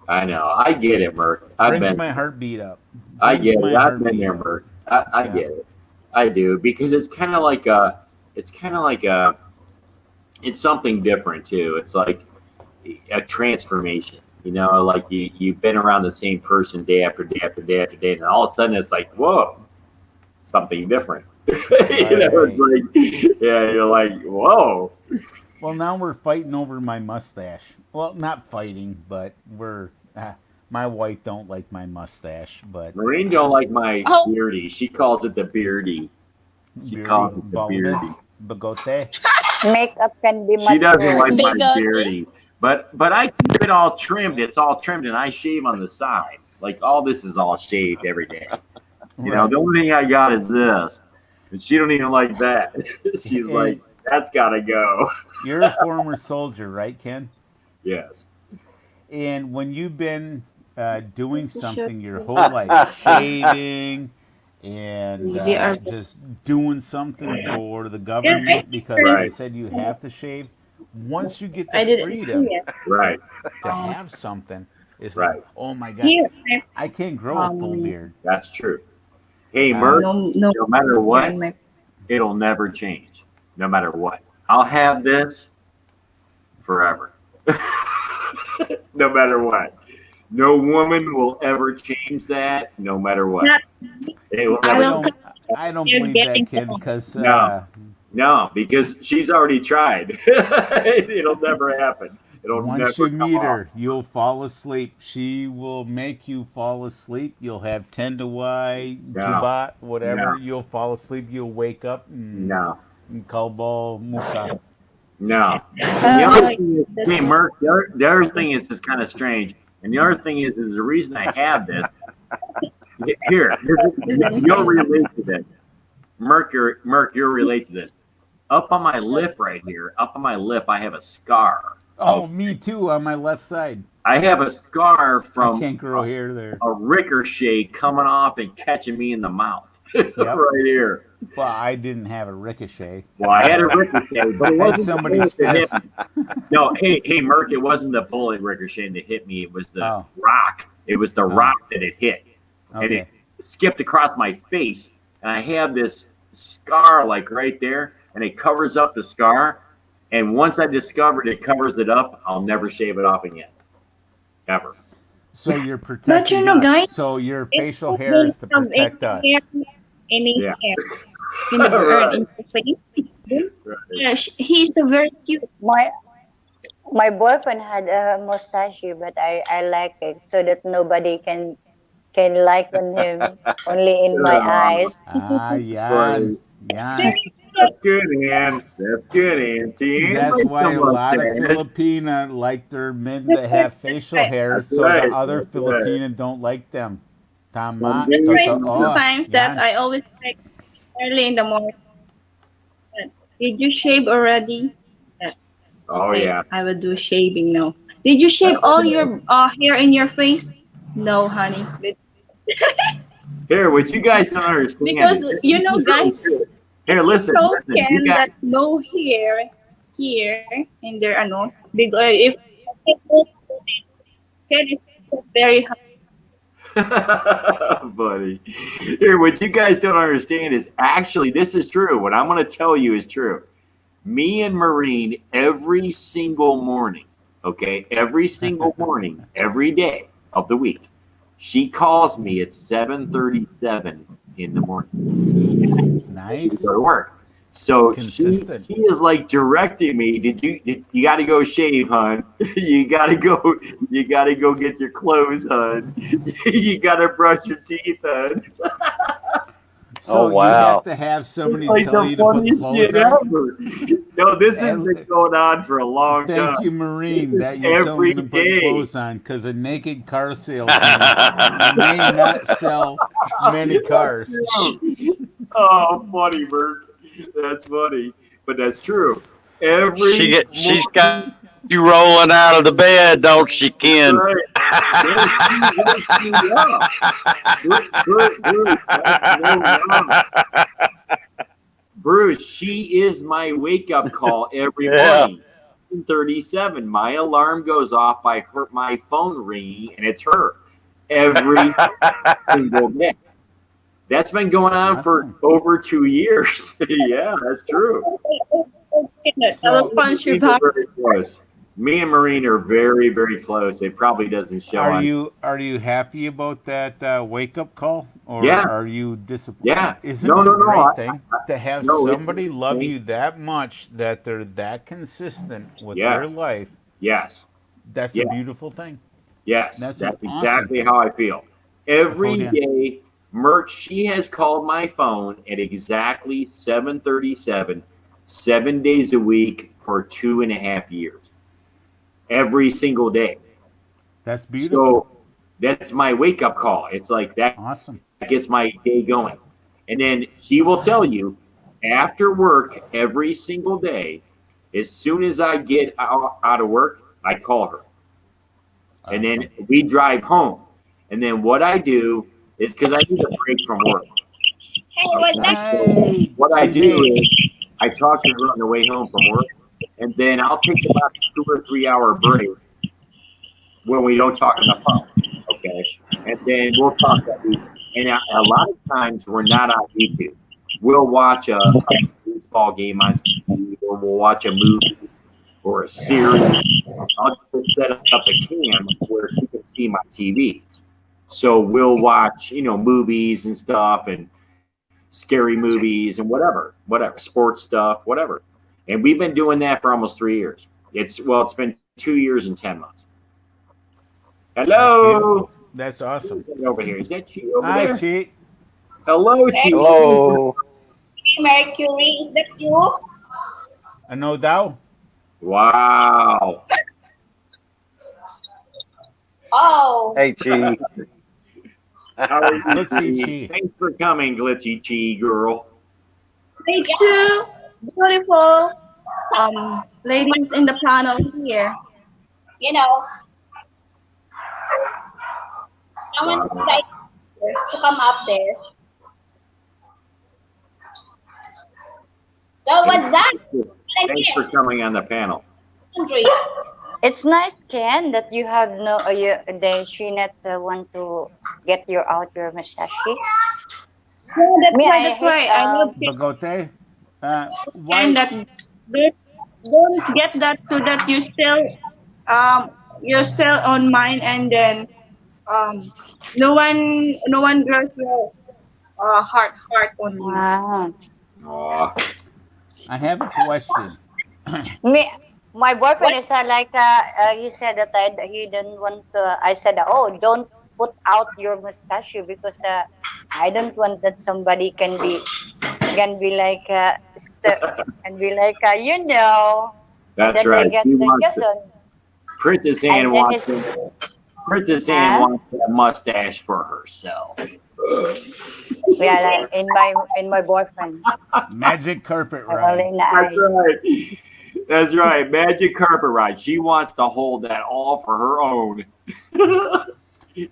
I know. I get it, Merc. I've brings been. my heartbeat up. I Brings get it. my I've been heartbeat there, up. Merc. I Yeah, get it. I do because it's kind of like a. It's kind of like a. It's something different too. It's like a transformation. You know, like you've been around the same person day after day after day after day, and all of a sudden it's like, whoa, something different. It's right. like, yeah, you're like, whoa. Well, now we're fighting over my mustache. Well, not fighting, but we're. My wife don't like my mustache, but Maureen don't like my Oh, beardy. She calls it the beardy. She beardy, calls it the beardy. bulbous, bigote. Makeup can be She doesn't mature. like my bigote. beardy, but I keep it all trimmed. It's all trimmed, and I shave on the side. Like all this is all shaved every day. You know, Right. the only thing I got is this, and she don't even like that. She's like, And that's got to go. you're a former soldier, right, Ken? Yes. And when you've been doing T-shirt. something your whole life, shaving and They are. just doing something for the government because they Right. said you have to shave, once you get the I didn't see freedom it. Right. to have something, it's like, Right. oh my God, Here, I can't grow a full um, beard. That's true. Hey, Uh, Mert, no no matter here what, in my. it'll never change. No matter what, I'll have this forever. No matter what. No woman will ever change that, no matter what. Not. It will I I never will change. don't, continue I don't here believe that, getting Ken, home. because No, no, because she's already tried. It'll never happen. It'll once never you come meet off. her, you'll fall asleep. She will make you fall asleep. You'll have tenduai, No, tubat, whatever. no, You'll fall asleep. You'll wake up no, and kalbo muka. no. And the other Oh, thing is, that's hey, Merc, the other thing is kind of strange. And the other thing is the reason I have this. Here, you'll relate to this. Merc, you'll relate to this. Up on my lip right here, up on my lip, I have a scar. Oh, Oh, me too on my left side. I have a scar I from can't grow hair there. a ricochet coming off and catching me in the mouth Yep. right here. Well, I didn't have a ricochet. Well, I had a ricochet, but it I had wasn't the somebody's bullet that hit fist. me. No, hey, Merc, it wasn't the bullet ricocheting that hit me. It was the Oh, rock. It was the oh, rock that it hit, and it okay. skipped across my face, and I have this scar like right there, and it covers up the scar. And once I discovered it covers it up, I'll never shave it off again, ever. So you're but you protecting know, us. guys, So your if facial you hair don't is to have protect us. any Yeah, hair in the burn right, in your face, then right. yeah, he's a very cute. My my boyfriend had a mustache, but I like it so that nobody can like on him. Only in my Uh, eyes. Ah, yan. Buddy. Yan. That's good, Ann. That's good, Ann. See, Ann That's likes why some a lot of mustache. Filipina like their men That's that right. have That's facial right. hair, That's so the right. other That's right. Filipina don't like them. Some Tama, That's do, right. some do. totoo. Sometimes that Yan. I always like early in the morning. That, did you shave already? That, Oh okay, yeah. I will do shaving now. Did you shave all your hair in your face? No, honey. Here, what you guys don't understand Because is you this know, is really guys, true. Here, listen, told listen. You Ken guys. that no hair here in their ano. Because if Ken is very high. Buddy. Here, what you guys don't understand is actually this is true. What I'm going to tell you is true. Me and Marine every single morning, okay, every single morning, every day of the week, She calls me at 7:37 in the morning to go Nice. to work. So Consistent. she is like directing me. You got to go shave, hon? You got to go get your clothes, hon. You got to brush your teeth, hon. Oh So you have wow. to have It's somebody like tell the you to put funniest clothes shit on. ever. No, this has And been going on for a long thank you, time. This Marine, is that you're every telling them to put day. clothes on because a naked car salesman may not sell many That's cars. true. Oh, funny, Bert. That's funny, but that's true. Every She's got you rolling out of the bed, don't she, That's Ken? right. No, she wakes me up. Bruce, that's no lie. Bruce, she is my wake up call every Yeah. morning. 37. My alarm goes off by my phone ringing, and it's her every single day. That's been going on for Awesome. over 2 years. Yeah, that's true. I'll So, Me and punch you Marine are back. very close. Me and Marine are very, very close. It probably doesn't show on. are you happy about that wake up call, or Yeah, are you disappointed? yeah. Isn't No, it no, a no. great thing to have No, it's somebody love thank, you that much that they're that consistent with your yes, life? yes, That's a yes. beautiful thing. Yes, That's an that's awesome exactly thing. how I feel. Go Every again. day, Merch, she has called my phone at exactly 7:37, 7 days a week for 2.5 years. Every single day. That's beautiful. So that's my wake up call. It's like that gets Awesome. my day going. And then she will tell you after work every single day, as soon as I get out of work, I call her. And then Awesome. we drive home. And then what I do is because I need a break from work. Okay. So Hey, what I do cheesy. is I talk to her on the way home from work, and then I'll take about a 2 or 3 hour break when we don't talk on the phone. Okay. And then we'll talk that week. And a lot of times we're not on YouTube. We'll watch a baseball game on TV, or we'll watch a movie or a series. I'll just set up a cam where she can see my TV. So we'll watch, movies and stuff, and scary movies and whatever, sports stuff, whatever. And we've been doing that for almost 3 years. It's been 2 years and 10 months. That's Hello, beautiful. That's awesome. who's that over here? Is that Chi over Hi, there? cheat. Hello, Chi. Hello. Mercury, is that you? No doubt. Wow. Oh, Hey, Chi. How are you, Glitzy Chi? Chi. Thanks for coming, Glitzy Chi girl. Thank you, beautiful ladies in the panel here. you know, I want to Wow. invite you to come up there. So Hey, what's that? Like thanks for this, coming on the panel. Andre. It's nice, Ken, that you have no, she not want to get your out your mustache. Yeah, that's Me, why. I That's hate why I love Bagote. and Why? that don't get that so that you're still on mine, and then um no one girls will heart on you. wow. Aw. I have a question. Me, my boyfriend What? is like he said that he didn't want to. I said, oh, don't put out your mustache because I don't want that somebody can be like and be like and That's then they right. get He the wants to, Jason Princess Anne and then wants it's to, Princess Anne huh? wants that mustache for herself. Yeah, like in my boyfriend. Magic carpet I only ride. in the That's eyes. right. That's right. Magic carpet ride. She wants to hold that all for her own.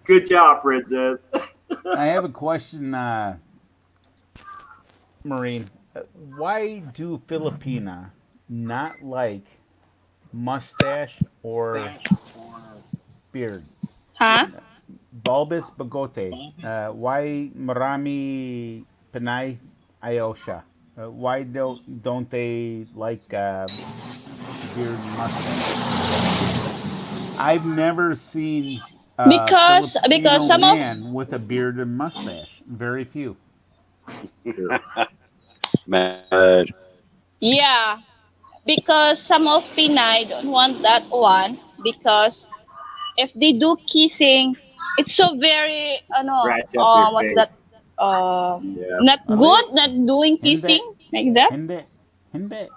Good job, Princess. I have a question, Marine. Why do Filipina not like mustache or beard? Huh? Bulbous bagote. Why marami Pinay ayaw siya? Why don't they like beard and mustache? I've never seen because Filipino some of man with a beard and mustache. Very few. True. Man, yeah, because some of Pinay don't want that one because if they do kissing, it's so very Scratch up your what's face. that Yeah. not good, Ali, not doing hindi, kissing like that. hindi, hindi.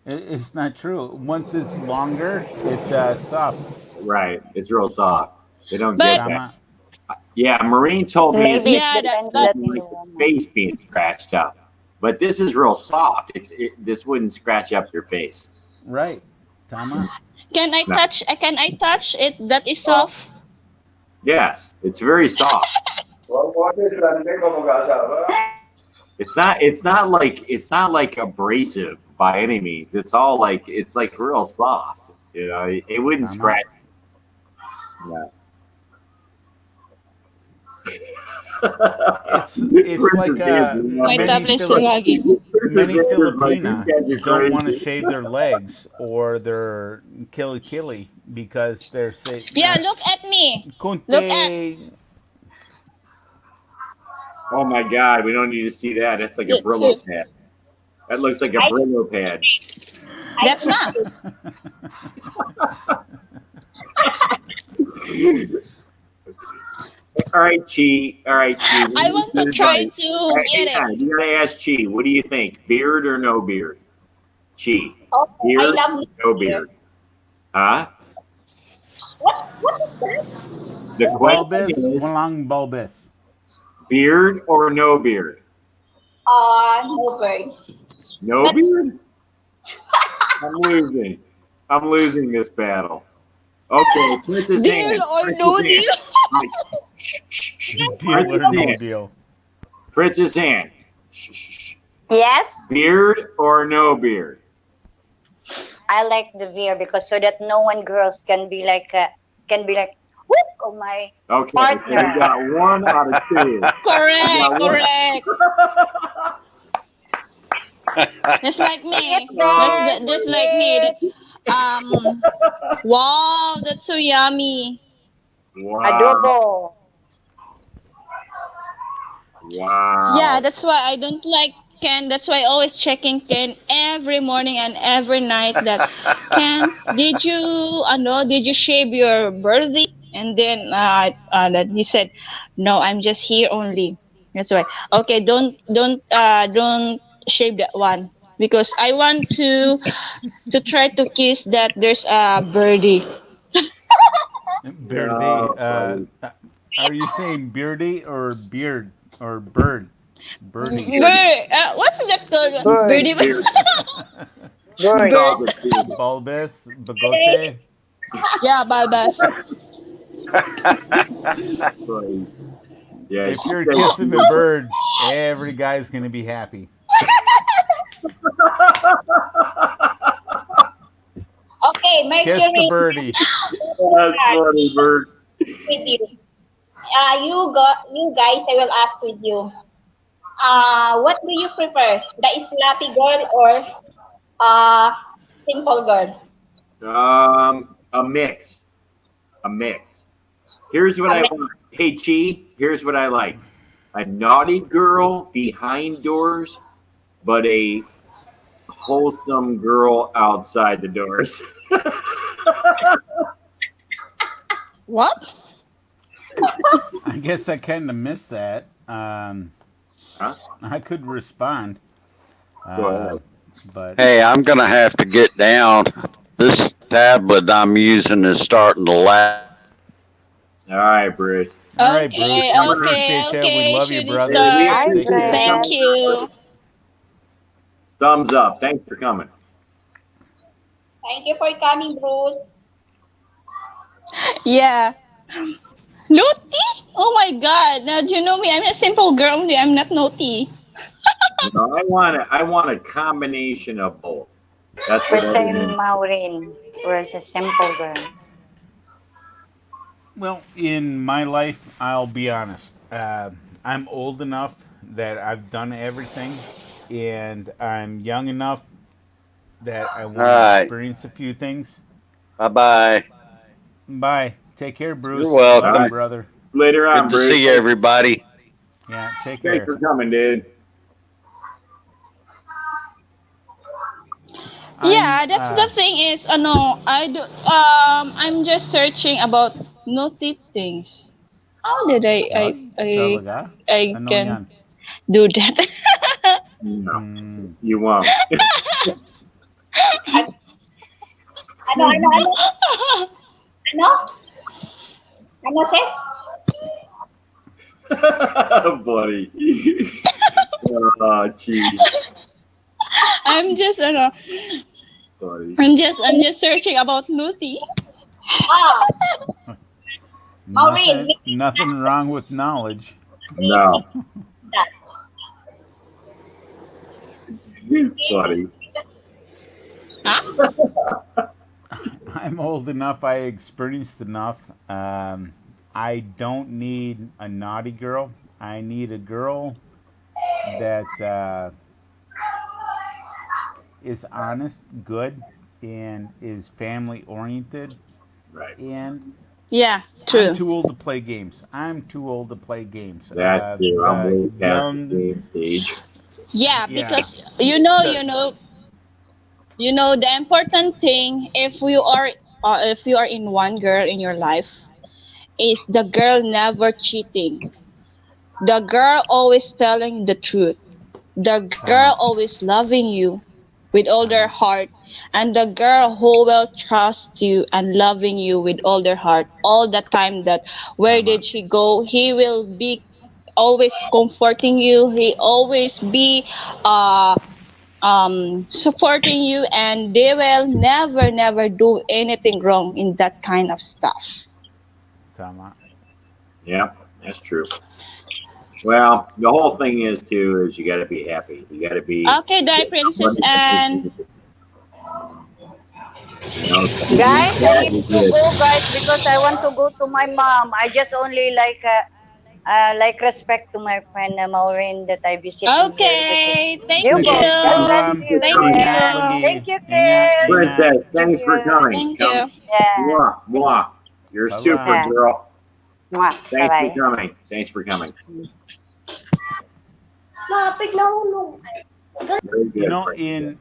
It's not true. Once it's longer, it's soft. Right. It's real soft. They don't But get that. Tama. Yeah, Marine told me it's Maybe it yeah, that depends but that like in the the woman. face being scratched up. But this is real soft. This wouldn't scratch up your face. Right. Tama. No. can I touch it that is soft? Yes, it's very soft. It's not like abrasive by any means. It's all like it's like real soft. You know, it wouldn't Tama. scratch. Yeah. It's like Princess Anne's My many tablet is Philip lagging. Princess many Anne is like, you Filipina guys are don't want to crazy. shave their legs or their kili because they're say Yeah, look at me. Look at kunte. Oh my God, we don't need to see that. That's like a it Brillo too. pad. That looks like a I Brillo pad. I That's think not. All right, Chi. All right, Chi. I What's want to your try advice? to Hang get it. on, you gotta ask Chi. What do you think? Beard or no beard? Chi. also I Beard, love no beer. beard. Huh? What is that? The question Bulbous, is walang bulbous. beard or no beard? No bird. No But beard? I'm losing. I'm losing this battle. Okay, Princess Deal Anne. or Princess no Anne. deal? Mike. Shh, shh, shh. Deal Princess or no Anne. deal. Princess Anne. Shh, shh, shh. Yes, Beard or no beard? I like the beer because so that no one girls can be like, whoop, oh my Okay, so you partner. got one out of two. You Correct, got one. correct. Just like Bring it me. there, bring Just like me. it. Wow, that's so yummy. Wow. Adobo. Yeah, Wow. that's why I don't like Ken. That's why I always checking Ken every morning and every night that Ken, did you shave your birthday? And then that he said, no, I'm just here only. That's why. Okay, don't shave that one because I want to try to kiss that there's a birdie. Birthday. No, buddy. Are you saying beardy or beard or bird? Birdie. Beard. What's that called? Bird, Birdie. bird. Bird. No, the beard. Bulbous, bagote. Yeah, Balbas. Buddy. Yeah, If she you're said kissing the bird, every guy's gonna be happy. Okay, Kiss the Mercury birdie. that's funny, Bird. with you. You guys, I will ask with you. What do you prefer? The sloppy girl or uh simple girl? A mix. A mix. Here's what I I mean, want. Hey, Chi, here's what I like. A naughty girl behind doors, but a wholesome girl outside the doors. What? I guess I kind of missed that. Huh? I could respond, Go uh, ahead. but hey, I'm gonna have to get down. This tablet I'm using is starting to lag. All right, Bruce. all right, Okay, Bruce. We okay, appreciate you. We okay. love you, Shooting Hey, brother. we star. Hi, Take appreciate you care. Thank friend. coming. you. Thumbs up. Thanks for coming. thank you for coming, Bruce. Yeah. Naughty? Oh my god. Now do you know me? I'm a simple girl only. I'm not naughty. No, I want a combination of both. That's We're what same everyone. Maureen. We're a simple girl. Well, in my life, I'll be honest. I'm old enough that I've done everything, and I'm young enough that I All want to right. experience a few things. Bye bye. Bye. Take care, You're Bruce. Love you, welcome. brother. Later Good on, to Bruce. see everybody. Yeah, take Thanks care. for coming, dude. I'm Yeah, that's the thing is, no, I'm just searching about naughty things. How did oh, talaga? I Ano can yan? do that? No, Hmm. you won't. An- ano? Ano? Ano, sis? Buddy. Oh, gee, I'm just, no, buddy. I'm just searching about naughty. Ah, Maureen, Nothing, may I nothing ask wrong with knowledge. No, that? buddy. Huh? I'm old enough. I experienced enough. I don't need a naughty girl. I need a girl that is honest, good, and is family oriented. Right. And Yeah, I'm true. too old to play games. I'm too old to play games. That's true. I'm The way past the young, game stage. Yeah, yeah, because you know, the the important thing if you are in one girl in your life is the girl never cheating. The girl always telling the truth. The girl tama, always loving you with all their tama, heart. And the girl who will trust you and loving you with all their heart all the time that where tama, did she go? He will be always comforting you. He always be uh supporting you and they will never do anything wrong in that kind of stuff. tama. Yeah, that's true. Well, the whole thing is too is you got to be happy. You got to be Okay, die princess somebody that and you know. Being Guys, I sad need is to good. go, guys, because I want to go to my mom. I just only like respect to my friend Maureen that I visiting here in the okay, thank You Sige, go. God you. bless Thanks for you. Thank coming. ingat you. lagi. Thank you, Ingat, Kim. ingat. Princess, Thank thanks for you. coming. Thank Come, you. Yeah. mwah. You're super, Bye-bye. Yeah. girl. Mwah. Thanks for Bye-bye. coming. Thanks for coming. Very You good, know, Princess.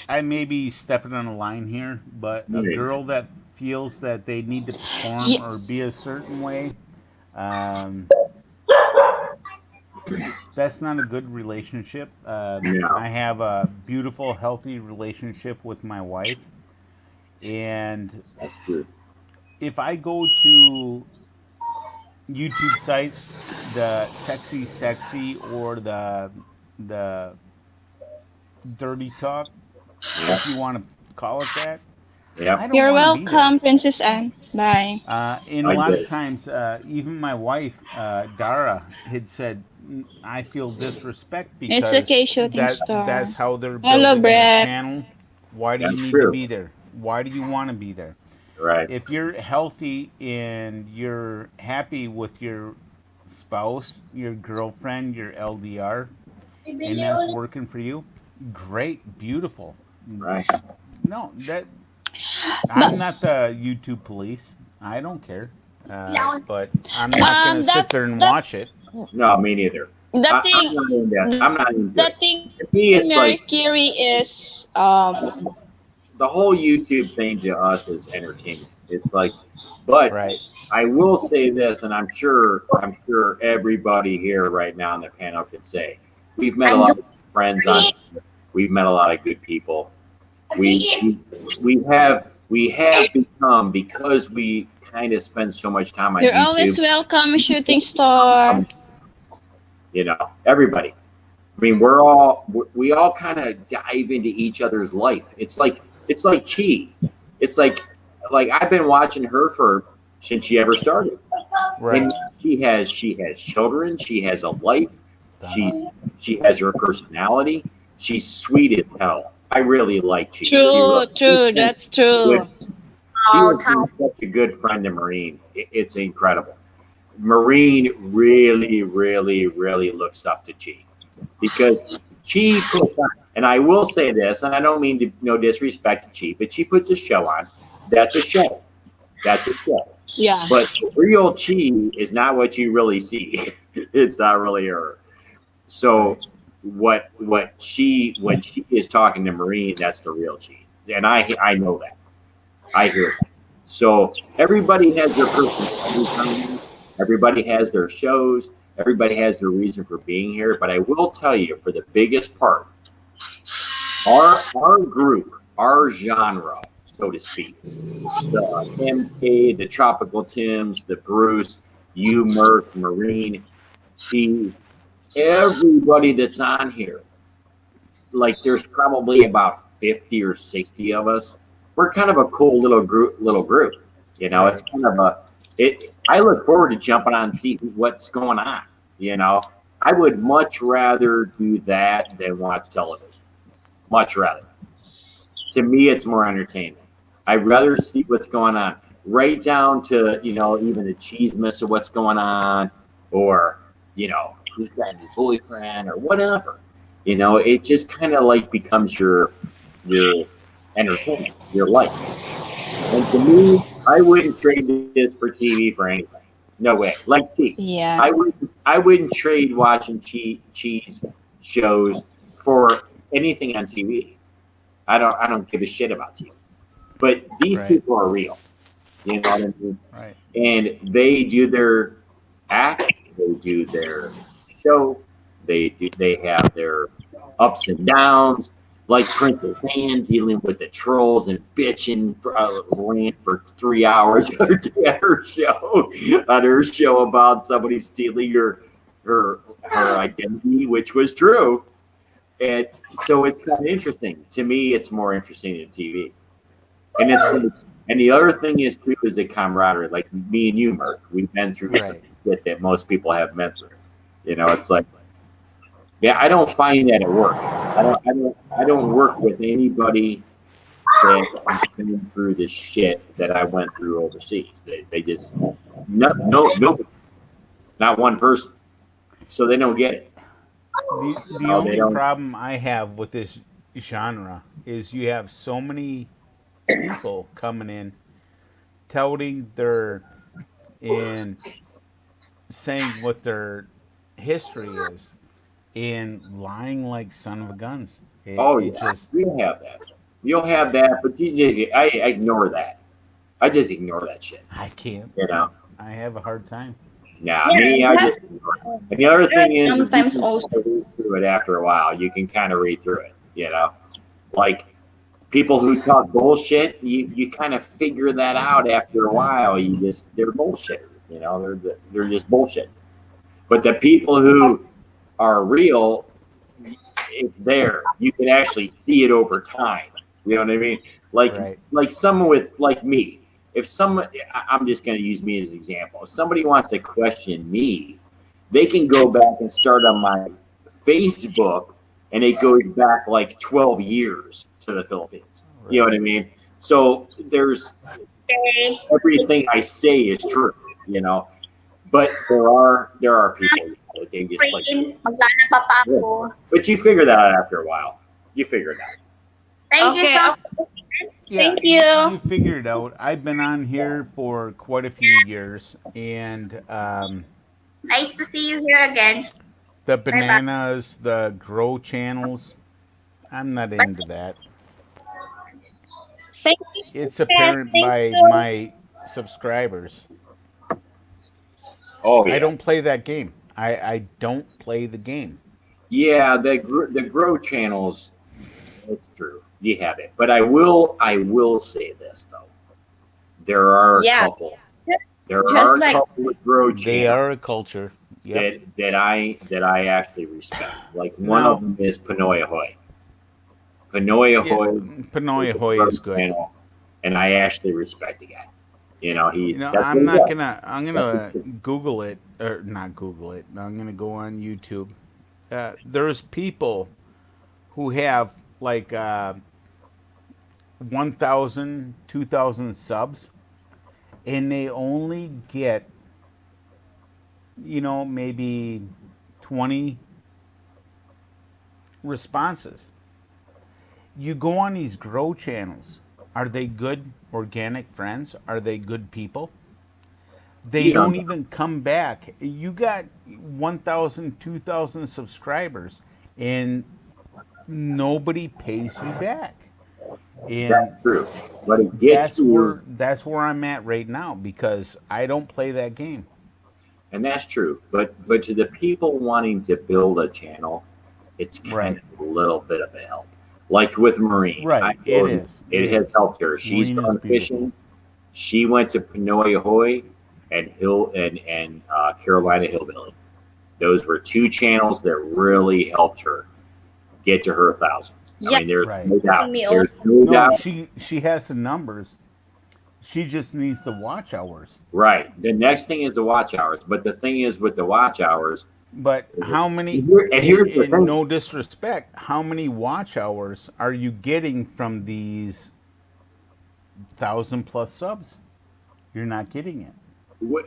I may be stepping on a line here, but a Right. girl that feels that they need to perform Ye- or be a certain way, um, that's not a good relationship. No, I have a beautiful, healthy relationship with my wife, and that's true. if I go to YouTube sites, the sexy or the dirty talk, Yep. if you want to call it that, I Yep. don't You're want to be there. welcome, Princess Anne. Bye. And a I lot get of it. times, even my wife, Dara, had said, "I feel disrespect It's because okay, shooting that's star. how they're Hello, building their Brett. channel. Why do you That's need to true. be there? Why do you want to be there? Right. If you're healthy and you're happy with your spouse, your girlfriend, your LDR, and that's working for you, great, beautiful. Right. No, that But I'm not the YouTube police. I don't care. But I'm not gonna that sit there and that watch it. No, me neither. the I'm thing not into that. I'm not into the it. thing To me, it's Mary like Curie is the whole YouTube thing to us is entertainment. It's like, but Right. I will say this, and I'm sure everybody here right now on the panel could say, we've met a lot of friends on. We've met a lot of good people. We have become because we kind of spend so much time on you're always YouTube. welcome, shooting star. Um, everybody. I mean, we all kind of dive into each other's life. It's like Chi. It's like I've been watching her for since she ever started, Right. and she has children. She has a life. Tama. She's she has her personality. She's sweet as hell. I really like Chi. True, true, that's Good. true. She Oh, has been such a good friend to Marine. It's incredible. Marine really, really, really looks up to Chi because she puts on, and I will say this, and I don't mean to no disrespect to Chi, but she puts a show on. That's a show. That's a show. Yeah. But the real Chi is not what you really see. It's not really her. So Right. what she when she is talking to Marine, that's the real Chi, and I know that. I hear that. So everybody has their personalities on here. Everybody has their shows. Everybody has their reason for being here. But I will tell you, for the biggest part, our group, our genre, so to speak, the MK, the Tropical Tims, the Bruce, you, Merc, Marine, Chi, everybody that's on here, like there's probably about 50 or 60 of us. We're kind of a cool little group. It's Right. kind of a it I look forward to jumping on and see what's going on. You know, I would much rather do that than watch television. Much rather. To me, it's more entertainment. I'd rather see what's going on, right down to even the cheese miss of what's going on, or who's got a new boyfriend or whatever. It just kind of like becomes your entertainment, your life. And to me, I wouldn't trade this for TV for anything. No way. Like Chi, Yeah. I wouldn't trade watching cheese shows for anything on TV. I don't give a shit about TV. But these Right. people are real. You know what I mean? Right. And they do their act, they do their show, they have their ups and downs. Like Princess Anne dealing with the trolls and bitching for rant for 3 hours on her show about somebody stealing her identity, which was true. And so it's kind of interesting. To me, it's more interesting than TV. And it's like, and the other thing is too is the camaraderie. Like me and you, Merc, we've been through some Right. shit that most people haven't been through. It's like, yeah, I don't find that at work. I don't work with anybody that has been through the shit that I went through overseas. They just nobody, not one person. So they don't get it. The They only don't. problem I have with this genre is you have so many people coming in touting their and saying what their history is and lying like son of a guns. Oh It yeah, just you'll have that. You'll have that, but I ignore that. I just ignore that shit. I can't. You know. I have a hard time. Nah, Yeah, me, I plus just ignore it. And the other there are thing is you sometimes can also. kind of read through it after a while. You can kind of read through it. Like people who talk bullshit, you kind of figure that out after a while. They're bullshit. They're just bullshit. But the people who are real, it's there. You can actually see it over time. You know what I mean? Like Right. like someone with like me. If someone, I'm just going to use me as an example. If somebody wants to question me, they can go back and start on my Facebook, and it goes back like 12 years to the Philippines. You know Right. what I mean? So there's everything I say is true. You know, but there are people that can just play. Rain, maglalaba pa Yeah. ako. But you figure that out after a while. You figure it out. Thank you Okay. so Okay. much. Yeah, Thank you. you figure it out. I've been on here for quite a few years, and Nice to see you here again. the Bye bye. bananas, the grow channels, I'm not into that. Thank you. It's Yes, apparent thank by you. my subscribers. Oh I yeah, don't play that game. I don't play the game. yeah. The grow channels. It's true. You have it. But I will say this though. There are a Yeah, couple. There just are a like couple of grow They channels are a culture. Yep. that I actually respect. Like one of Now, them is Panoy Ahoy. Panoy yeah, Ahoy is Panoy a Hoy grow is good. channel, and I actually respect the guy. He's that's what I'm he not does. gonna. I'm That's what gonna he does. Google it or not Google it. I'm gonna go on YouTube. There's people who have like 1,000, 2,000 subs, and they only get maybe 20 responses. You go on these grow channels, Are they good organic friends? Are they good people? They You don't don't. even come back. You got 1,000, 2,000 subscribers, and nobody pays you back. And That's true. But it gets you, that's where I'm at right now because I don't play that game. and that's true. But to the people wanting to build a channel, it's kind Right. of a little bit of a help. Like with Marine, I Right. It know is. It it has is. helped her. She's Marine is gone beautiful. fishing. She went to Pinoy Hoy and Carolina Hillbilly. Those were two channels that really helped her get to her 1,000. I Yeah, mean, there's Right. no doubt. me also. There's no No, doubt. she has the numbers. She just needs the watch hours. Right. The next thing is the watch hours. But the thing is with the watch hours But is, how many, and here's the in thing. no disrespect, how many watch hours are you getting from these 1,000 plus subs? You're not getting it.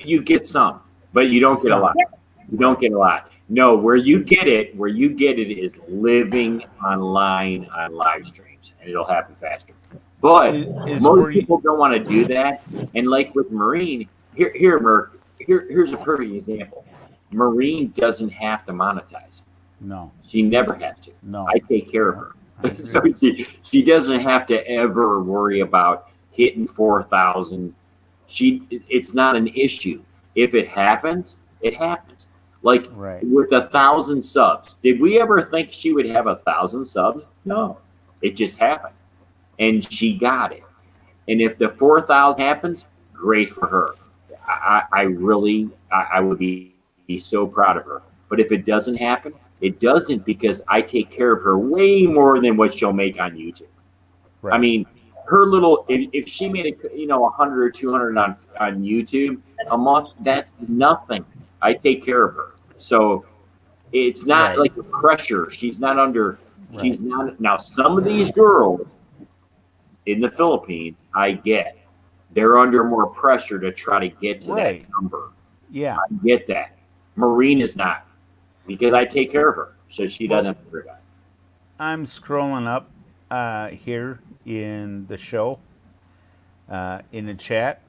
You get some, but you don't get a lot. Some. You don't Right. get a lot. No, where you get it is living online on live streams, and it'll happen faster. But Is where most you. people don't want to do that. And like with Marine, Merc, here's a perfect example. Marine doesn't have to monetize. No. She never has to. No. I take care of No. I her. agree. So she doesn't have to ever worry about hitting 4,000. It's not an issue. If it happens, it happens. Like Right. with 1,000 subs, did we ever think she would have 1,000 subs? No, it just happened, and she got it. And if the 4,000 happens, great for her. I really, I would be so proud of her. But if it doesn't happen, it doesn't because I take care of her way more than what she'll make on YouTube. I Right. mean, her little, if she made a, 100 or 200 on YouTube a month, that's nothing. I take care of her. So it's not Right. like a pressure. Right. She's not, now some of these girls in the Philippines, I get. They're under more pressure to try to get to that Right. number. Yeah. I get that. Marine is not because I take care of her, so she doesn't Well, have to worry about it. I'm scrolling up here in the show, in the chat.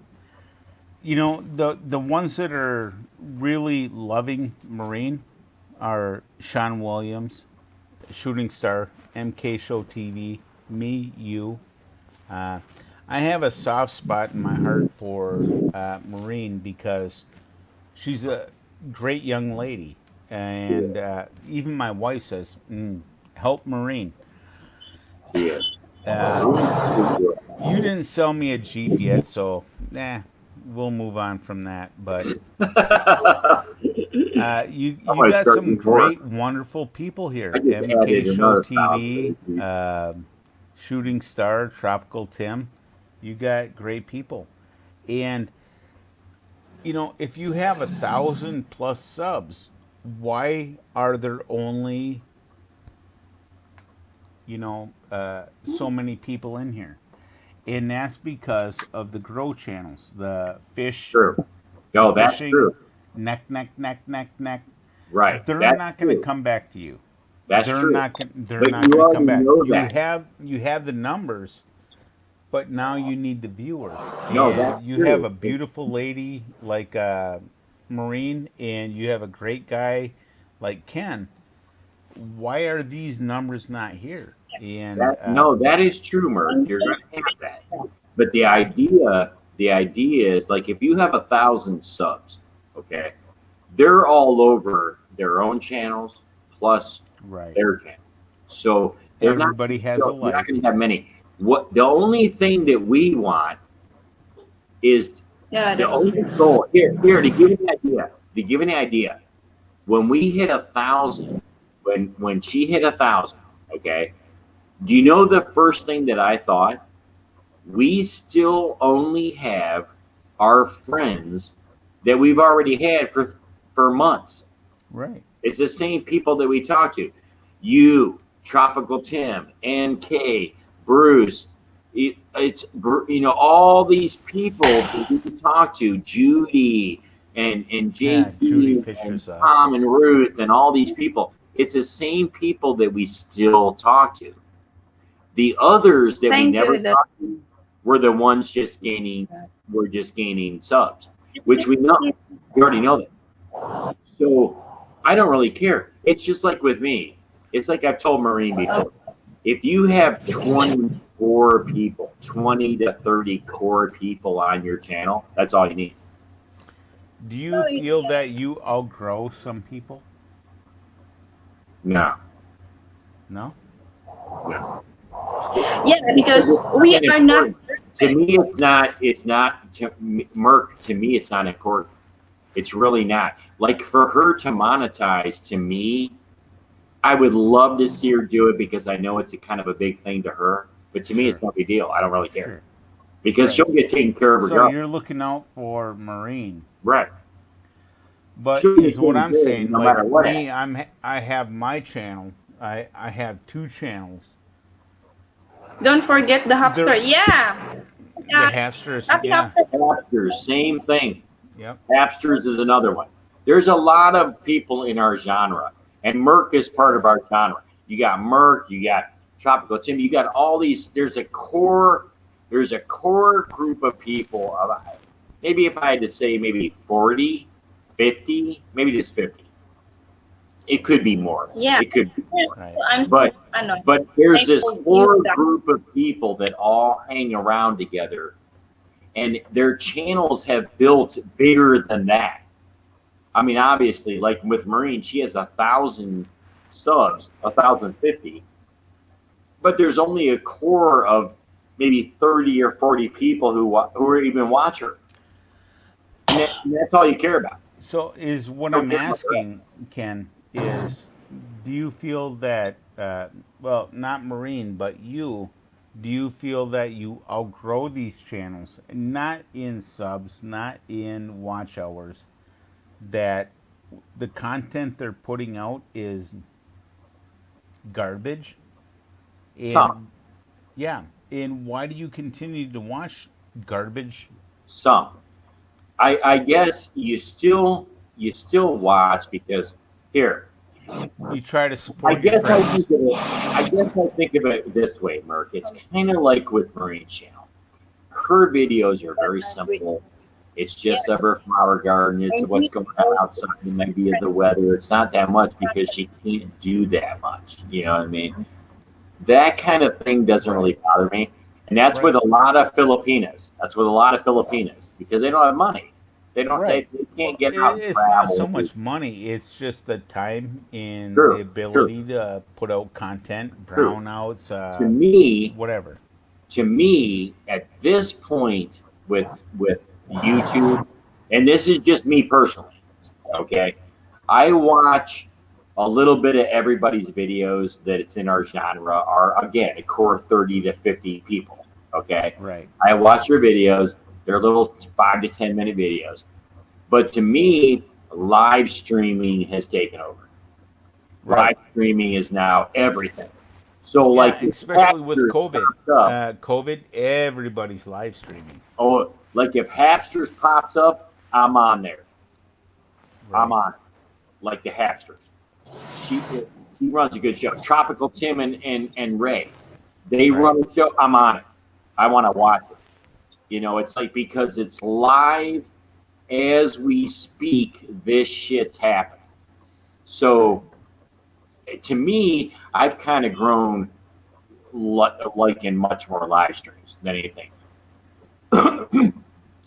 The ones that are really loving Marine are Sean Williams, Shooting Star, MK Show TV, me, you. Uh, I have a soft spot in my heart for Marine because she's a great young lady, and even my wife says, "Help Marine." She is. Uh, Marine is a sweet girl. you didn't sell me a Jeep yet, so we'll move on from that. But I'm you gonna got start some you more. great, wonderful people I here. just MK added Show another 1,000 to TV, the Jeep. Shooting Star, Tropical Tim. You got great people, and if you have 1,000 plus subs, why are there only so many people in here? And that's because of the grow channels, the True. the No, that's fishing, true. neck. Right. They're That's not going to true. come back to you. That's true. They're But not you going to come already back. know You that. have you have the numbers, but now you need the viewers. No, And that's you have true. a beautiful lady like Marine, and you have a great guy like Ken. Why are these numbers not here? And That is true, Merc. You're going to have that. But the idea is like if you have 1,000 subs, okay, they're all over their own channels plus right, their channel. So they're not. everybody has a You're not life. going to have many. What the only thing that we want is Yeah, the that's only true. goal here to give you an idea. To give you an idea, when we hit 1,000, when she hit 1,000, okay. Do you know the first thing that I thought? We still only have our friends that we've already had for months. Right. It's the same people that we talk to. You, Tropical Tim, NK, Bruce. It's all these people that we can talk to, Judy and Yeah, Judy JP and Fisher's Tom awesome. and Ruth and all these people. It's the same people that we still talk to. The others that we Thank never you. talk to, we're the ones just gaining. We're just gaining subs, which we know. We already know that. So I don't really care. It's just like with me. It's like I've told Maureen before. If you have 24 people, 20 to 30 core people on your channel, that's all you need. Do you feel that you outgrow some people? No. No. No. Yeah, because we are not. To me, it's not. It's not. Merc. To me, it's not important. It's really not. Like for her to monetize, to me, I would love to see her do it because I know it's a kind of a big thing to her. But to me, it's Sure. no big deal. I don't really care Sure. because Right. she'll get taken care of So regardless. you're looking out for Maureen, Right. but She'll get is what taken I'm care of saying. no Like matter what me, happens. I have my channel. I have two channels. Don't forget the hamster. The Yeah. the Yeah. hamsters. Happy Yeah. hamster. Napsters, same thing. Yep. Napsters is another one. There's a lot of people in our genre, and Merc is part of our genre. You got Merc, you got Tropical Tim, you got all these. There's a core group of people. Maybe if I had to say, maybe 40, 50, maybe just 50. It could be more. Yeah. It could be more. Right. I'm But I know. but there's this Thankful core you that. group of people that all hang around together, and their channels have built bigger than that. I mean, obviously, like with Marine, she has 1,000 subs, 1,050, but there's only a core of maybe 30 or 40 people who are even watch her, and that's all you care about. So is what Don't I'm care about the rest. asking, Ken, is do you feel that, well, not Marine, but you, do you feel that you outgrow these channels, not in subs, not in watch hours, that the content they're putting out is garbage? Some, And yeah, and why do you continue to watch garbage? some. I guess you still watch because here. You try to I support your guess I friends. think of it. I guess I think of it this way, Merc. It's kind of like with Marine Channel. Her videos are very simple. It's just of her flower garden. It's what's going on outside, and maybe of the weather. It's not that much because she can't do that much. You know what I mean? That kind of thing doesn't really Right. bother me, and that's with Right. a lot of Filipinas. That's with a lot of Filipinas because they don't have money. They don't. Right. They Well, can't get out and it's not so travel. much money. It's just the time and the True. True. ability to put out content, True. brownouts, To me, whatever. at this point with YouTube, and this is just me personally, okay? I watch a little bit of everybody's videos that it's in our genre are again a core 30 to 50 people. Okay. Right. I watch your videos, they're little 5 to 10 minute videos. But to me, live streaming has taken over. Right. Live streaming is now everything. So Yeah, like if especially with Hapsters COVID. pops up, COVID, everybody's live streaming. oh, like if Hapsters pops up, I'm on there. I'm Right. on it. Like the Hapsters. She she runs a good show. Tropical Tim and Ray, they Right. run a show. I'm on it. I want to watch it. You know, it's like because it's live as we speak. This shit's happening. Right. So to me, I've kind of grown like in much more live streams than anything.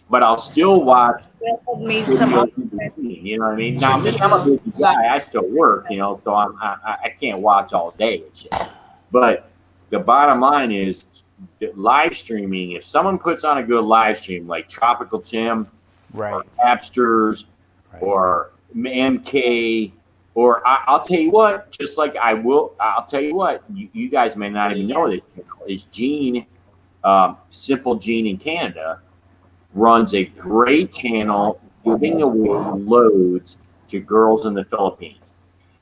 But I'll still watch We have made some up. videos in between. You know what I mean? Now me, I'm a busy guy. I still work. You know, so I can't watch all day and shit. But the bottom line is that live streaming. If someone puts on a good live stream like Tropical Tim or Right. Napsters Right. or MK, or I'll tell you what, just like I'll tell you what, you guys may not even know this. Is Gene, Simple Gene in Canada, runs a great channel giving away loads to girls in the Philippines.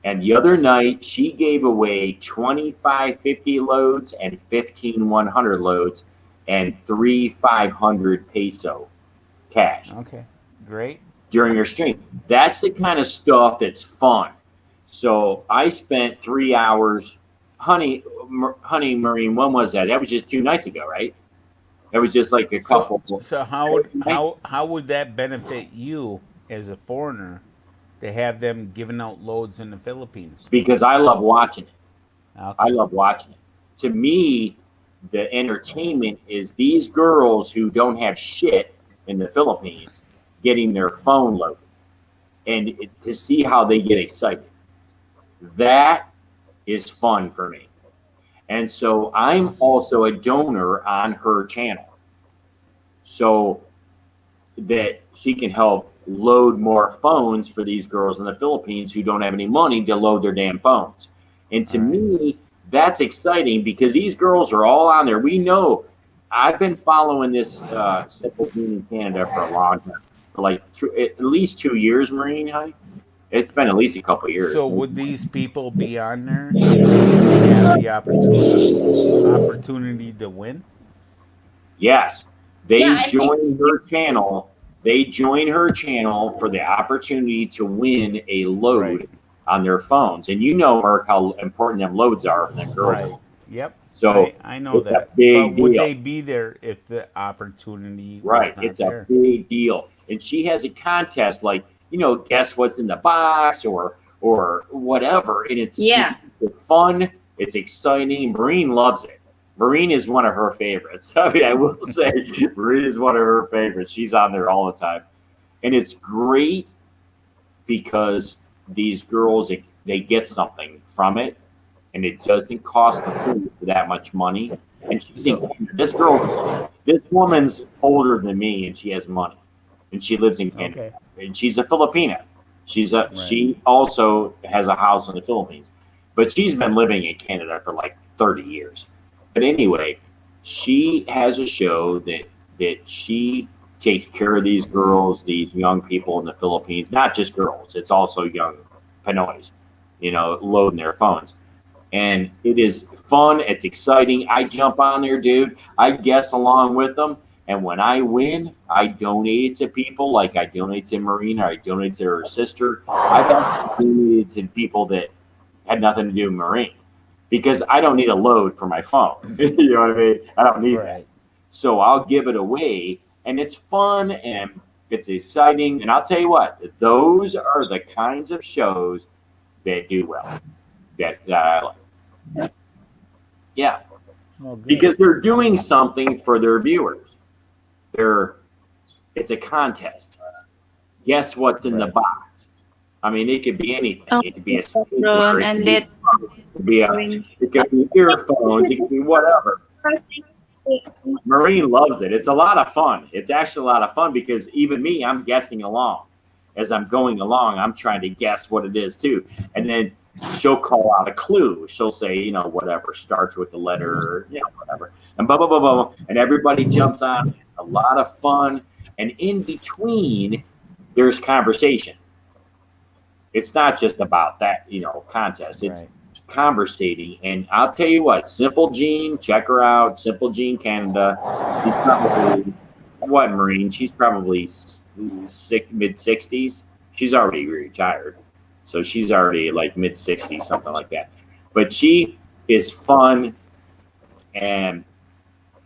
And the other night, she gave away 2550 loads and 15100 loads and 3500 peso cash Okay. Great. during her stream. That's the kind of stuff that's fun. So I spent 3 hours, honey, Marine. When was that? That was just 2 nights ago, right? It was just like a So couple. so how would that benefit you as a foreigner to have them giving out loads in the Philippines? Because I love watching it. I Okay. love watching it. To me, the entertainment is these girls who don't have shit in the Philippines getting their phone loaded, and to see how they get excited. That is fun for me. And so I'm Awesome. also a donor on her channel, so that she can help load more phones for these girls in the Philippines who don't have any money to load their damn phones. And All to right. me, that's exciting because these girls are all on there. We know I've been following this Simple Bean in Canada for a long time, for like at least 2 years, Marine High. It's been at least a couple of years. So would these people be on there if they have the opportunity to win? Yes, Yeah, they I think. join her channel. They join her channel for the opportunity to win a Right. load on their phones. And you know, Mark, how important them loads are for them girls. Right. Yep. So I know it's a that. But big would deal. they be there if the opportunity was Right. not It's a there? big deal. And she has a contest like, guess what's in the box or whatever. And Yeah. it's fun, it's exciting. Marine loves it. Marine is one of her favorites. I mean, I will say Marine is one of her favorites. She's on there all the time. And it's great because these girls they get something from it, and it doesn't cost the food that much money. And she's in So Canada. This woman's older than me, and she has money, and she lives in Canada, okay. and she's a Filipina. Right. She also has a house in the Philippines, but she's been living in Canada for like 30 years. But anyway, she has a show that she takes care of these girls, these young people in the Philippines, not just girls. It's also young Pinoys, loading their phones, and it is fun. It's exciting. I jump on there, dude. I guess along with them. And when I win, I donate it to people. Like I donate to Marina, I donate to her sister. I've actually donated to people that had nothing to do with Marine because I don't need a load for my phone. You know what I mean? I don't need that. Right. So I'll give it away, and it's fun and it's exciting. And I'll tell you what, those are the kinds of shows that do well, that I like. Yeah, Well, good. because they're doing something for their viewers. They're It's a contest. Guess what's in the Right. box? I mean, it could be anything. Oh, It could be a Ron, stapler. It and could be let Marine. it could be earphones. It could be whatever. Marine loves it. It's a lot of fun. It's actually a lot of fun because even me, I'm guessing along. As I'm going along, I'm trying to guess what it is too. And then she'll call out a clue. She'll say, whatever starts with the letter, whatever. And blah, blah, blah, blah. And everybody jumps on. It's a lot of fun. And in between, there's conversation. It's not just about that, contest. It's Right. conversating. And I'll tell you what, Simple Jean, check her out. Simple Jean Canada. She's probably what, Marine? She's probably mid 60s. She's already retired, so she's already like mid 60s, something like that. But she is fun, and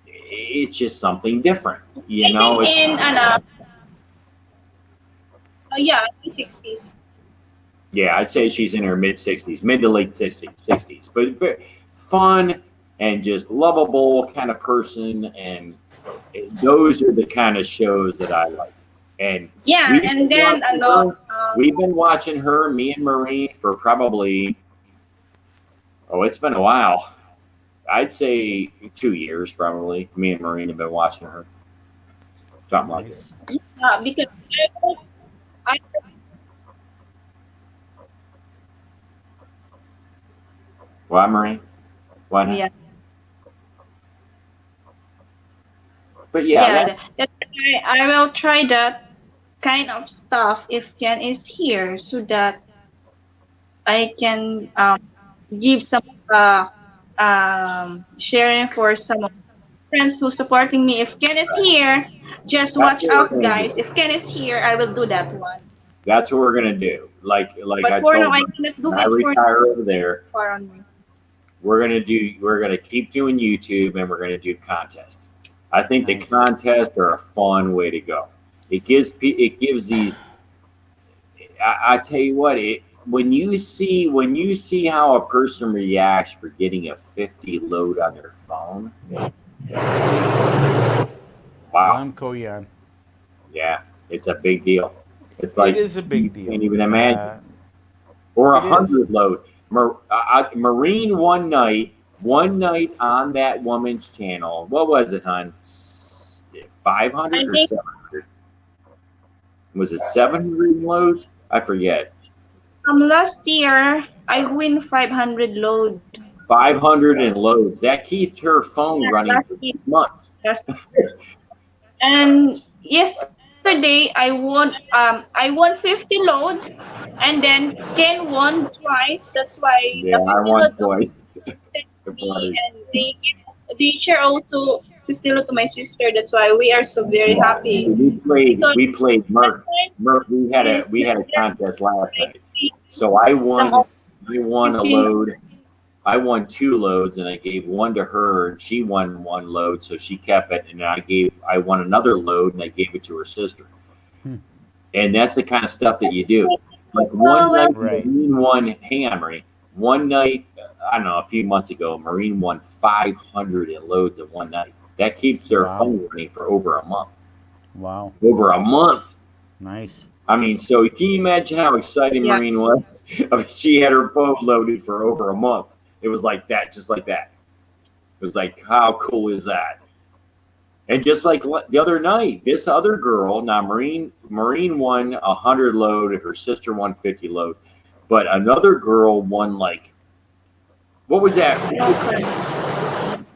it's just something different. I think It's in yeah, in 60s. Yeah, I'd say she's in her mid 60s, mid to late 60s, but fun and just lovable kind of person. And those are the kind of shows that I like. And Yeah, we've and been then watching her. We've been watching her, me and Marie, for probably it's been a while. I'd say 2 years probably. Me and Maureen have been watching her, something like that. Nice. because I, Why, Maureen? Why not? Yeah, But yeah, yeah. I will try that kind of stuff if Ken is here, so that I can give some sharing for some of friends who supporting me. If Ken is here, just that's watch what we're out, gonna guys. do. If Ken is here, I will do that one. That's what we're gonna do. Like But I for now, told I her, cannot do when I it for retire over there, far on me. we're gonna keep doing YouTube, and we're gonna do contests. I think the Nice. contests are a fun way to go. It gives these. I tell you what, when you see how a person reacts for getting a 50 load on their phone, wow, Koyan. yeah, it's a big deal. It's It like is a you big can't deal. even imagine. Or a It is. 100 load. Marine one night on that woman's channel. What was it, hon? 500 I or think 700? Was it 700 loads? I forget. Last year I win 500 load. 500 in loads. That keeps her phone yeah, running last for year. 6 months. Last And yesterday I won 50 load, and then Ken won twice. That's why the Yeah, I 50 won load of twice. sent to me, and they share also 50 load to my sister. That's why we are so very Yeah, happy we played. because We played that Merc. time Merc. We had a is we not had a that contest last like night. So I some won. of I won a 15. load. I won 2 loads, and I gave one to her, and she won 1 load, so she kept it. And I won another load, and I gave it to her sister. Hmm. And that's the kind of stuff that you do. Like one Oh well, night, Right. Marine won. Hang on, Marine. One night, I don't know, a few months ago, Marine won 500 in loads in one night. That keeps their Wow. phone running for over a month. Wow. Over a month. Nice. I mean, so can you imagine how excited yeah. Marine was? I mean, she had her phone loaded for over a month. It was like that, just like that. It was like, how cool is that? And just like the other night, this other girl, now Marine won 100 load, her sister won 50 load, but another girl won like, what was that?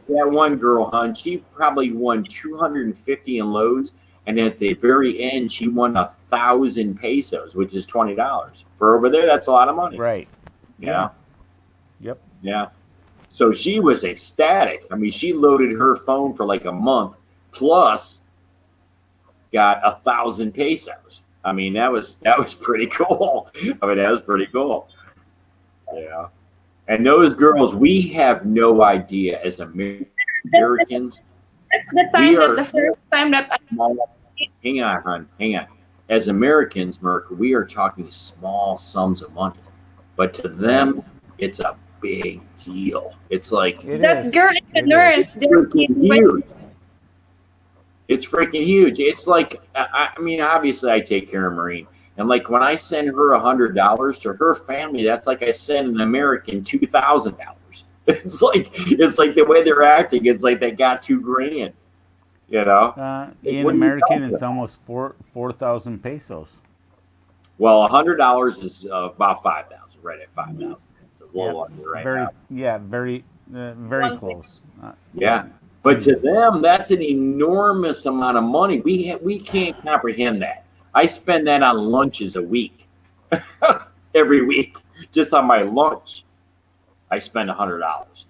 That one girl, hon, she probably won 250 in loads, and at the very end, she won 1,000 pesos, which is $20 for over there. That's a lot of money. Right. Yeah. Yeah, Yep. yeah. So she was ecstatic. I mean, she loaded her phone for like a month, plus got 1,000 pesos. I mean, that was pretty cool. I mean, that was pretty cool. Yeah. And those girls, we have no idea as Americans. That's the We time that are the first time that I small. Hang on, hon. Hang on. As Americans, Merc, we are talking small sums of money, but to Right. them, it's a big deal. It's like It that is. girl is a It is. nurse. They're freaking giving my huge. It's freaking huge. It's like I mean, obviously, I take care of Marine, and like when I send her $100 to her family, that's like I send an American $2,000. It's like the way they're acting. It's like they got 2 grand. You know, it's like, In what are you American, talking it's about? almost 4,000 pesos. Well, $100 is about 5,000, right at 5,000. So it's a Yep. little under right Very. now. Yeah. Very One thing. close. Yeah, but to Mm. them, that's an enormous amount of money. We can't comprehend that. I spend that on lunches a week, every week, just on my lunch. I spend $100.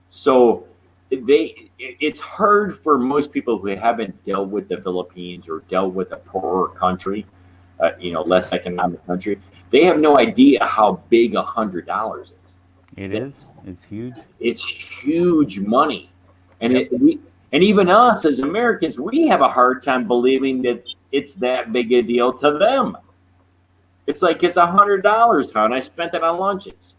So it's hard for most people who haven't dealt with the Philippines or dealt with a poorer country, less economic country. They have no idea how big $100 It is. is. It's huge. It's huge money, and Yep. and even us as Americans, we have a hard time believing that it's that big a deal to them. It's like it's $100, hon. I spent it on lunches.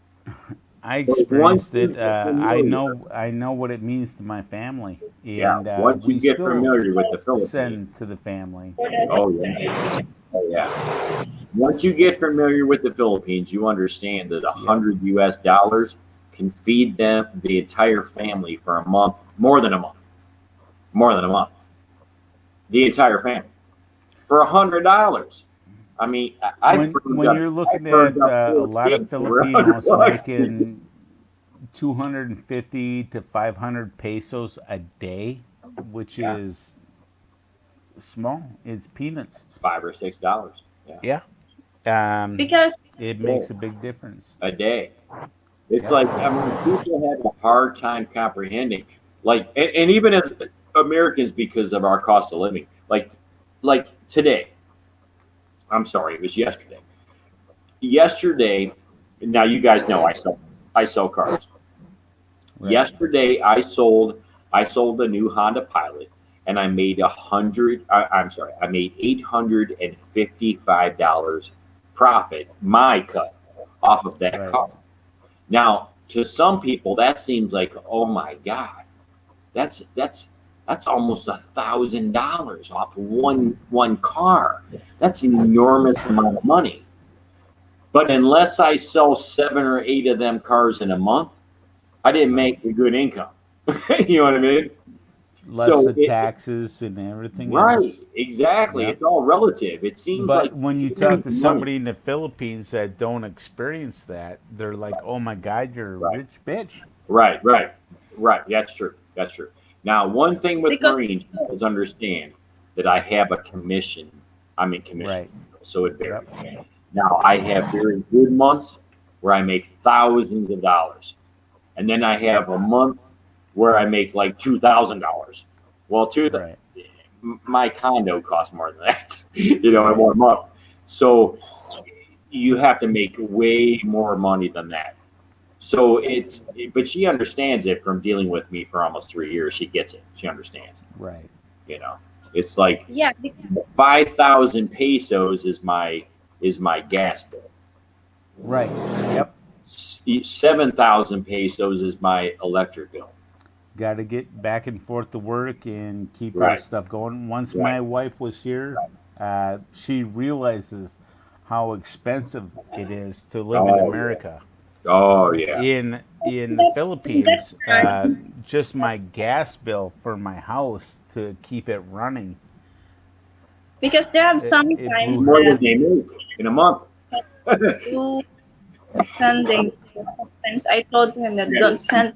I But once experienced you it. get I familiar, know. I know what it means to my family, yeah, and once you we get still familiar with the Philippines, send to the family. oh yeah, oh yeah. Once you get familiar with the Philippines, you understand that a Yep. hundred US dollars can feed them the entire family for a month, more than a month, the entire family for $100. I mean, When you're I looking burned at up a four lot of steaks for hundred Filipinos bucks. making 250 to 500 pesos a day, which Yeah, is small. It's peanuts. $5 or $6. Yeah, Yeah. Um, because it a day. makes a big difference. A day. It's Yep. like I mean, people have a hard time comprehending, like, and even as Americans, because of our cost of living, like today. I'm sorry, it was yesterday. Yesterday, now you guys know I sell cars. Right. Yesterday, I sold a new Honda Pilot and I made I'm sorry, I made $855 profit, my cut off of that Right. car. Now, to some people, that seems like, oh my God, that's that's that's almost $1,000 off one car. That's an enormous amount of money. But unless I sell 7 or 8 of them cars in a month, I didn't Right. make a good income. You know what I mean? Less So the it taxes and everything right, else. exactly. Yep. It's all relative. It seems like But when you talk huge to money. somebody in the Philippines that don't experience that, they're like, "Oh my God, you're a Right, rich bitch." right, right, right. That's true. That's true. Now, one thing with Because Marines is understand that I have a commission. I'm in commission, Right. so it Yep. varies. Now, I have very good months where I make thousands of dollars, and then I have a month where I make like $2,000. Well, Right. my condo costs more than that, in Right. 1 month. So you have to make way more money than that. So but she understands it from dealing with me for almost 3 years. She gets it. She understands. Right. You know, it's like yeah, 5,000 pesos is my gas bill. Right. Yep. 7,000 pesos is my electric bill. Got to get back and forth to work and keep our Right, stuff going. Once right. my wife was here, she realizes how expensive it is to live in Oh yeah. America. Oh yeah. In the That's Philippines, right. just my gas bill for my house to keep it running, because there have it sometimes It's blew more her. than that they make in a month. you sending. Sometimes I told him that don't send,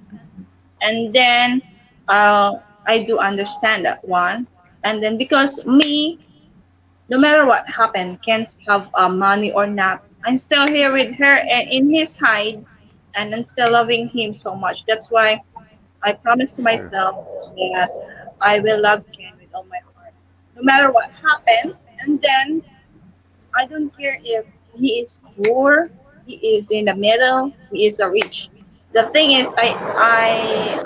and then I do understand that one, and then because me, no matter what happened, can have money or not, I'm still here with her and in his side, and I'm still loving him so much. That's why I promised to Sure. myself that I will love Ken with all my heart, no matter what happened. And then I don't care if he is poor, he is in the middle, he is a rich. The thing is, I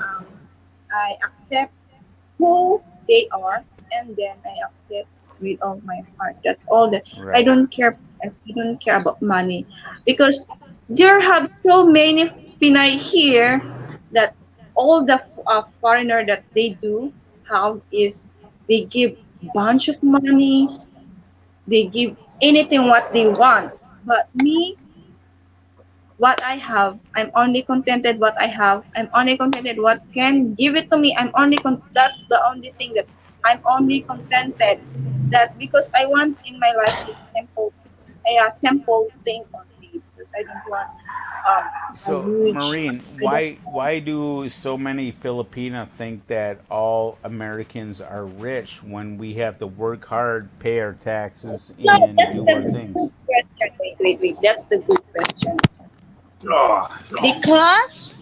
accept who they are, and then I accept with all my heart. That's all that I Right. don't care. I don't care about money because there have so many Pinay here that all the foreigner that they do have is they give bunch of money, they give anything what they want. But me, what I have, I'm only contented what I have. I'm only contented what can give it to me. That's the only thing that I'm only contented. That because I want in my life is a simple thing only. Because I don't want a So, huge. Marine, I don't. why do so many Filipina think that all Americans are rich when we have to work hard, pay our taxes, No, and that's do our the things? good question. Wait. That's the good question. Oh, Because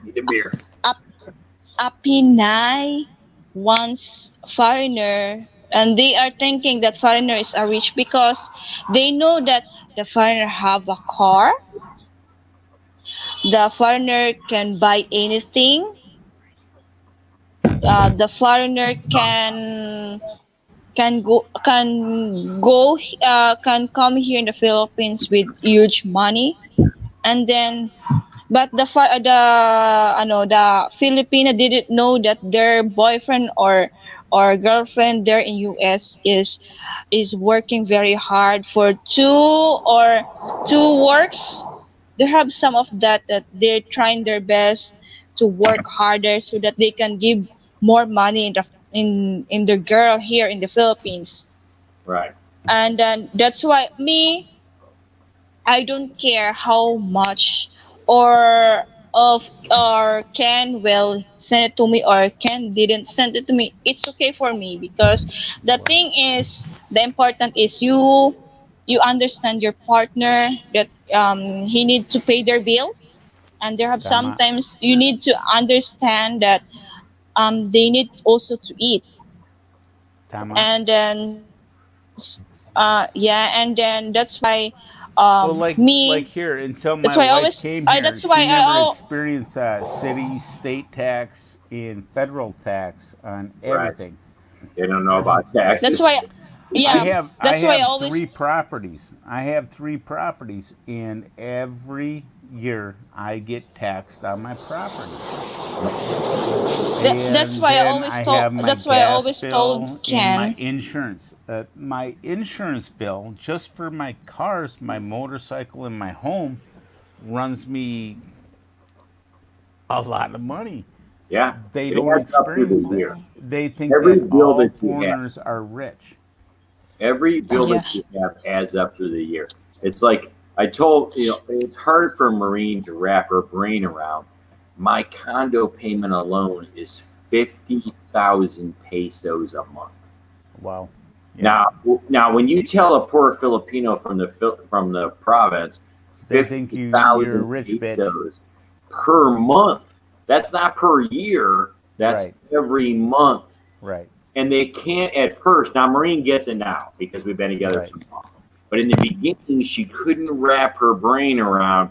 need a beer. a a Pinay wants foreigner, and they are thinking that foreigner is a rich because they know that the foreigner have a car, the foreigner can buy anything, the foreigner can come here in the Philippines with huge money, and then but the Filipina didn't know that their boyfriend or girlfriend there in US is working very hard for two works. They have some of that they're trying their best to work harder so that they can give more money in the girl here in the Philippines. Right. And then that's why me, I don't care how much or or Ken will send it to me or Ken didn't send it to me. It's okay for me because the Right. thing is the important is you understand your partner that he need to pay their bills, and there have Tama. sometimes you need to understand that they need also to eat. Tama. And then yeah, and then that's why Well, like me here, until that's my why I wife always came I here, that's why she I never oh experienced city, state tax, in federal tax on Right. everything. They don't know about That's taxes. why, yeah, I that's why I have always, three properties. I have three properties, and every year I get taxed on my properties. And then I have my that's why I gas always told bill and my Ken. insurance. My insurance bill, just for my cars, my motorcycle, and my home, runs me a lot of money. Yeah, They it don't adds up through experience the that. year. Yeah. They think Every that bill all that you have, foreigners are rich. every bill that Yeah. you have adds up through the year. It's like I told it's hard for a Marine to wrap her brain around. My condo payment alone is 50,000 pesos a month. Wow. Yeah. Now, when you tell a poor Filipino from the province They think you're a 50,000 rich bitch. pesos per month, that's not per year. That's Right. every month, Right. and they can't at first. Now, Maureen gets it now because we've been together Right. so long. But in the beginning, she couldn't wrap her brain around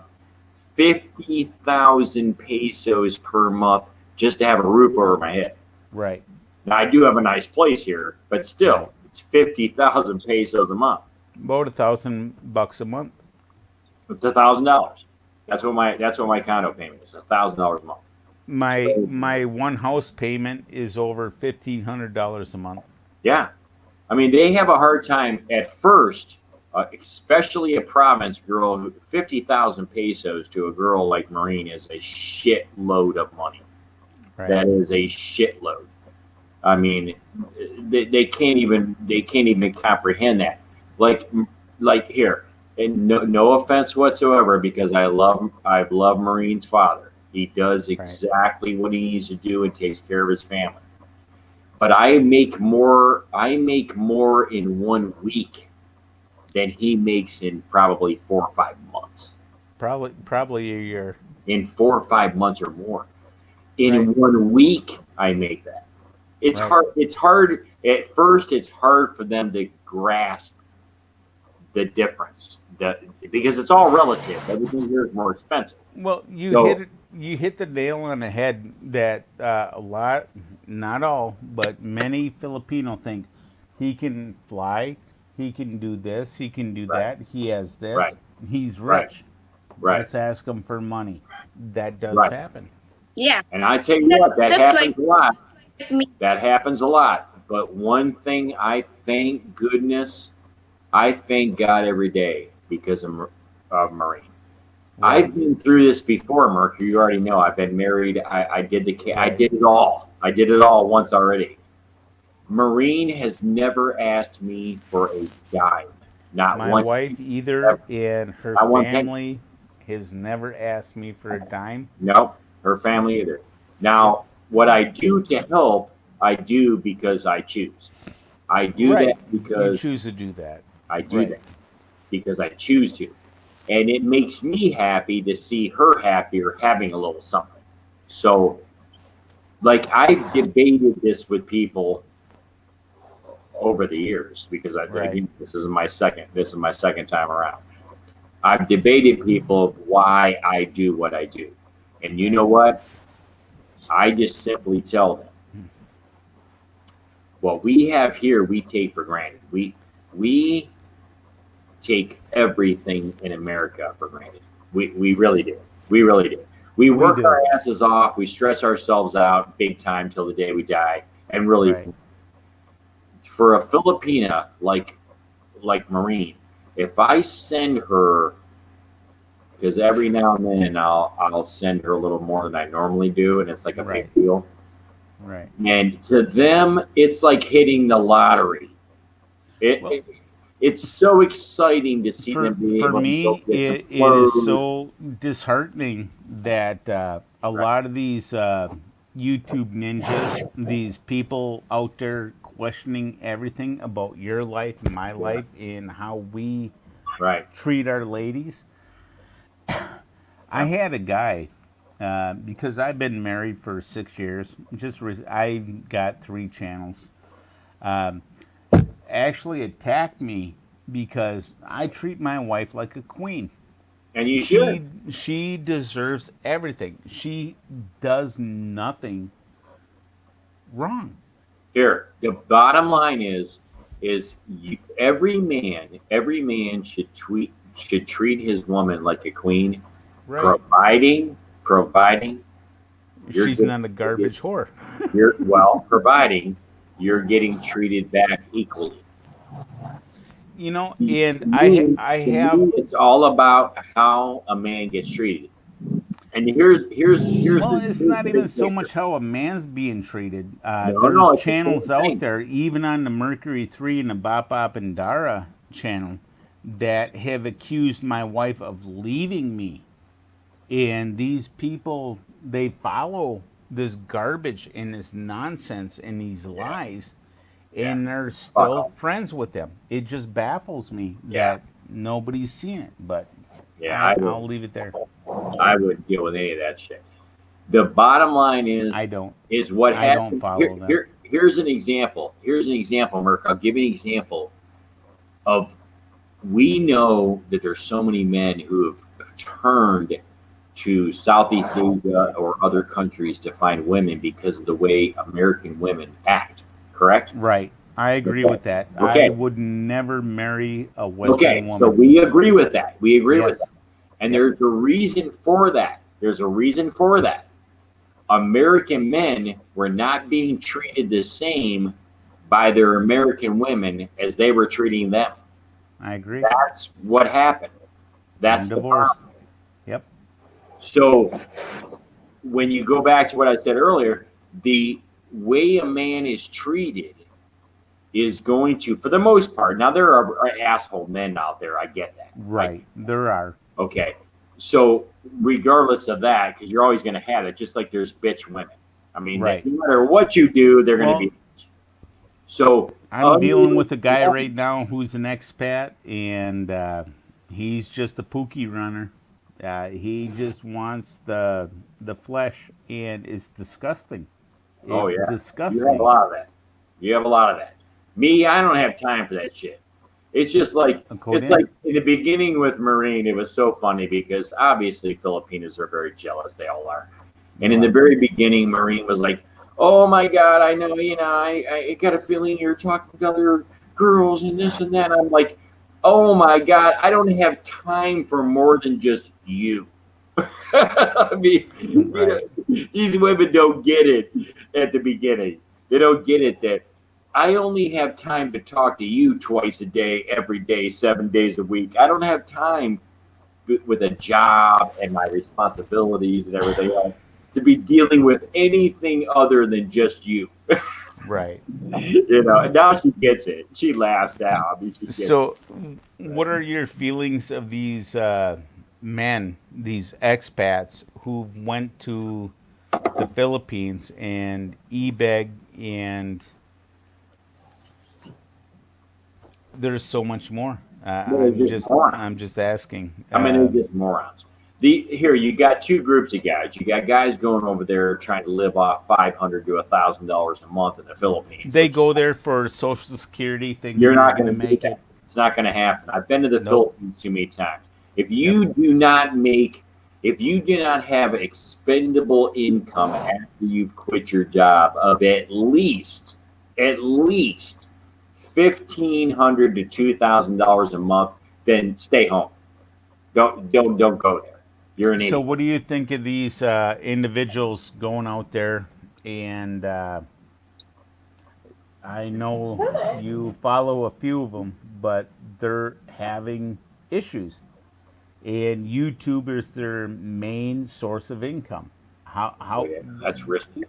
50,000 pesos per month just to have a roof over my head. Right. Now, I do have a nice place here, but Right. still, it's 50,000 pesos a month. About $1,000 a month. It's $1,000. That's what my condo payment is. $1,000 a month. So My one house payment is over $1,500 a month. yeah, I mean they have a hard time at first, especially a province girl. 50,000 pesos to a girl like Marine is a shitload of money. Right. That is a shitload. I mean, they can't even comprehend that. Like here, and no offense whatsoever, because I love Marine's father. He does Right. exactly what he needs to do and takes care of his family. But I make more in 1 week than he makes in probably 4 or 5 months. Probably a year. In 4 or 5 months or more. In Right. 1 week, I make that. It's Right. hard. It's hard at first. It's hard for them to grasp the difference. Because it's all relative. Everything here is more expensive. Well, you hit So it. You hit the nail on the head that a lot, not all, but many Filipino think he can fly, he can do this, he can do right, that, he has this, right, he's right, rich. right, Let's ask him for money. That does right. happen. Yeah. And I tell you That's what, that that's like happens a lot. me. That happens a lot. But one thing I thank God every day because of Marine. Right. I've been through this before, Mercury. You already know. I've been married. I Right. did it all. I did it all once already. Marine has never asked me for a dime. Not My one. wife either, Ever. and her Not one penny. family has never asked me for a dime. No, her family either. Yep. Now, what I do to help, I do because I choose. I do that Right. You because choose to do that. I do Right. that because I choose to. And it makes me happy to see her happier having a little something. So, like, I've debated this with people over the years because Right. this is my second time around. I've debated people of why I do what I do. And you know Right. what? I just simply tell them what we have here we take for granted. We take everything in America for granted. We really do. We really do. We We work do. our asses off. We stress ourselves out big time till the day we die. And really, Right. for a Filipina like Marine, if I send her, because every now and then I'll send her a little more than I normally do, and it's like a Right. big deal. Right. And to them, it's like hitting the lottery. It, Well, it it's so exciting to see them be for able to go me, get some it is clothes. so disheartening that a Right, lot of these YouTube ninjas, these people out there questioning everything about your life, my yeah, life, and how we right, treat our ladies. I yeah, had a guy because I've been married for 6 years. I got three channels. Um, Actually attacked me because I treat my wife like a queen. and you should. She deserves everything. She does nothing wrong. Here, the bottom line is every man should treat his woman like a queen, Right. providing you're She's getting not a garbage whore. providing you're getting treated back equally. You know, To and I to have, me, it's all about how a man gets treated. And here's well, it's the not even big so picture. much how a man's being treated. No, There's it's the channels same out thing. there, even on the Mercury 3 and the Bop Bop and Dara channel, that have accused my wife of leaving me. And these people, they follow this garbage and this nonsense and these Yeah, lies, yeah. and they're Fuck still 'em. friends with them. It just baffles me Yeah, that nobody's seen it, but yeah. I I'll would leave it there. I wouldn't deal with any of that shit. The bottom line I don't. is what I don't happened. follow them. Here's an example. Here's an example, Merck. I'll give you an example of we know that there's so many men who have turned to Southeast Asia or other countries to find women because of the way American women act. Correct? Right. I agree Okay. with that. I Okay. would never marry a Okay. Western So woman. we agree with that. We agree with Yes. that. And Yep. there's a reason for that. There's a reason for that. American men were not being treated the same by their American women as they were treating them. I agree. That's what happened. I'm That's the divorced. problem. Yep. So when you go back to what I said earlier, the way a man is treated is going to, for the most part, now there are asshole men out there. I get that. Right. There are. Okay. So regardless of that, because you're always going to have it, just like there's bitch women. I mean, Right. no matter what you do, they're going to Well, be. So I'm dealing with a guy right now who's an expat, and he's just a pookie runner. He just wants the flesh, and it's disgusting. oh It yeah, disgusts you have a me. lot of that. You have a lot of that. Me, I don't have time for that shit. It's just like it's like According, in the beginning with Marine, it was so funny because obviously Filipinos are very jealous. They all are. And in the right. very beginning, Marine was like, "Oh my God, I know, I got a feeling you're talking to other girls and this and that." I'm like, "Oh my God, I don't have time for more than just you." I mean, Right. these women don't get it at the beginning. They don't get it that I only have time to talk to you twice a day, every day, 7 days a week. I don't have time with a job and my responsibilities and everything else to be dealing with anything other than just you. Right. And now she gets it. She laughs now. I mean, she gets it. So, what are your feelings of these men, these expats who went to the Philippines and e-beg, and there's so much more. They're just morons. I'm just asking. I mean, they're just morons. Here you got two groups of guys. You got guys going over there trying to live off $500 to $1,000 a month in the Philippines, They which go there for Social Security, thinking you're they're not going to going to do make that. it. It's not going to happen. I've been to the Nope. Philippines too many times. If Yep. you do not make, if you do not have expendable income after you've quit your job of at least $1,500 to $2,000 a month, then stay home. Don't go there. You're an So, idiot. what do you think of these individuals going out there? And I know you follow a few of them, but they're having issues. And YouTube is their main source of income. How Oh how yeah, that's risky.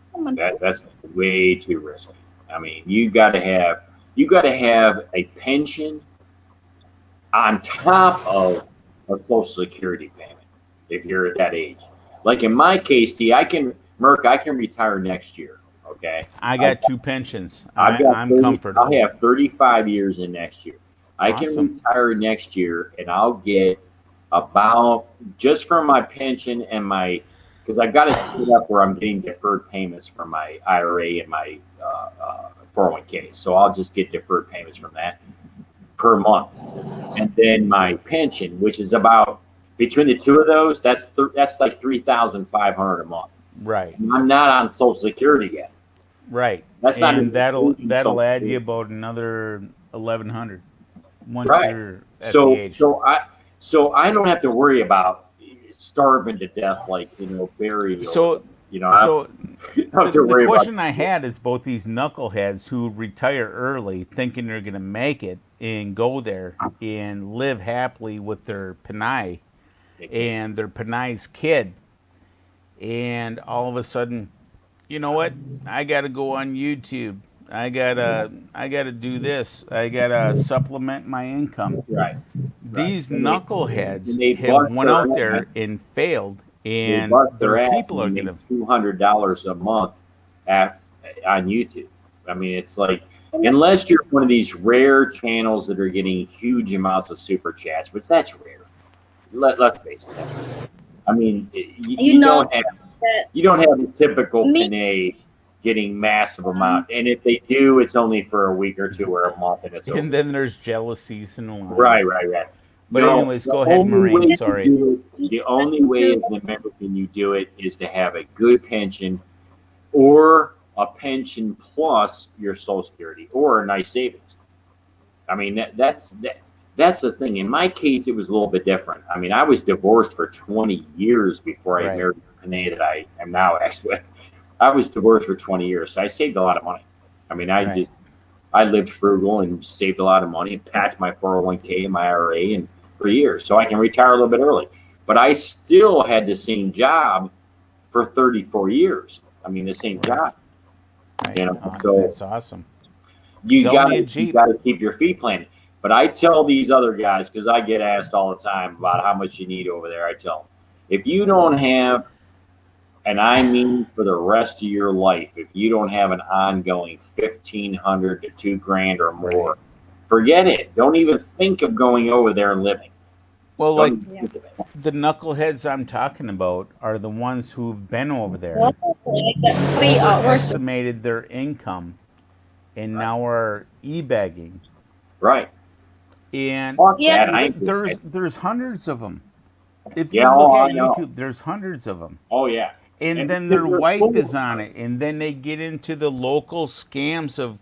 That's way too risky. I mean, you got to have a pension on top of a Social Security payment if you're at that age. Like in my case, see, I can retire next year. Okay, I I've got two pensions. I've got I'm 30. I'll comfortable. have 35 years in next year. I can Awesome. retire next year, and I'll get about just from my pension and my because I've got it set up where I'm getting deferred payments from my IRA and my 401k. So I'll just get deferred payments from that per month, and then my pension, which is about between the two of those, that's like 3,500 a month. Right. And I'm not on Social Security yet. Right, That's not and even including that'll social add you security. about another 1,100 once Right. you're at the So age. so I so I don't have to worry about starving to death like Barry over there. So, I have to, so I have to the worry about. question I had is both these knuckleheads who retire early, thinking they're going to make it and go there and live happily with their Panay They can't. and their Panay's kid, and all of a sudden, you know what? I got to go on YouTube. I gotta do this. I gotta supplement my income. Right. Right. These And knuckleheads they have bust went their out ass. there and failed, They and bust their their ass people and are they gonna. make $200 a month at on YouTube. I mean, it's like unless you're one of these rare channels that are getting huge amounts of super chats, which that's rare. Let's face it, that's rare. I mean, You know that you don't have a typical me Panay getting massive amount, and if they do, it's only for a week or two or a month, and it's And over. then there's jealousies and Right, lies. right, right. But No, anyways, the go ahead, only Maureen. way to Sorry. do it, the only way as an American you do it is to have a good pension or a pension plus your Social Security or a nice savings. I mean, that's the thing. In my case, it was a little bit different. I mean, I was divorced for 20 years before I Right. married the Panay that I am now ex with. I was divorced for 20 years, so I saved a lot of money. I mean, Right. I lived frugal and saved a lot of money and packed my 401k and my IRA and for years so I can retire a little bit early. But I still had the same job for 34 years. I mean, the same Right. job, Right. So That's awesome. you Sell me a gotta you Jeep. gotta keep your feet planted. But I tell these other guys because I get asked all the time about how much you need over there. I tell them if you don't have, and I mean for the rest of your life, if you don't have an ongoing 1,500 to 2 grand or Right. more, forget it. Don't even think of going over there and living. Well, Don't like even think of it. the knuckleheads I'm talking about are the ones who've been over there, like that 3 hours. overestimated their income, and Right. now are e-begging. Right. And Fuck Yeah, that. I ain't doing there's it. there's hundreds of them. If you Yeah. look Oh, at I know. YouTube, there's hundreds of them. Oh yeah. And And then because their they're wife is fools. on it, and then they get into the local scams of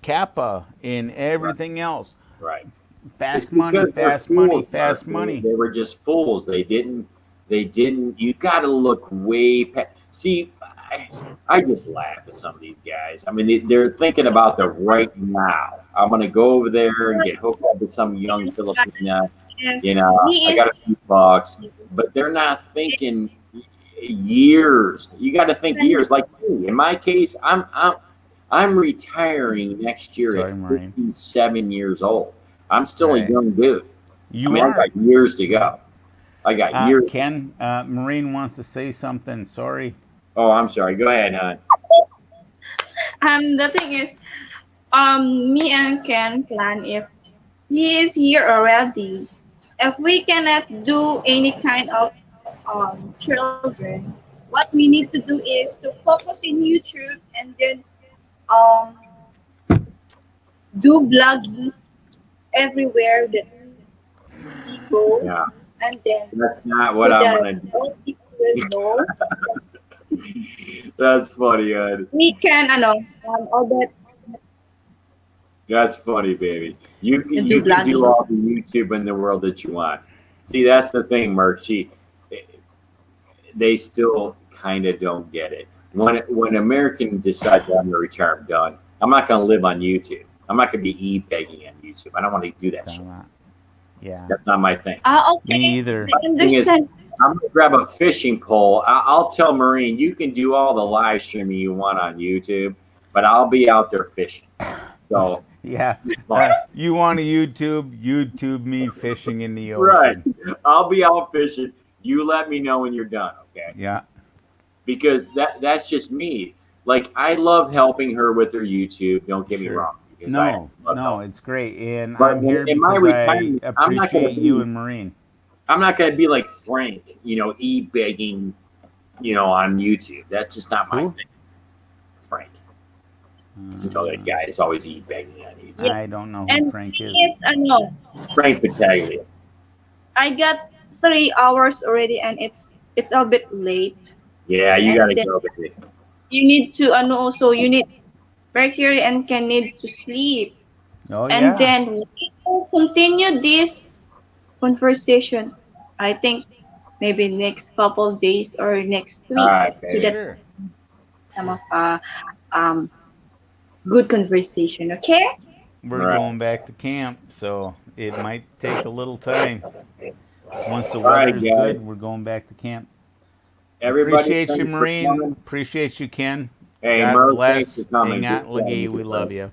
Kappa and Right. everything else. Right. It's Fast money, because they're fast money, fools, Mark. fast money. They were just fools. They didn't. You got to look way past. See, I just laugh at some of these guys. I mean, they're thinking about the right now. I'm going to go over there and get hooked up with some young Filipina. Yes. I He is got a few bucks, but they're not thinking years. You got to think years. Like me, in my case, I'm retiring next year at Sorry, Maureen. 57 years old. I'm still a Right. young dude. I You mean, I are. got years to go. I got years. Ken, Maureen wants to say something. Sorry. Oh, I'm sorry. Go ahead, hon. the thing is, me and Ken plan if he is here already. If we cannot do any kind of children, what we need to do is to focus in YouTube and then um do blogging everywhere that we go, Yeah, and then that's not so what I'm that gonna do. all people will know That's funny, hon. we can all that That's funny, baby. You can do you can do blogging. all the YouTube in the world that you want. See, that's the thing, Merch. They still kind of don't get it. When American decides I'm going to retire, I'm done. I'm not going to live on YouTube. I'm not going to be e-begging on YouTube. I don't want to do that shit. Yeah. That's not my thing. Me Okay, either. I Thing is, understand. I'm going to grab a fishing pole. I'll tell Marine, you can do all the live streaming you want on YouTube, but I'll be out there fishing. So, Yeah. fine. You want to YouTube me fishing in the Right. ocean. I'll be out fishing. You let me know when you're done, okay? Yeah. Because that's just me. Like I love helping her with her YouTube. Don't get me Sure. wrong. Because I No, love no, helping. it's great. And But I'm here in my because I retirement, I'm not gonna appreciate you be and Marine. I'm not gonna be like Frank, e-begging, on YouTube. That's just not my Who? thing. Frank. That guy is always e-begging on YouTube. I don't know who And Frank is. it's Frank Battaglia. I got 3 hours already, and it's a bit late. Yeah, you And gotta then go, baby. you need to also you need Mercury and Ken need to sleep. Oh And yeah, then we will continue this conversation. I think maybe next couple days or next All week, right, so baby. that sure. some of um good conversation. Okay. All We're right. going back to camp, so it might take a little time. Once the All right, weather is good, guys. we're going back to camp. Everybody, Appreciate you, thanks for Marine. coming. Appreciate you, Ken. Hey, God Murph, thanks for bless. coming. Good Ingat chatting lagi. with you, We love brother. you.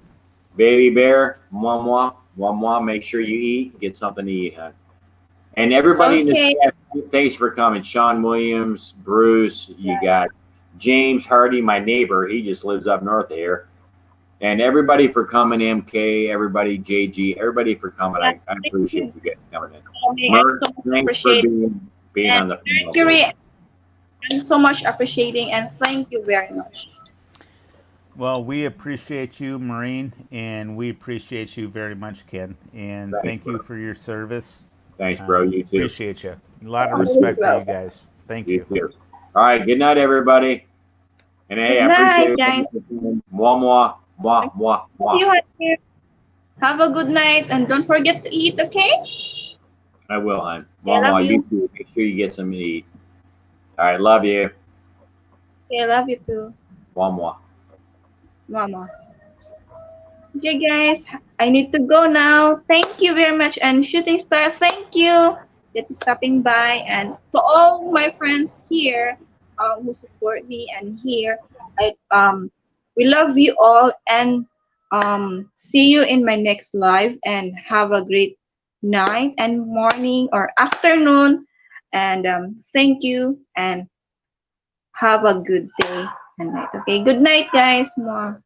Baby Bear, mwah, mwah, mwah. Make sure you eat. Get something to eat, huh? And everybody in the Okay. chat, thanks for coming. Sean Williams, Bruce, you got James Hardy, my neighbor. He just lives up north of here. And everybody for coming, MK, everybody, JG, everybody for coming. Yeah, I thank appreciate you. you guys coming in. I Merck, so much thanks for appreciate being and on the panel, baby. Mercury. I'm so much appreciating and thank you very much. Well, we appreciate you, Marine, and we appreciate you very much, Ken. And Thanks, thank you bro. for your service. Thanks, bro. You too. Appreciate you. A lot of You as respect for Appreciate you well. you. guys. Thank You you. too. All right. Good night, everybody. And hey, Good I appreciate night, everybody guys. for coming. Mwah, mwah, Love mwah, mwah, mwah. you. Have a good night and don't forget to eat. Okay. I will, hon. Okay. Mwah, Love mwah. You you. too. Make sure you get some to eat. All right. Love you. Okay. Love you too, Mwah, mwah. Mama. Okay, guys, I need to go now. Thank you very much. And Shooting Star, thank you that you stopping by. And to all my friends here who support me and here, we love you all and see you in my next live and have a great night and morning or afternoon. And thank you and have a good day and night. Okay, good night, guys. Mwah.